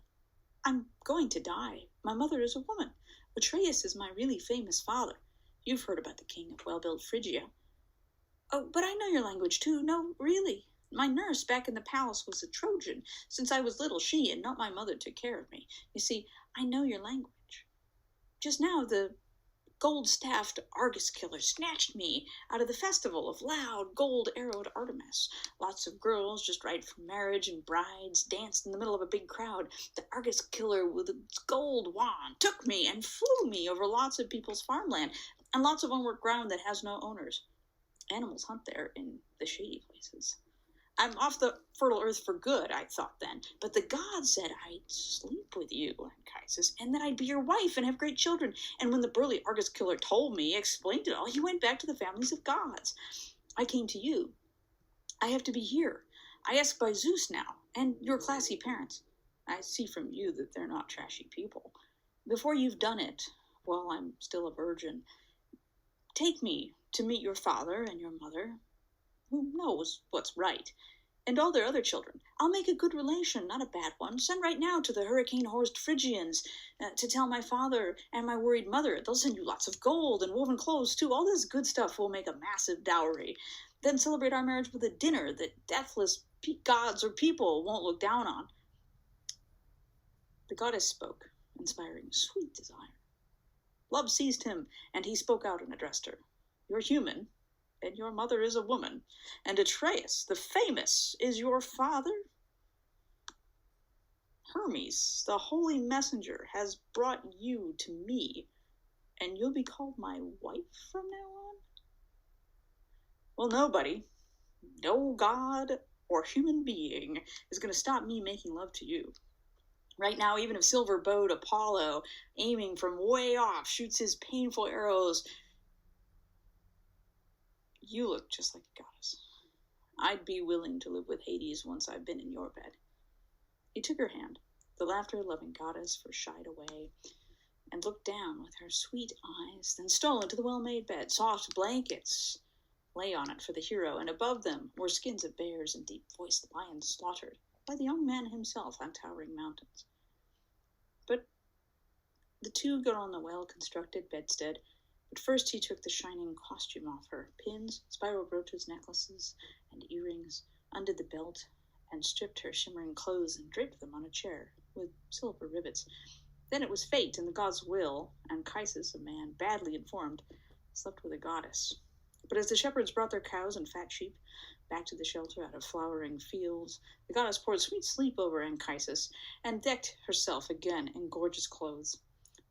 I'm going to die. My mother is a woman. Atreus is my really famous father. You've heard about the king of well-built Phrygia. Oh, but I know your language too. No, really. My nurse back in the palace was a Trojan. Since I was little, she and not my mother took care of me. You see, I know your language. Just now, the gold-staffed Argus killer snatched me out of the festival of loud, gold-arrowed Artemis. Lots of girls, just right for marriage and brides, danced in the middle of a big crowd. The Argus killer with its gold wand took me and flew me over lots of people's farmland and lots of unworked ground that has no owners. Animals hunt there in the shady places. I'm off the fertile earth for good, I thought then, but the gods said I'd sleep with you, Anchises, and that I'd be your wife and have great children. And when the burly Argus killer told me, explained it all, he went back to the families of gods. I came to you. I have to be here. I ask by Zeus now, and your classy parents. I see from you that they're not trashy people. Before you've done it, while I'm still a virgin, take me to meet your father and your mother, who knows what's right, and all their other children. I'll make a good relation, not a bad one. Send right now to the hurricane-horsed Phrygians to tell my father and my worried mother. They'll send you lots of gold and woven clothes, too. All this good stuff will make a massive dowry. Then celebrate our marriage with a dinner that deathless gods or people won't look down on. The goddess spoke, inspiring sweet desire. Love seized him, and he spoke out and addressed her. You're human, and your mother is a woman, and Atreus, the famous, is your father? Hermes, the holy messenger, has brought you to me, and you'll be called my wife from now on? Well, nobody, no god or human being, is going to stop me making love to you. Right now, even if silver-bowed Apollo, aiming from way off, shoots his painful arrows, you look just like a goddess. I'd be willing to live with Hades once I've been in your bed. He took her hand. The laughter-loving goddess shied away and looked down with her sweet eyes, then stole into the well-made bed. Soft blankets lay on it for the hero, and above them were skins of bears and deep-voiced lions slaughtered by the young man himself on towering mountains. But the two got on the well-constructed bedstead. But first he took the shining costume off her, pins, spiral brooches, necklaces, and earrings, undid the belt, and stripped her shimmering clothes and draped them on a chair with silver rivets. Then it was fate and the god's will, and Anchises, a man badly informed, slept with a goddess. But as the shepherds brought their cows and fat sheep back to the shelter out of flowering fields, the goddess poured sweet sleep over Anchises and decked herself again in gorgeous clothes.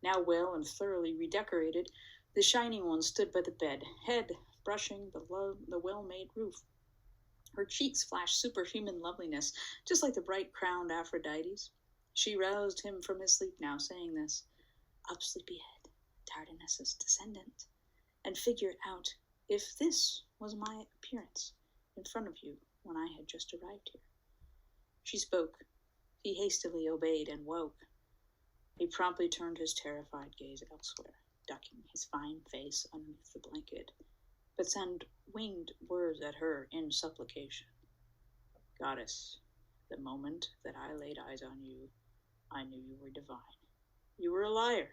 Now well and thoroughly redecorated, the shining one stood by the bed, head brushing the well-made roof. Her cheeks flashed superhuman loveliness, just like the bright-crowned Aphrodite's. She roused him from his sleep now, saying this, Up, sleepyhead, Dardanus's descendant, and figure out if this was my appearance in front of you when I had just arrived here. She spoke. He hastily obeyed and woke. He promptly turned his terrified gaze elsewhere, ducking his fine face underneath the blanket, but sent winged words at her in supplication. Goddess, the moment that I laid eyes on you, I knew you were divine. You were a liar.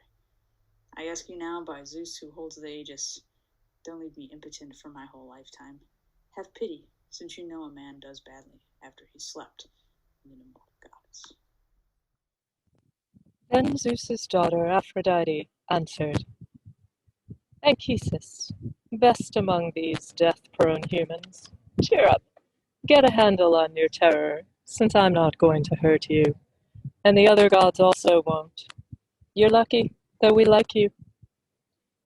I ask you now by Zeus who holds the Aegis, don't leave me impotent for my whole lifetime. Have pity, since you know a man does badly after he slept with an immortal goddess. Then Zeus's daughter Aphrodite answered, Anchises, best among these death-prone humans, cheer up, get a handle on your terror, since I'm not going to hurt you, and the other gods also won't. You're lucky, though we like you.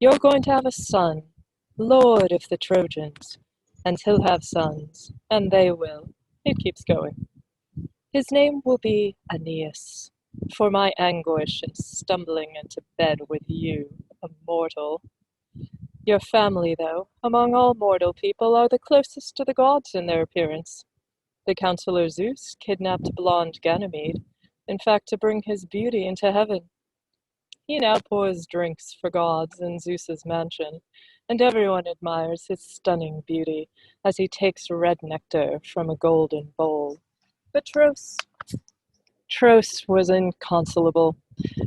You're going to have a son, Lord of the Trojans, and he'll have sons, and they will. It keeps going. His name will be Aeneas, for my anguish in stumbling into bed with you, a mortal. Your family, though, among all mortal people, are the closest to the gods in their appearance. The counselor Zeus kidnapped blonde Ganymede, in fact to bring his beauty into heaven. He now pours drinks for gods in Zeus's mansion, and everyone admires his stunning beauty as he takes red nectar from a golden bowl. But Tros was inconsolable,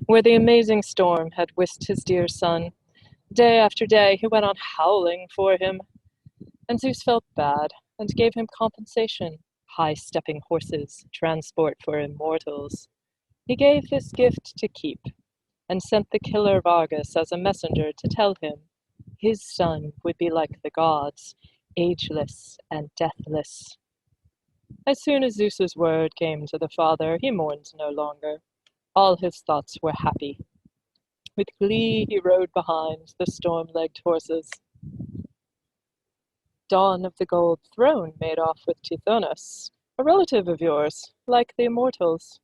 where the amazing storm had whisked his dear son. Day after day he went on howling for him, and Zeus felt bad and gave him compensation, high-stepping horses, transport for immortals. He gave this gift to keep, and sent the killer Vargas as a messenger to tell him his son would be like the gods, ageless and deathless. As soon as Zeus's word came to the father, he mourned no longer. All his thoughts were happy. With glee he rode behind the storm-legged horses. Dawn of the Gold Throne made off with Tithonus, a relative of yours, like the immortals.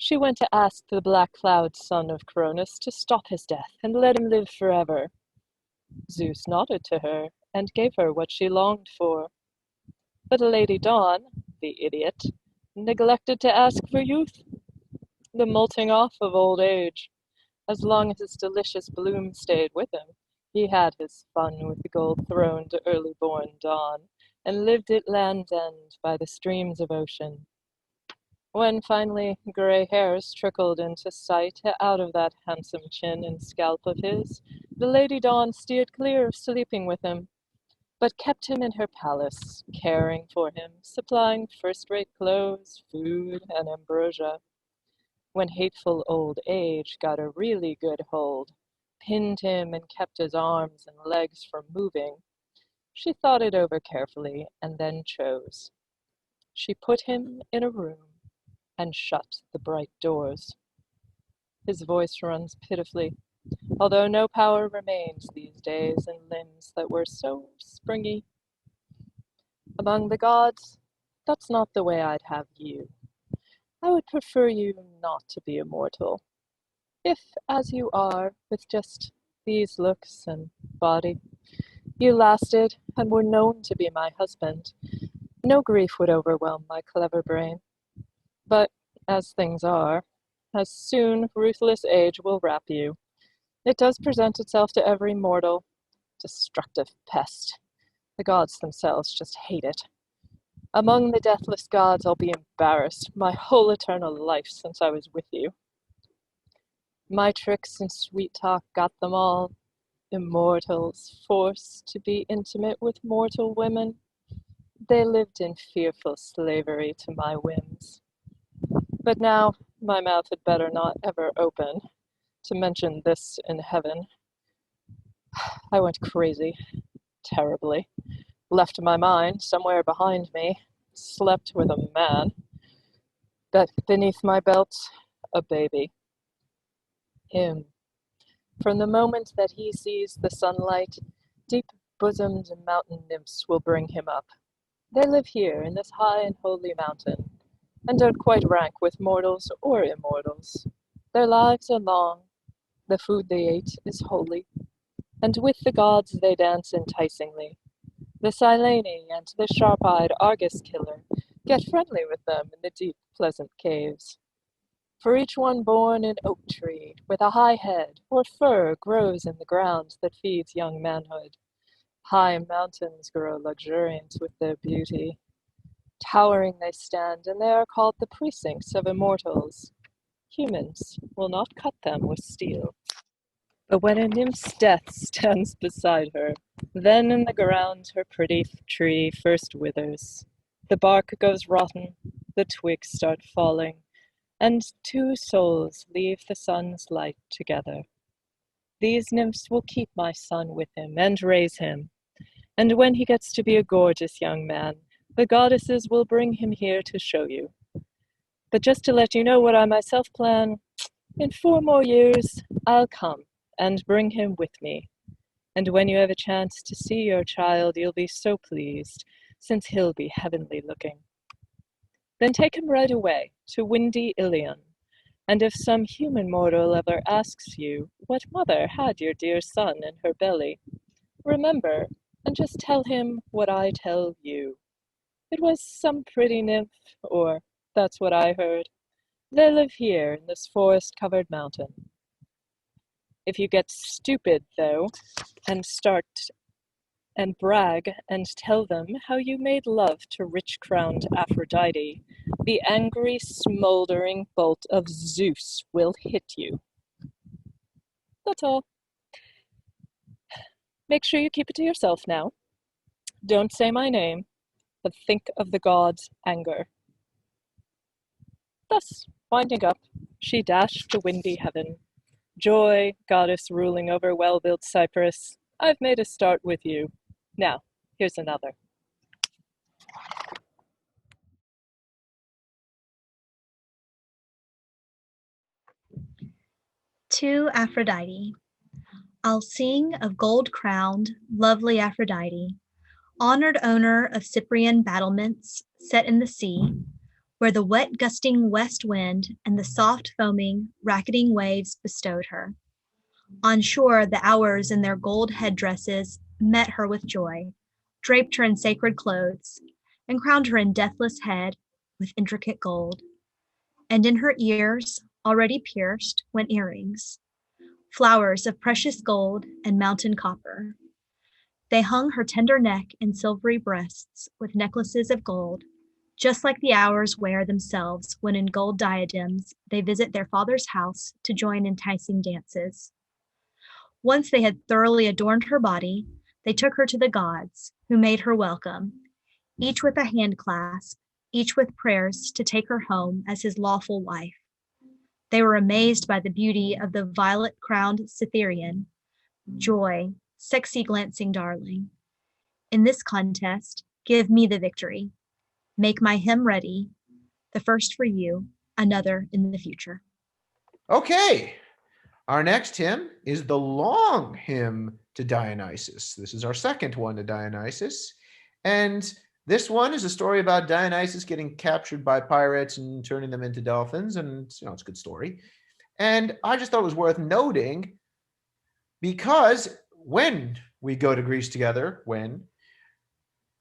She went to ask the Black Cloud son of Cronus to stop his death and let him live forever. Zeus nodded to her and gave her what she longed for. But Lady Dawn, the idiot, neglected to ask for youth, the molting off of old age. As long as his delicious bloom stayed with him, he had his fun with the gold-throned early-born Dawn, and lived at Land's End by the streams of ocean. When finally gray hairs trickled into sight out of that handsome chin and scalp of his, the Lady Dawn steered clear of sleeping with him, but kept him in her palace, caring for him, supplying first-rate clothes, food, and ambrosia. When hateful old age got a really good hold, pinned him and kept his arms and legs from moving, she thought it over carefully and then chose. She put him in a room and shut the bright doors. His voice runs pitifully, although no power remains these days in limbs that were so springy. Among the gods, that's not the way I'd have you. I would prefer you not to be immortal. If, as you are, with just these looks and body, you lasted and were known to be my husband, no grief would overwhelm my clever brain. But, as things are, as soon ruthless age will wrap you. It does present itself to every mortal. Destructive pest. The gods themselves just hate it. Among the deathless gods I'll be embarrassed my whole eternal life since I was with you. My tricks and sweet talk got them all. Immortals, forced to be intimate with mortal women. They lived in fearful slavery to my whims. But now my mouth had better not ever open to mention this in heaven. I went crazy, terribly, left my mind somewhere behind me, slept with a man, but beneath my belt, a baby. Him. From the moment that he sees the sunlight, deep-bosomed mountain nymphs will bring him up. They live here in this high and holy mountain, and don't quite rank with mortals or immortals. Their lives are long, the food they ate is holy, and with the gods they dance enticingly. The Silene and the sharp-eyed Argus killer get friendly with them in the deep, pleasant caves. For each one born in oak tree, with a high head, or fir grows in the ground that feeds young manhood. High mountains grow luxuriant with their beauty. Towering they stand, and they are called the precincts of immortals. Humans will not cut them with steel. But when a nymph's death stands beside her, then in the ground her pretty tree first withers. The bark goes rotten, the twigs start falling, and two souls leave the sun's light together. These nymphs will keep my son with him and raise him, and when he gets to be a gorgeous young man, the goddesses will bring him here to show you. But just to let you know what I myself plan, In 4 more years, I'll come and bring him with me. And when you have a chance to see your child, you'll be so pleased, since he'll be heavenly looking. Then take him right away to windy Ilion, and if some human mortal ever asks you what mother had your dear son in her belly, remember and just tell him what I tell you. It was some pretty nymph, or that's what I heard. They live here in this forest-covered mountain. If you get stupid, though, and start and brag and tell them how you made love to rich-crowned Aphrodite, the angry, smoldering bolt of Zeus will hit you. That's all. Make sure you keep it to yourself now. Don't say my name, but think of the god's anger. Thus, winding up, she dashed to windy heaven. Joy, goddess ruling over well-built Cyprus, I've made a start with you. Now, here's another. To Aphrodite. I'll sing of gold-crowned, lovely Aphrodite, honored owner of Cyprian battlements set in the sea, where the wet gusting west wind and the soft foaming, racketing waves bestowed her. On shore the hours in their gold headdresses met her with joy, draped her in sacred clothes, and crowned her in deathless head with intricate gold. And in her ears, already pierced, went earrings, flowers of precious gold and mountain copper. They hung her tender neck and silvery breasts with necklaces of gold, just like the hours wear themselves when in gold diadems they visit their father's house to join enticing dances. Once they had thoroughly adorned her body, they took her to the gods, who made her welcome, each with a hand clasp, each with prayers to take her home as his lawful wife. They were amazed by the beauty of the violet-crowned Cytherean, joy, sexy glancing darling. In this contest, give me the victory. Make my hymn ready, the first for you, another in the future. Okay, our next hymn is the long hymn to Dionysus. This is our second one to Dionysus. And this one is a story about Dionysus getting captured by pirates and turning them into dolphins. And, it's a good story. And I just thought it was worth noting because when we go to Greece together,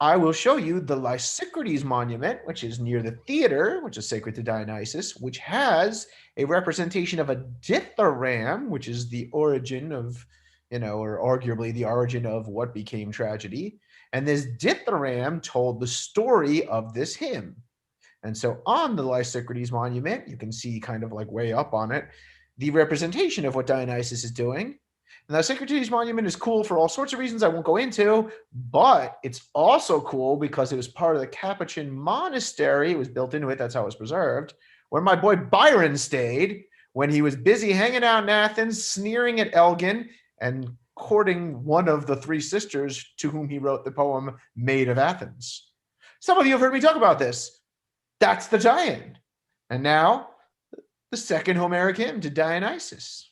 I will show you the Lysicrides monument, which is near the theater, which is sacred to Dionysus, which has a representation of a dithyramb, which is the origin of, or arguably the origin of what became tragedy. And this dithyramb told the story of this hymn. And so on the Lysicrides monument, you can see kind of like way up on it, the representation of what Dionysus is doing. And the Lysicrides monument is cool for all sorts of reasons I won't go into, but it's also cool because it was part of the Capuchin monastery. It was built into it. That's how it was preserved. Where my boy Byron stayed when he was busy hanging out in Athens, sneering at Elgin and courting one of the 3 sisters to whom he wrote the poem Maid of Athens. Some of you have heard me talk about this. That's the tie-in. And now, the second Homeric hymn to Dionysus.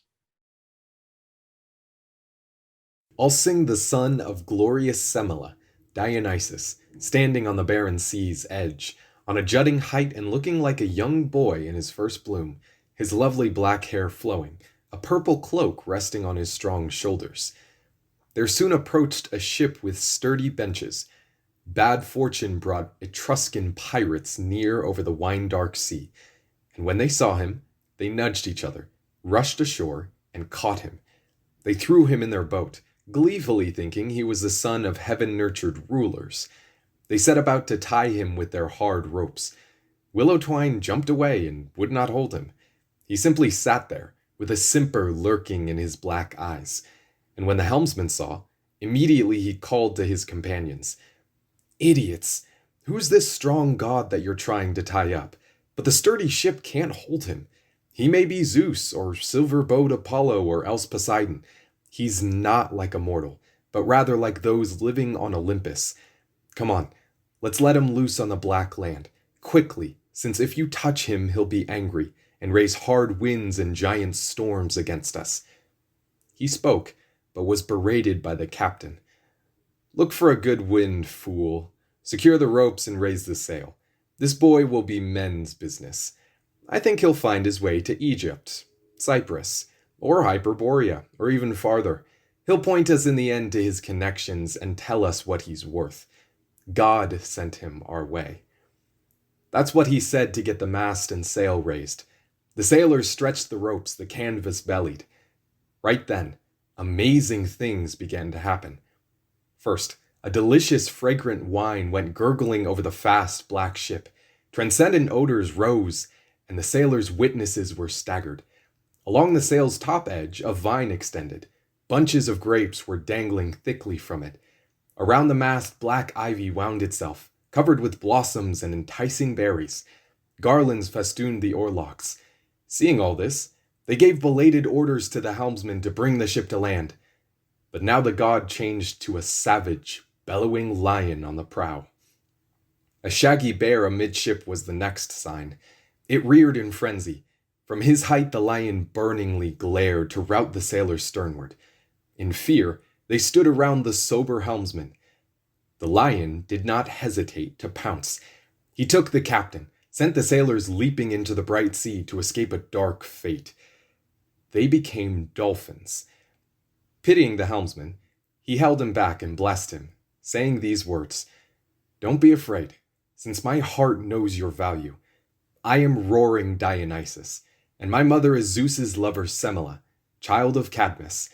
I'll sing the son of glorious Semele, Dionysus, standing on the barren sea's edge, on a jutting height and looking like a young boy in his first bloom, his lovely black hair flowing, a purple cloak resting on his strong shoulders. There soon approached a ship with sturdy benches. Bad fortune brought Etruscan pirates near over the wine-dark sea, and when they saw him, they nudged each other, rushed ashore, and caught him. They threw him in their boat, gleefully thinking he was the son of heaven-nurtured rulers. They set about to tie him with their hard ropes. Willow Twine jumped away and would not hold him. He simply sat there, with a simper lurking in his black eyes. And when the helmsman saw, immediately he called to his companions. "Idiots! Who's this strong god that you're trying to tie up? But the sturdy ship can't hold him. He may be Zeus, or silver-bowed Apollo, or else Poseidon. He's not like a mortal, but rather like those living on Olympus. Come on, let's let him loose on the black land, quickly, since if you touch him, he'll be angry, and raise hard winds and giant storms against us. He spoke, but was berated by the captain. Look for a good wind, fool. Secure the ropes and raise the sail. This boy will be men's business. I think he'll find his way to Egypt, Cyprus, or Hyperborea, or even farther. He'll point us in the end to his connections and tell us what he's worth. God sent him our way. That's what he said to get the mast and sail raised. The sailors stretched the ropes, the canvas bellied. Right then, amazing things began to happen. First, a delicious, fragrant wine went gurgling over the fast black ship. Transcendent odors rose, and the sailors' witnesses were staggered. Along the sail's top edge, a vine extended. Bunches of grapes were dangling thickly from it. Around the mast, black ivy wound itself, covered with blossoms and enticing berries. Garlands festooned the oarlocks. Seeing all this, they gave belated orders to the helmsman to bring the ship to land. But now the god changed to a savage, bellowing lion on the prow. A shaggy bear amidship was the next sign. It reared in frenzy. From his height the lion burningly glared to rout the sailors sternward. In fear, they stood around the sober helmsman. The lion did not hesitate to pounce. He took the captain, sent the sailors leaping into the bright sea to escape a dark fate. They became dolphins. Pitying the helmsman, he held him back and blessed him, saying these words, "Don't be afraid, since my heart knows your value. I am roaring Dionysus, and my mother is Zeus's lover Semele, child of Cadmus.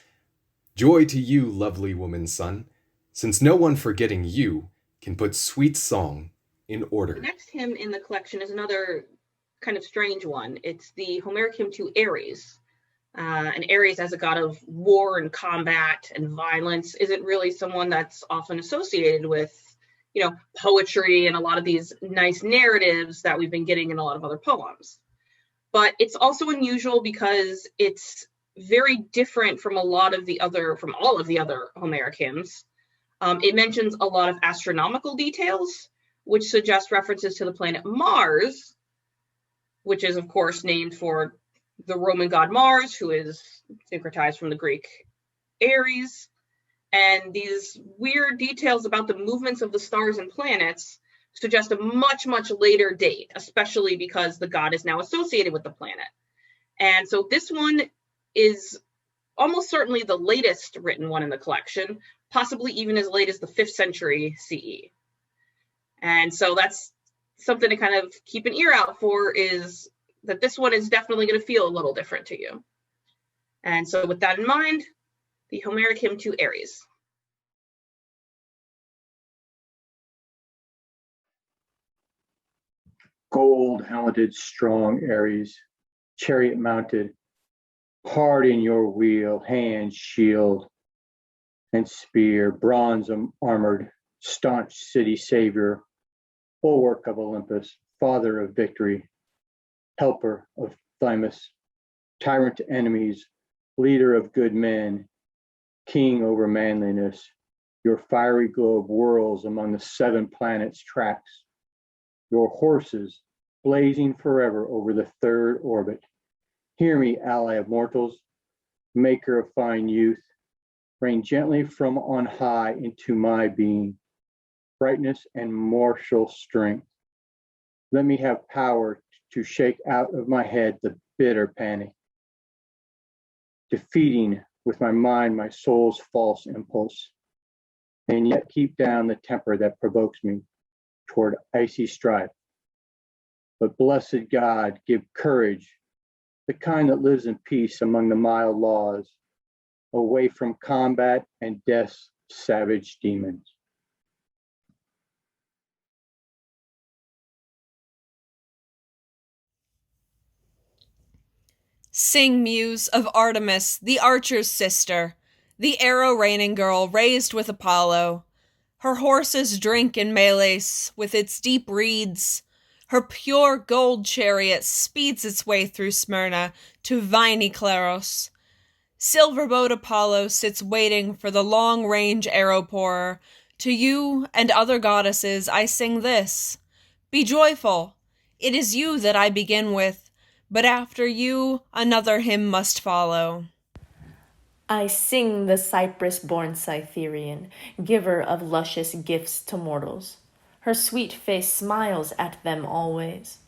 Joy to you, lovely woman's son, since no one forgetting you can put sweet song in order." The next hymn in the collection is another kind of strange one. It's the Homeric hymn to Ares. And Ares, as a god of war and combat and violence, isn't really someone that's often associated with, poetry and a lot of these nice narratives that we've been getting in a lot of other poems. But it's also unusual because it's very different from all of the other Homeric hymns. It mentions a lot of astronomical details, which suggest references to the planet Mars, which is, of course, named for the Roman god Mars, who is syncretized from the Greek Ares. And these weird details about the movements of the stars and planets suggest a much, much later date, especially because the god is now associated with the planet. And so this one is almost certainly the latest written one in the collection, possibly even as late as the 5th century CE. And so that's something to kind of keep an ear out for, is that this one is definitely going to feel a little different to you. And so with that in mind, the Homeric hymn to Ares. Gold-helmeted, strong Ares, chariot mounted, hard in your wheel, hand, shield, and spear, bronze armored, staunch city savior, bulwark of Olympus, father of victory, helper of Thymus, tyrant to enemies, leader of good men, king over manliness, your fiery globe whirls among the 7 planets' tracks, your horses blazing forever over the 3rd orbit. Hear me, ally of mortals, maker of fine youth, rain gently from on high into my being, brightness and martial strength. Let me have power to shake out of my head the bitter panic, defeating with my mind my soul's false impulse, and yet keep down the temper that provokes me toward icy strife. But blessed God, give courage, the kind that lives in peace among the mild laws, away from combat and death's savage demons. Sing, muse of Artemis, the archer's sister, the arrow-raining girl raised with Apollo. Her horses drink in Meles with its deep reeds. Her pure gold chariot speeds its way through Smyrna to viney Claros. Silver-bowed Apollo sits waiting for the long-range arrow-pourer. To you and other goddesses I sing this. Be joyful. It is you that I begin with. but after you, another hymn must follow. I sing the cypress-born Cytherean, giver of luscious gifts to mortals. Her sweet face smiles at them always.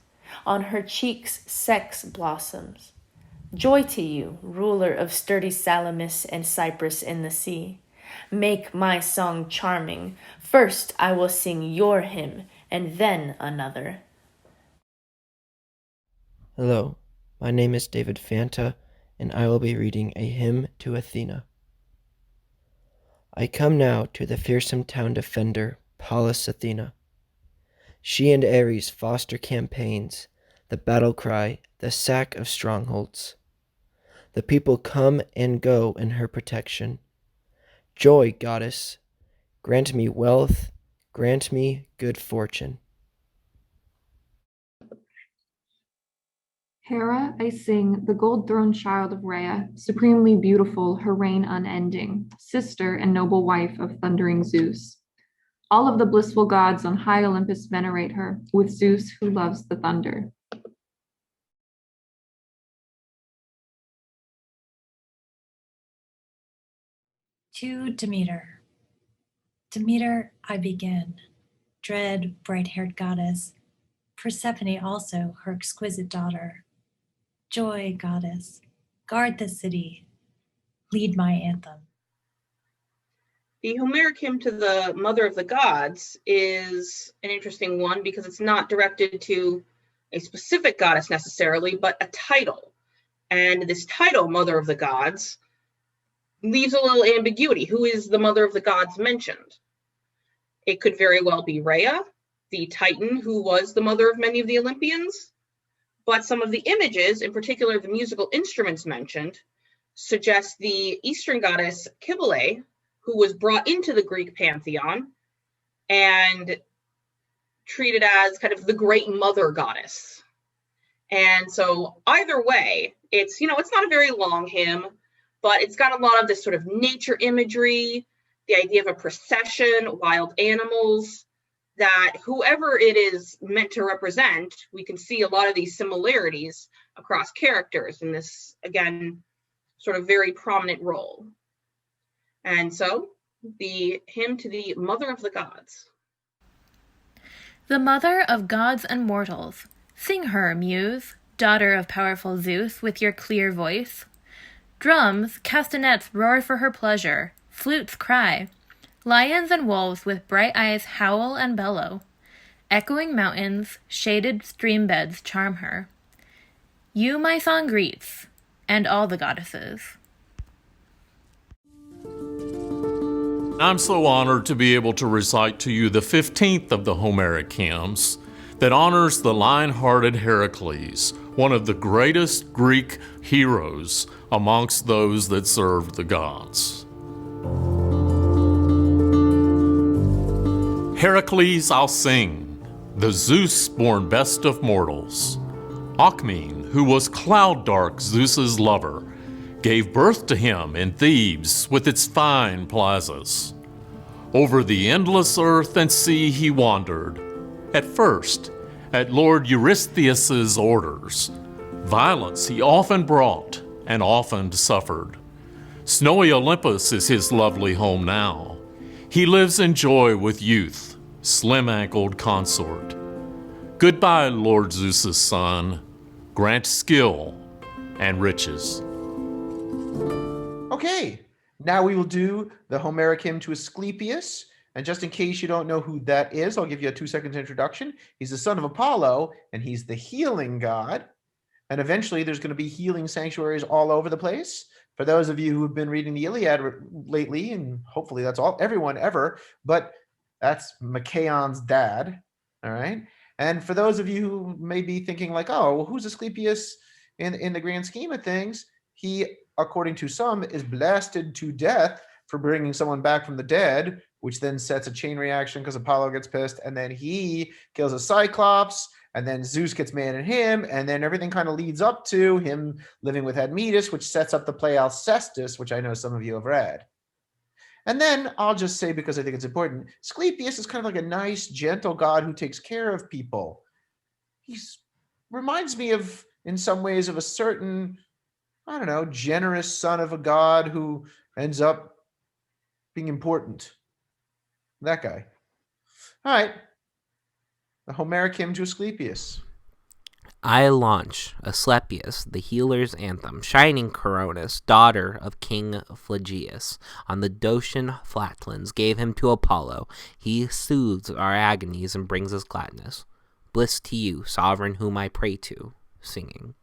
On her cheeks sex blossoms. Joy to you, ruler of sturdy Salamis and Cyprus in the sea. Make my song charming. First I will sing your hymn, and then another. Hello, my name is David Fanta, and I will be reading a hymn to Athena. I come now to the fearsome town defender, Pallas Athena. She and Ares foster campaigns, the battle cry, the sack of strongholds. The people come and go in her protection. Joy, goddess, grant me wealth, grant me good fortune. Hera, I sing, the gold-throned child of Rhea, supremely beautiful, her reign unending, sister and noble wife of thundering Zeus. All of the blissful gods on high Olympus venerate her, with Zeus who loves the thunder. To Demeter. Demeter, I begin, dread bright-haired goddess, Persephone also, her exquisite daughter. Joy, goddess, guard the city, lead my anthem. The Homeric hymn to the Mother of the Gods is an interesting one because it's not directed to a specific goddess necessarily, but a title. And this title, Mother of the Gods, leaves a little ambiguity. Who is the Mother of the Gods mentioned? It could very well be Rhea, the Titan who was the mother of many of the Olympians. But some of the images, in particular the musical instruments mentioned, suggest the Eastern goddess Cybele, who was brought into the Greek pantheon and treated as kind of the great mother goddess. And so either way, it's not a very long hymn, but it's got a lot of this sort of nature imagery, the idea of a procession, wild animals, that whoever it is meant to represent, we can see a lot of these similarities across characters in this, again, sort of very prominent role. And so, the hymn to the Mother of the Gods. The mother of gods and mortals, sing her, muse, daughter of powerful Zeus, with your clear voice. Drums, castanets roar for her pleasure, flutes cry. Lions and wolves with bright eyes howl and bellow. Echoing mountains, shaded stream beds charm her. You my song greets, and all the goddesses. I'm so honored to be able to recite to you the 15th of the Homeric hymns that honors the lion-hearted Heracles, one of the greatest Greek heroes amongst those that served the gods. Heracles I'll sing, the Zeus-born best of mortals. Alcmene, who was cloud-dark Zeus's lover, gave birth to him in Thebes with its fine plazas. Over the endless earth and sea he wandered, at first at Lord Eurystheus' orders. Violence he often brought and often suffered. Snowy Olympus is his lovely home now. He lives in joy with youth, slim-ankled consort. Goodbye, Lord Zeus' son. Grant skill and riches. Okay, now we will do the Homeric hymn to Asclepius. And just in case you don't know who that is, I'll give you a 2-second introduction. He's the son of Apollo, and he's the healing god. And eventually there's going to be healing sanctuaries all over the place. For those of you who have been reading the Iliad lately, and hopefully that's everyone ever, but that's Machaon's dad, all right? And for those of you who may be thinking like, oh, well, who's Asclepius in the grand scheme of things? He, according to some, is blasted to death for bringing someone back from the dead, which then sets a chain reaction because Apollo gets pissed, and then he kills a Cyclops, and then Zeus gets mad at him, and then everything kind of leads up to him living with Admetus, which sets up the play Alcestis, which I know some of you have read. And then I'll just say, because I think it's important, Asclepius is kind of like a nice, gentle god who takes care of people. He reminds me of in some ways of a certain, I don't know, generous son of a god who ends up being important. That guy. All right. The Homeric hymn to Asclepius. I launch Asclepius, the healer's anthem, shining Coronis, daughter of King Phlegyas, on the Dacian flatlands, gave him to Apollo. He soothes our agonies and brings us gladness. Bliss to you, sovereign whom I pray to, singing.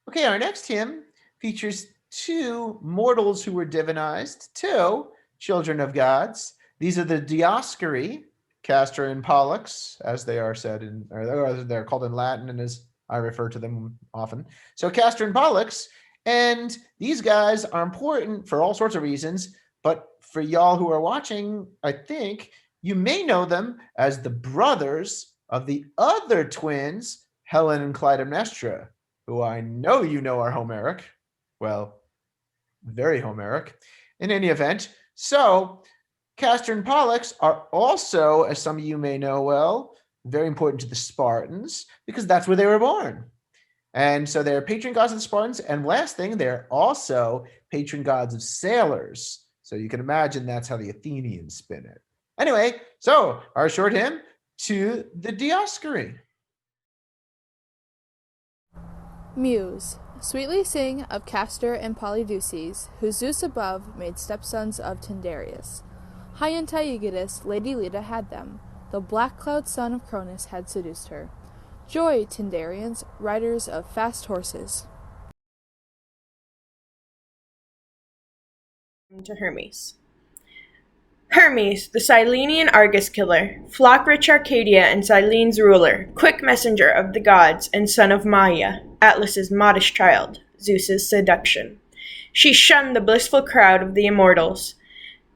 Okay, our next hymn features two mortals who were divinized, two children of gods. These are the Dioscuri, Castor and Pollux, as they are said in, or they're called in Latin, and as I refer to them often. So Castor and Pollux, and these guys are important for all sorts of reasons, but for y'all who are watching, I think you may know them as the brothers of the other twins, Helen and Clytemnestra, who I know you know are Homeric. Well, very Homeric. In any event, so Castor and Pollux are also, as some of you may know well, very important to the Spartans because that's where they were born. And so they're patron gods of the Spartans. And last thing, they're also patron gods of sailors. So you can imagine that's how the Athenians spin it. Anyway, so our short hymn to the Dioscuri. Muse, sweetly sing of Castor and Polydeuces, who Zeus above made stepsons of Tyndareus. High in Taygetus, Lady Leda had them. The black cloud son of Cronus had seduced her. Joy, Tyndarians, riders of fast horses. To Hermes. Hermes, the Cyllenian Argus killer, flock-rich Arcadia and Cyllene's ruler, quick messenger of the gods and son of Maia, Atlas's modest child, Zeus's seduction. She shunned the blissful crowd of the immortals.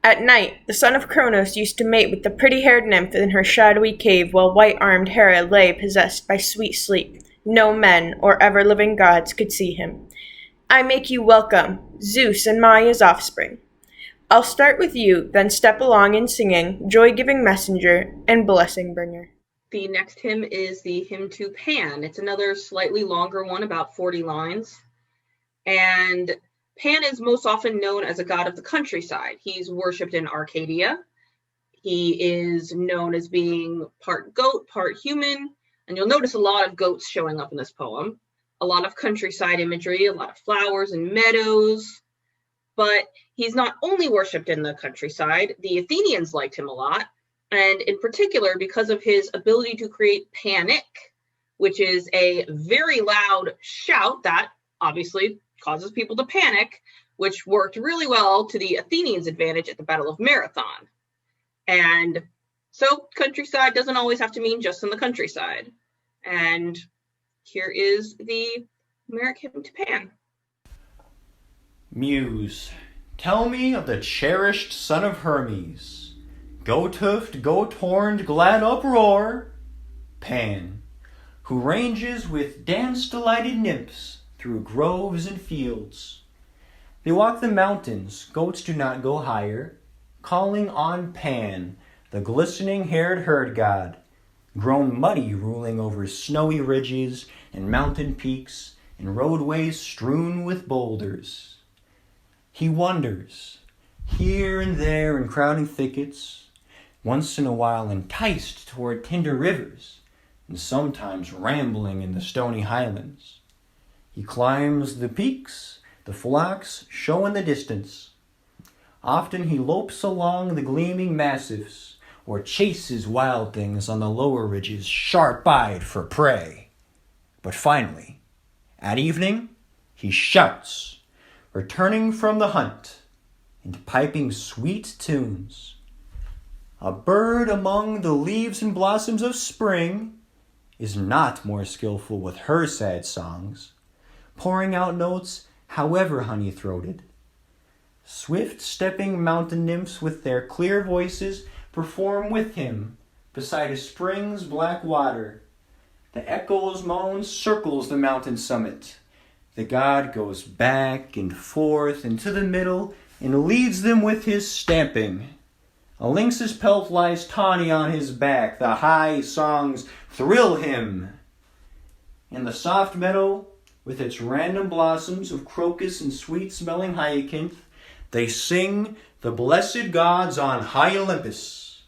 At night, the son of Cronos used to mate with the pretty-haired nymph in her shadowy cave while white-armed Hera lay possessed by sweet sleep. No men or ever-living gods could see him. I make you welcome, Zeus and Maia's offspring. I'll start with you, then step along in singing, joy-giving messenger and blessing bringer. The next hymn is the hymn to Pan. It's another slightly longer one, about 40 lines. And Pan is most often known as a god of the countryside. He's worshipped in Arcadia. He is known as being part goat, part human. And you'll notice a lot of goats showing up in this poem. A lot of countryside imagery, a lot of flowers and meadows. But he's not only worshipped in the countryside. The Athenians liked him a lot. And in particular, because of his ability to create panic, which is a very loud shout that obviously causes people to panic, which worked really well to the Athenians' advantage at the Battle of Marathon. And so countryside doesn't always have to mean just in the countryside. And here is the Homeric hymn to Pan. Muse, tell me of the cherished son of Hermes, goat-hoofed, goat-horned, glad uproar, Pan, who ranges with dance-delighted nymphs through groves and fields. They walk the mountains, goats do not go higher, calling on Pan, the glistening-haired herd god, grown muddy ruling over snowy ridges and mountain peaks and roadways strewn with boulders. He wanders, here and there in crowding thickets, once in a while enticed toward tender rivers, and sometimes rambling in the stony highlands. He climbs the peaks, the flocks show in the distance. Often he lopes along the gleaming massifs, or chases wild things on the lower ridges, sharp-eyed for prey. But finally, at evening, he shouts, returning from the hunt, and piping sweet tunes. A bird among the leaves and blossoms of spring is not more skillful with her sad songs, pouring out notes however honey-throated. Swift-stepping mountain nymphs with their clear voices perform with him beside a spring's black water. The echo's moan circles the mountain summit. The god goes back and forth into the middle and leads them with his stamping. A lynx's pelt lies tawny on his back. The high songs thrill him. In the soft meadow, with its random blossoms of crocus and sweet-smelling hyacinth, they sing the blessed gods on high Olympus.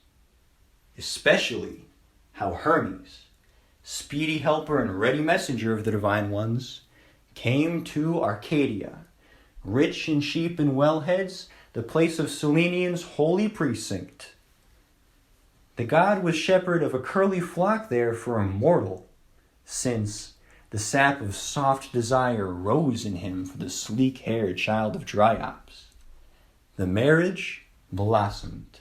Especially how Hermes, speedy helper and ready messenger of the divine ones, came to Arcadia, rich in sheep and wellheads, the place of Selenian's holy precinct. The god was shepherd of a curly flock there for a mortal, since the sap of soft desire rose in him for the sleek-haired child of Dryops. The marriage blossomed.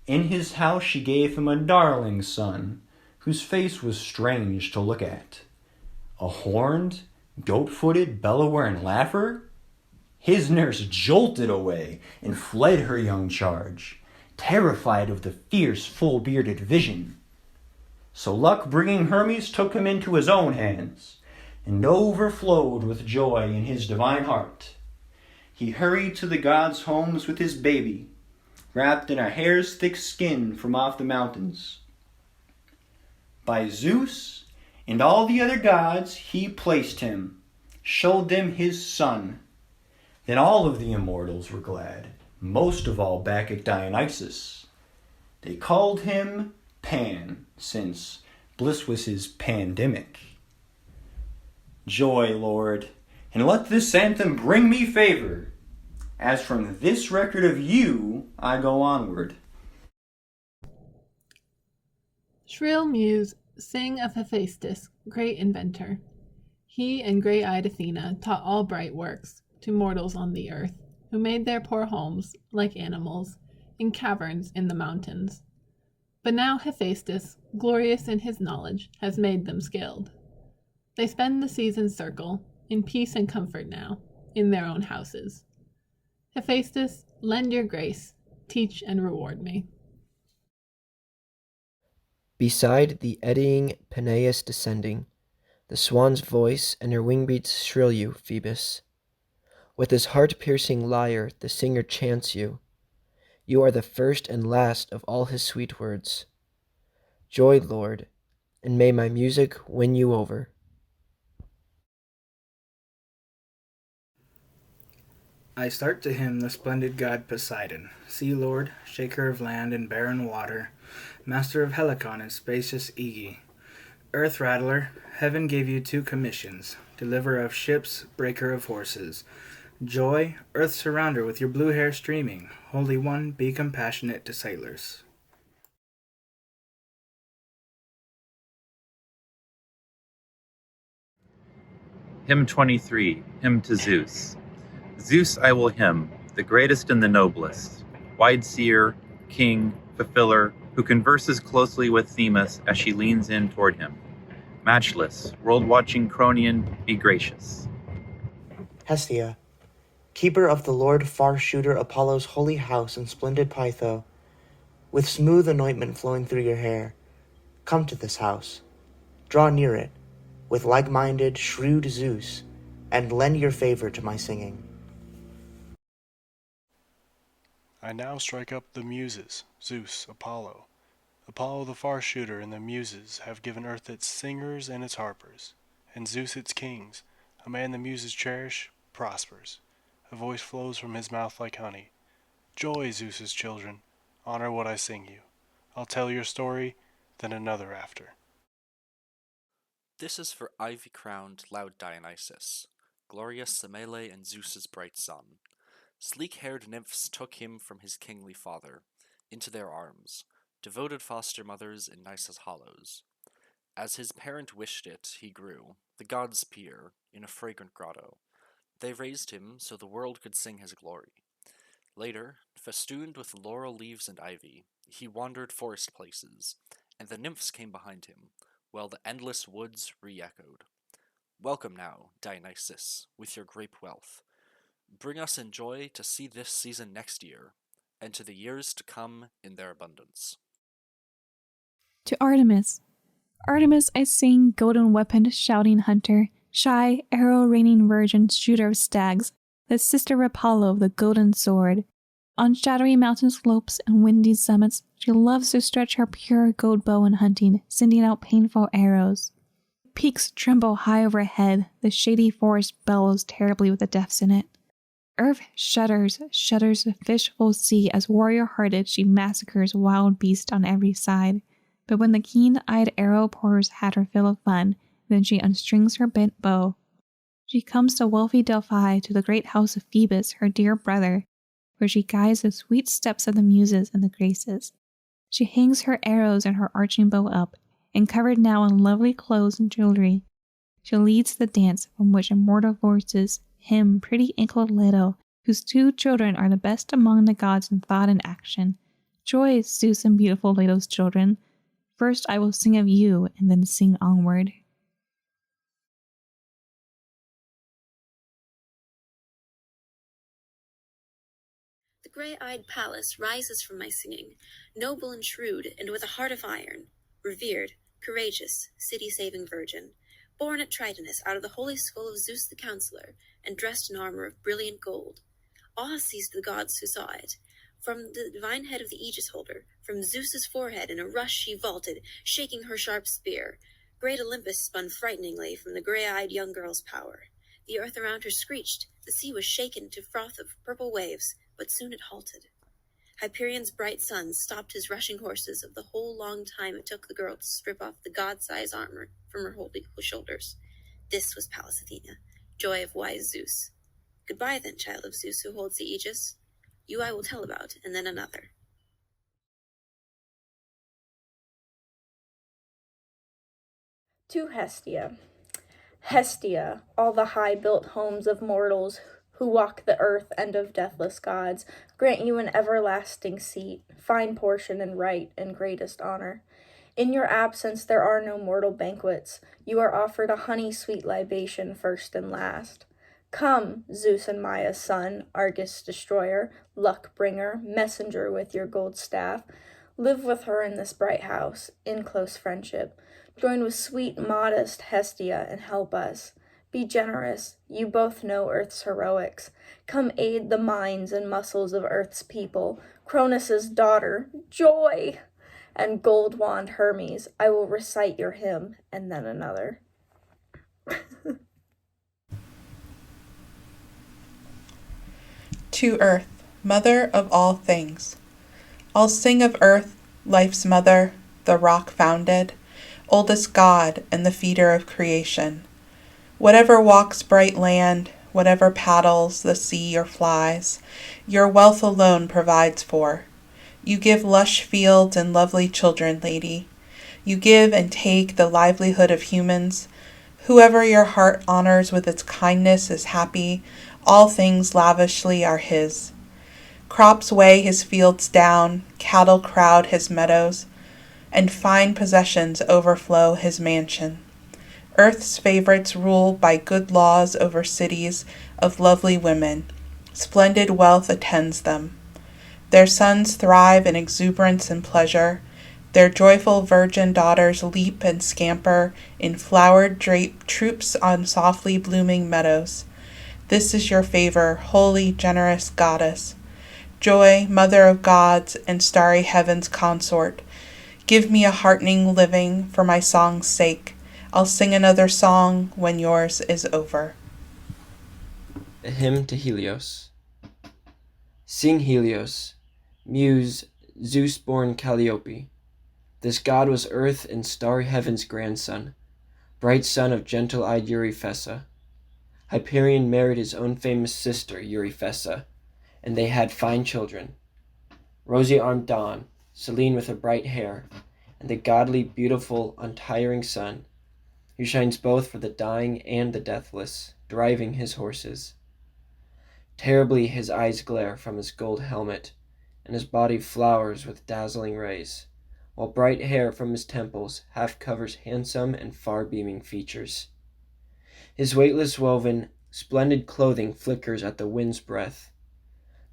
In his house she gave him a darling son, whose face was strange to look at. A horned, goat-footed, bellower-and laugher? His nurse jolted away and fled her young charge, terrified of the fierce, full-bearded vision. So luck bringing Hermes took him into his own hands, and overflowed with joy in his divine heart. He hurried to the gods' homes with his baby, wrapped in a hair's thick skin from off the mountains. By Zeus and all the other gods he placed him, showed them his son. Then all of the immortals were glad, most of all Bacchic Dionysus. They called him Pan, since bliss was his pandemic. Joy, Lord, and let this anthem bring me favor, as from this record of you I go onward. Shrill muse, sing of Hephaestus, great inventor. He and gray-eyed Athena taught all bright works to mortals on the earth, who made their poor homes, like animals, in caverns in the mountains. But now Hephaestus, glorious in his knowledge, has made them skilled. They spend the season's circle, in peace and comfort now, in their own houses. Hephaestus, lend your grace, teach and reward me. Beside the eddying Peneus descending, the swan's voice and her wing beats shrill you, Phoebus. With his heart-piercing lyre the singer chants you. You are the first and last of all his sweet words. Joy, Lord, and may my music win you over. I start to hymn the splendid god Poseidon, sea lord, shaker of land and barren water, master of Helicon and spacious Aegae. Earth rattler, heaven gave you two commissions, deliverer of ships, breaker of horses. Joy, earth surrounder with your blue hair streaming, Holy One, be compassionate to sailors. Hymn 23, Hymn to Zeus. Zeus I will hymn, the greatest and the noblest, wide-seer, king, fulfiller, who converses closely with Themis as she leans in toward him. Matchless, world-watching Cronian, be gracious. Hestia, keeper of the Lord far-shooter Apollo's holy house in splendid Pytho, with smooth anointment flowing through your hair, come to this house, draw near it, with like-minded, shrewd Zeus, and lend your favor to my singing. I now strike up the Muses, Zeus, Apollo. Apollo the far-shooter and the Muses have given earth its singers and its harpers, and Zeus its kings. A man the Muses cherish, prospers. A voice flows from his mouth like honey. Joy, Zeus's children, honor what I sing you. I'll tell your story, then another after. This is for ivy-crowned, loud Dionysus, glorious Semele and Zeus's bright son. Sleek-haired nymphs took him from his kingly father, into their arms, devoted foster mothers in Nisa's hollows. As his parent wished it, he grew, the gods' peer, in a fragrant grotto. They raised him so the world could sing his glory. Later, festooned with laurel leaves and ivy, he wandered forest places, and the nymphs came behind him, while the endless woods re-echoed. Welcome now, Dionysus, with your grape wealth. Bring us in joy to see this season next year, and to the years to come in their abundance. To Artemis. Artemis I sing, golden-weaponed, shouting hunter, shy, arrow-raining virgin, shooter of stags, the sister of Apollo of the golden sword. On shadowy mountain slopes and windy summits, she loves to stretch her pure gold bow in hunting, sending out painful arrows. great peaks tremble high overhead, the shady forest bellows terribly with the deaths in it. Earth shudders the fishful sea as warrior-hearted she massacres wild beasts on every side. But when the keen-eyed arrow pours had her fill of fun, then she unstrings her bent bow. She comes to wealthy Delphi, to the great house of Phoebus, her dear brother, where she guides the sweet steps of the Muses and the Graces. She hangs her arrows and her arching bow up, and covered now in lovely clothes and jewelry, she leads the dance from which immortal voices hymn pretty ankled Leto, whose 2 children are the best among the gods in thought and action. Joy, Zeus and beautiful Leto's children. First I will sing of you, and then sing onward. The grey-eyed Pallas rises from my singing, noble and shrewd, and with a heart of iron, revered, courageous, city-saving virgin, born at Tritonus out of the holy skull of Zeus the Counselor, and dressed in armor of brilliant gold. Awe seized the gods who saw it. From the divine head of the aegis holder, from Zeus's forehead in a rush she vaulted, shaking her sharp spear. Great Olympus spun frighteningly from the grey-eyed young girl's power. The earth around her screeched, the sea was shaken to froth of purple waves, but soon it halted. Hyperion's bright sun stopped his rushing horses of the whole long time it took the girl to strip off the god-sized armor from her holy shoulders. This was Pallas Athena, joy of wise Zeus. Goodbye then, child of Zeus who holds the aegis. You I will tell about, and then another. To Hestia. Hestia, all the high-built homes of mortals who walk the earth and of deathless gods, grant you an everlasting seat, fine portion and right and greatest honor. In your absence there are no mortal banquets. You are offered a honey-sweet libation first and last. Come, Zeus and Maia's son, Argus destroyer, luck-bringer, messenger with your gold staff. Live with her in this bright house, in close friendship. Join with sweet, modest Hestia and help us. Be generous, you both know earth's heroics. Come aid the minds and muscles of earth's people. Cronus's daughter, joy! And gold wand Hermes, I will recite your hymn, and then another. To Earth, mother of all things. I'll sing of Earth, life's mother, the rock founded, oldest god and the feeder of creation. Whatever walks bright land, whatever paddles the sea or flies, your wealth alone provides for. You give lush fields and lovely children, lady. You give and take the livelihood of humans. Whoever your heart honors with its kindness is happy. All things lavishly are his. Crops weigh his fields down, cattle crowd his meadows, and fine possessions overflow his mansion. Earth's favorites rule by good laws over cities of lovely women. Splendid wealth attends them. Their sons thrive in exuberance and pleasure. Their joyful virgin daughters leap and scamper in flowered draped troops on softly blooming meadows. This is your favor, holy, generous goddess. Joy, mother of gods and starry heaven's consort. Give me a heartening living for my song's sake. I'll sing another song when yours is over. A hymn to Helios. Sing Helios, muse Zeus-born Calliope. This god was earth and starry heaven's grandson, bright son of gentle-eyed Euryphessa. Hyperion married his own famous sister, Euryphessa, and they had fine children. Rosy-armed Dawn, Selene with her bright hair, and the godly, beautiful, untiring sun, who shines both for the dying and the deathless, driving his horses. Terribly his eyes glare from his gold helmet, and his body flowers with dazzling rays, while bright hair from his temples half covers handsome and far-beaming features. His weightless woven, splendid clothing flickers at the wind's breath.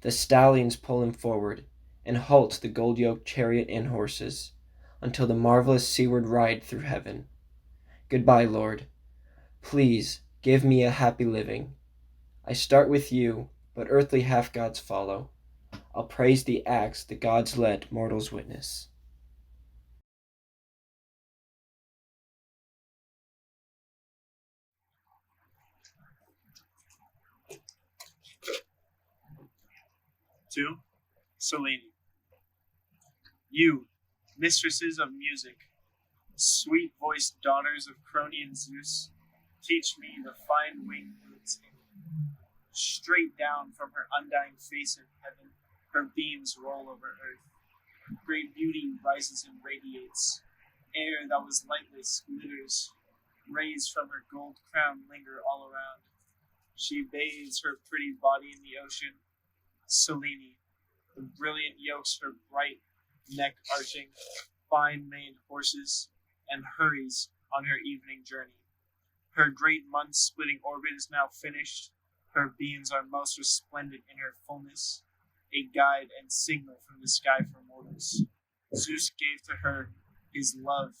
The stallions pull him forward, and halt the gold-yoked chariot and horses, until the marvelous seaward ride through heaven. Goodbye, Lord. Please give me a happy living. I start with you, but earthly half-gods follow. I'll praise the acts the gods let mortals witness. To Selene. You, mistresses of music, sweet-voiced daughters of Cronian Zeus, teach me the fine winged moon's hymn. Straight down from her undying face in heaven, her beams roll over earth. Great beauty rises and radiates. Air that was lightless glitters. Rays from her gold crown linger all around. She bathes her pretty body in the ocean. Selene, the brilliant yokes her bright neck arching, fine-maned horses, and hurries on her evening journey. Her great month-splitting orbit is now finished. Her beams are most resplendent in her fullness, a guide and signal from the sky for mortals. Zeus gave to her his love,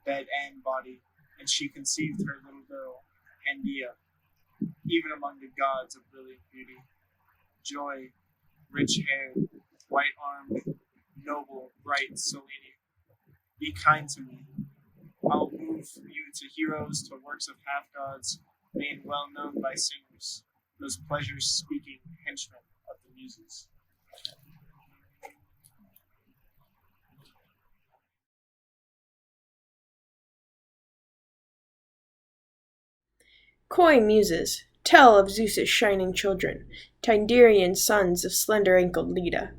bed and body, and she conceived her little girl, Pandia, even among the gods of brilliant beauty. Joy, rich-haired, white-armed, noble, bright Selene, be kind to me. I'll move you to heroes, to works of half-gods, made well known by singers, those pleasure-speaking henchmen of the muses. Coy muses, tell of Zeus's shining children, Tyndarean sons of slender-ankled Leda,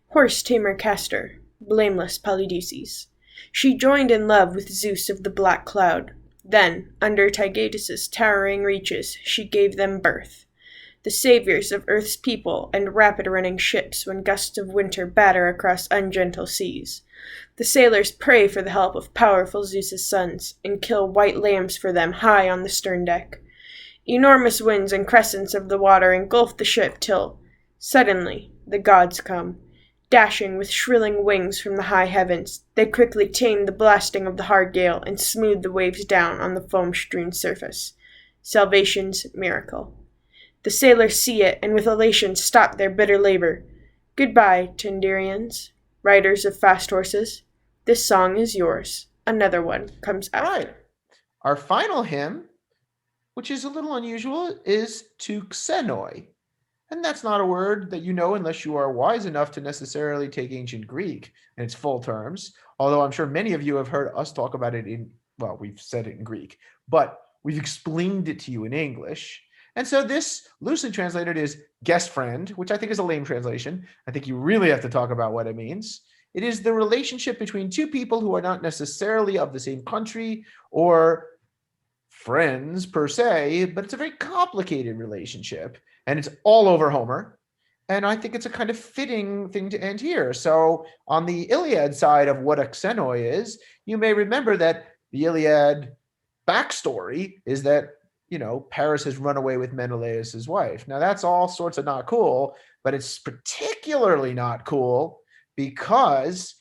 horse-tamer Castor, blameless Polydeuces. She joined in love with Zeus of the black cloud. Then, under Taygetus' towering reaches, she gave them birth. The saviors of Earth's people and rapid-running ships when gusts of winter batter across ungentle seas. The sailors pray for the help of powerful Zeus's sons, and kill white lambs for them high on the stern deck. Enormous winds and crescents of the water engulf the ship till, suddenly, the gods come. Dashing with shrilling wings from the high heavens, they quickly tame the blasting of the hard gale and smooth the waves down on the foam-strewn surface. Salvation's miracle. The sailors see it, and with elation stop their bitter labor. Goodbye, Tyndareans, riders of fast horses. This song is yours. Another one comes after. All right. Our final hymn, which is a little unusual, is to Xenoi. And that's not a word that you know unless you are wise enough to necessarily take ancient Greek in its full terms, although I'm sure many of you have heard us talk about it in, well, we've said it in Greek, but we've explained it to you in English. And so this, loosely translated, is guest friend, which I think is a lame translation. I think you really have to talk about what it means. It is the relationship between two people who are not necessarily of the same country or friends per se, but it's a very complicated relationship, and it's all over Homer. And I think it's a kind of fitting thing to end here. So on the Iliad side of what a Xenoi is, you may remember that the Iliad backstory is that, you know, Paris has run away with Menelaus' wife. Now that's all sorts of not cool, but it's particularly not cool because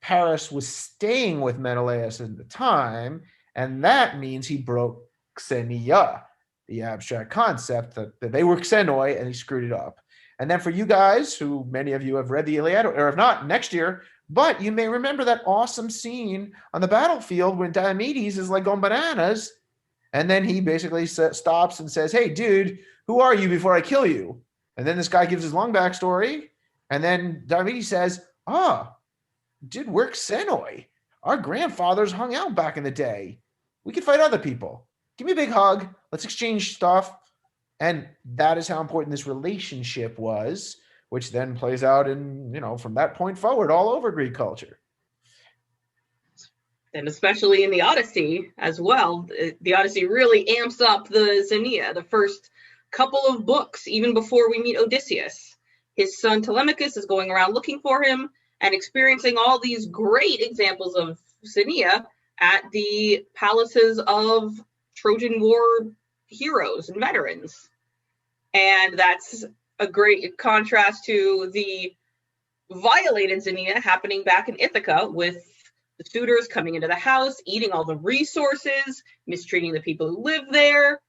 Paris was staying with Menelaus at the time, and that means he broke Xenia, the abstract concept that they were Xenoi, and he screwed it up. And then for you guys, who many of you have read the Iliad, or if not, next year, but you may remember that awesome scene on the battlefield when Diomedes is like going bananas, and then he basically stops and says, hey, dude, who are you before I kill you? And then this guy gives his long backstory, and then Diomedes says, dude, we're Xenoi. Our grandfathers hung out back in the day. We could fight other people. Give me a big hug. Let's exchange stuff. And that is how important this relationship was, which then plays out in, you know, from that point forward all over Greek culture. And especially in the Odyssey as well. The Odyssey really amps up the Xenia, the first couple of books, even before we meet Odysseus. His son Telemachus is going around looking for him and experiencing all these great examples of Xenia at the palaces of Trojan War heroes and veterans. And that's a great contrast to the violated Xenia happening back in Ithaca, with the suitors coming into the house, eating all the resources, mistreating the people who live there.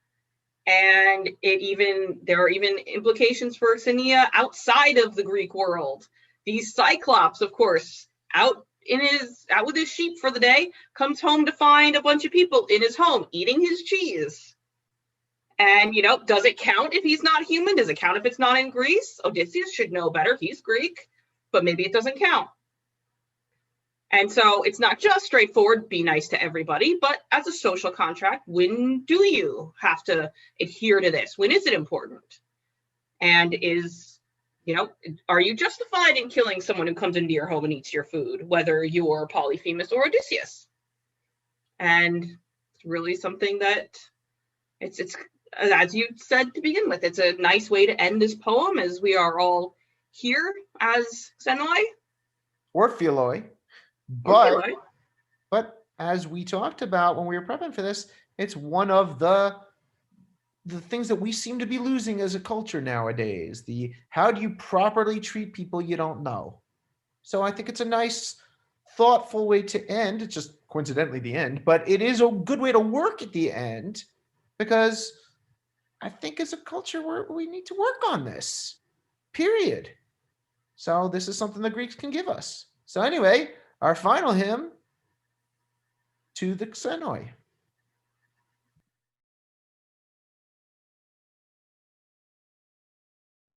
And there are even implications for Xenia outside of the Greek world. These Cyclops, of course, out with his sheep for the day, comes home to find a bunch of people in his home eating his cheese. And, does it count if he's not human? Does it count if it's not in Greece? Odysseus should know better. He's Greek, but maybe it doesn't count. And so it's not just straightforward, be nice to everybody, but as a social contract, when do you have to adhere to this? When is it important? And are you justified in killing someone who comes into your home and eats your food, whether you're Polyphemus or Odysseus? And it's really something that it's as you said to begin with, it's a nice way to end this poem, as we are all here as Xenoi. Or Philoi. But as we talked about when we were prepping for this, it's one of the things that we seem to be losing as a culture nowadays. How do you properly treat people you don't know? So I think it's a nice, thoughtful way to end. It's just coincidentally the end, but it is a good way to work at the end, because I think as a culture we need to work on this, period. So this is something the Greeks can give us. So anyway, our final hymn to the Xenoi.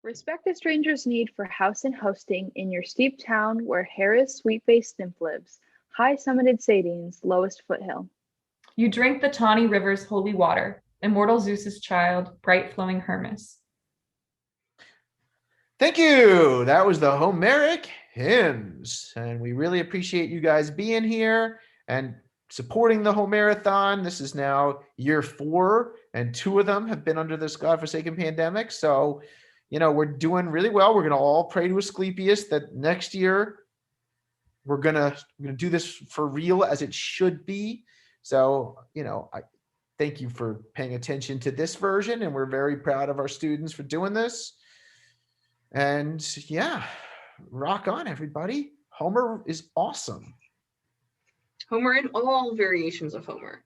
Respect a stranger's need for house and hosting in your steep town where Hera's sweet-faced nymph lives, high-summited Sadine's lowest foothill. You drink the tawny river's holy water, immortal Zeus's child, bright flowing Hermes. Thank you. That was the Homeric hymns, and we really appreciate you guys being here and supporting the Homerathon. This is now year 4, and 2 of them have been under this godforsaken pandemic. So, we're doing really well. We're going to all pray to Asclepius that next year we're gonna do this for real, as it should be. So, I thank you for paying attention to this version, and we're very proud of our students for doing this. And yeah, rock on, everybody. Homer is awesome. Homer and all variations of Homer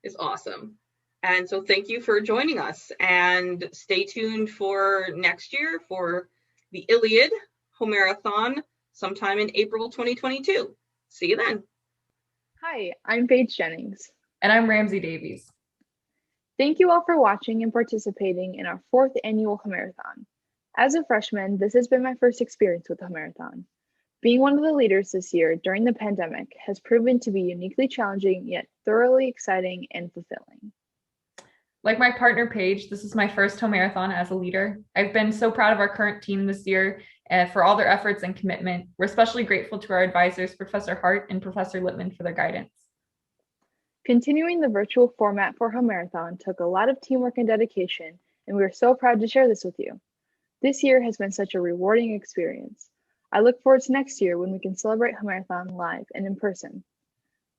is awesome. And so thank you for joining us, and stay tuned for next year for the Iliad Homerathon sometime in April 2022. See you then. Hi, I'm Paige Jennings. And I'm Ramsey Davies. Thank you all for watching and participating in our 4th annual Homerathon. As a freshman, this has been my first experience with the Homerathon. Being one of the leaders this year during the pandemic has proven to be uniquely challenging, yet thoroughly exciting and fulfilling. Like my partner Paige, this is my first Homerathon as a leader. I've been so proud of our current team this year for all their efforts and commitment. We're especially grateful to our advisors, Professor Hart and Professor Lippman, for their guidance. Continuing the virtual format for Homerathon took a lot of teamwork and dedication, and we are so proud to share this with you. This year has been such a rewarding experience. I look forward to next year when we can celebrate Homerathon live and in person.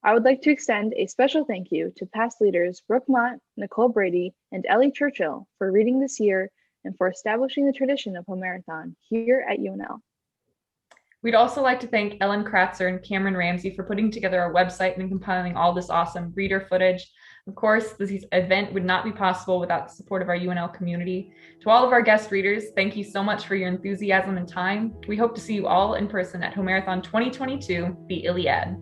I would like to extend a special thank you to past leaders Brooke Mott, Nicole Brady, and Ellie Churchill for reading this year and for establishing the tradition of Homerathon here at UNL. We'd also like to thank Ellen Kratzer and Cameron Ramsey for putting together our website and compiling all this awesome reader footage. Of course, this event would not be possible without the support of our UNL community. To all of our guest readers, thank you so much for your enthusiasm and time. We hope to see you all in person at Homerathon 2022, the Iliad.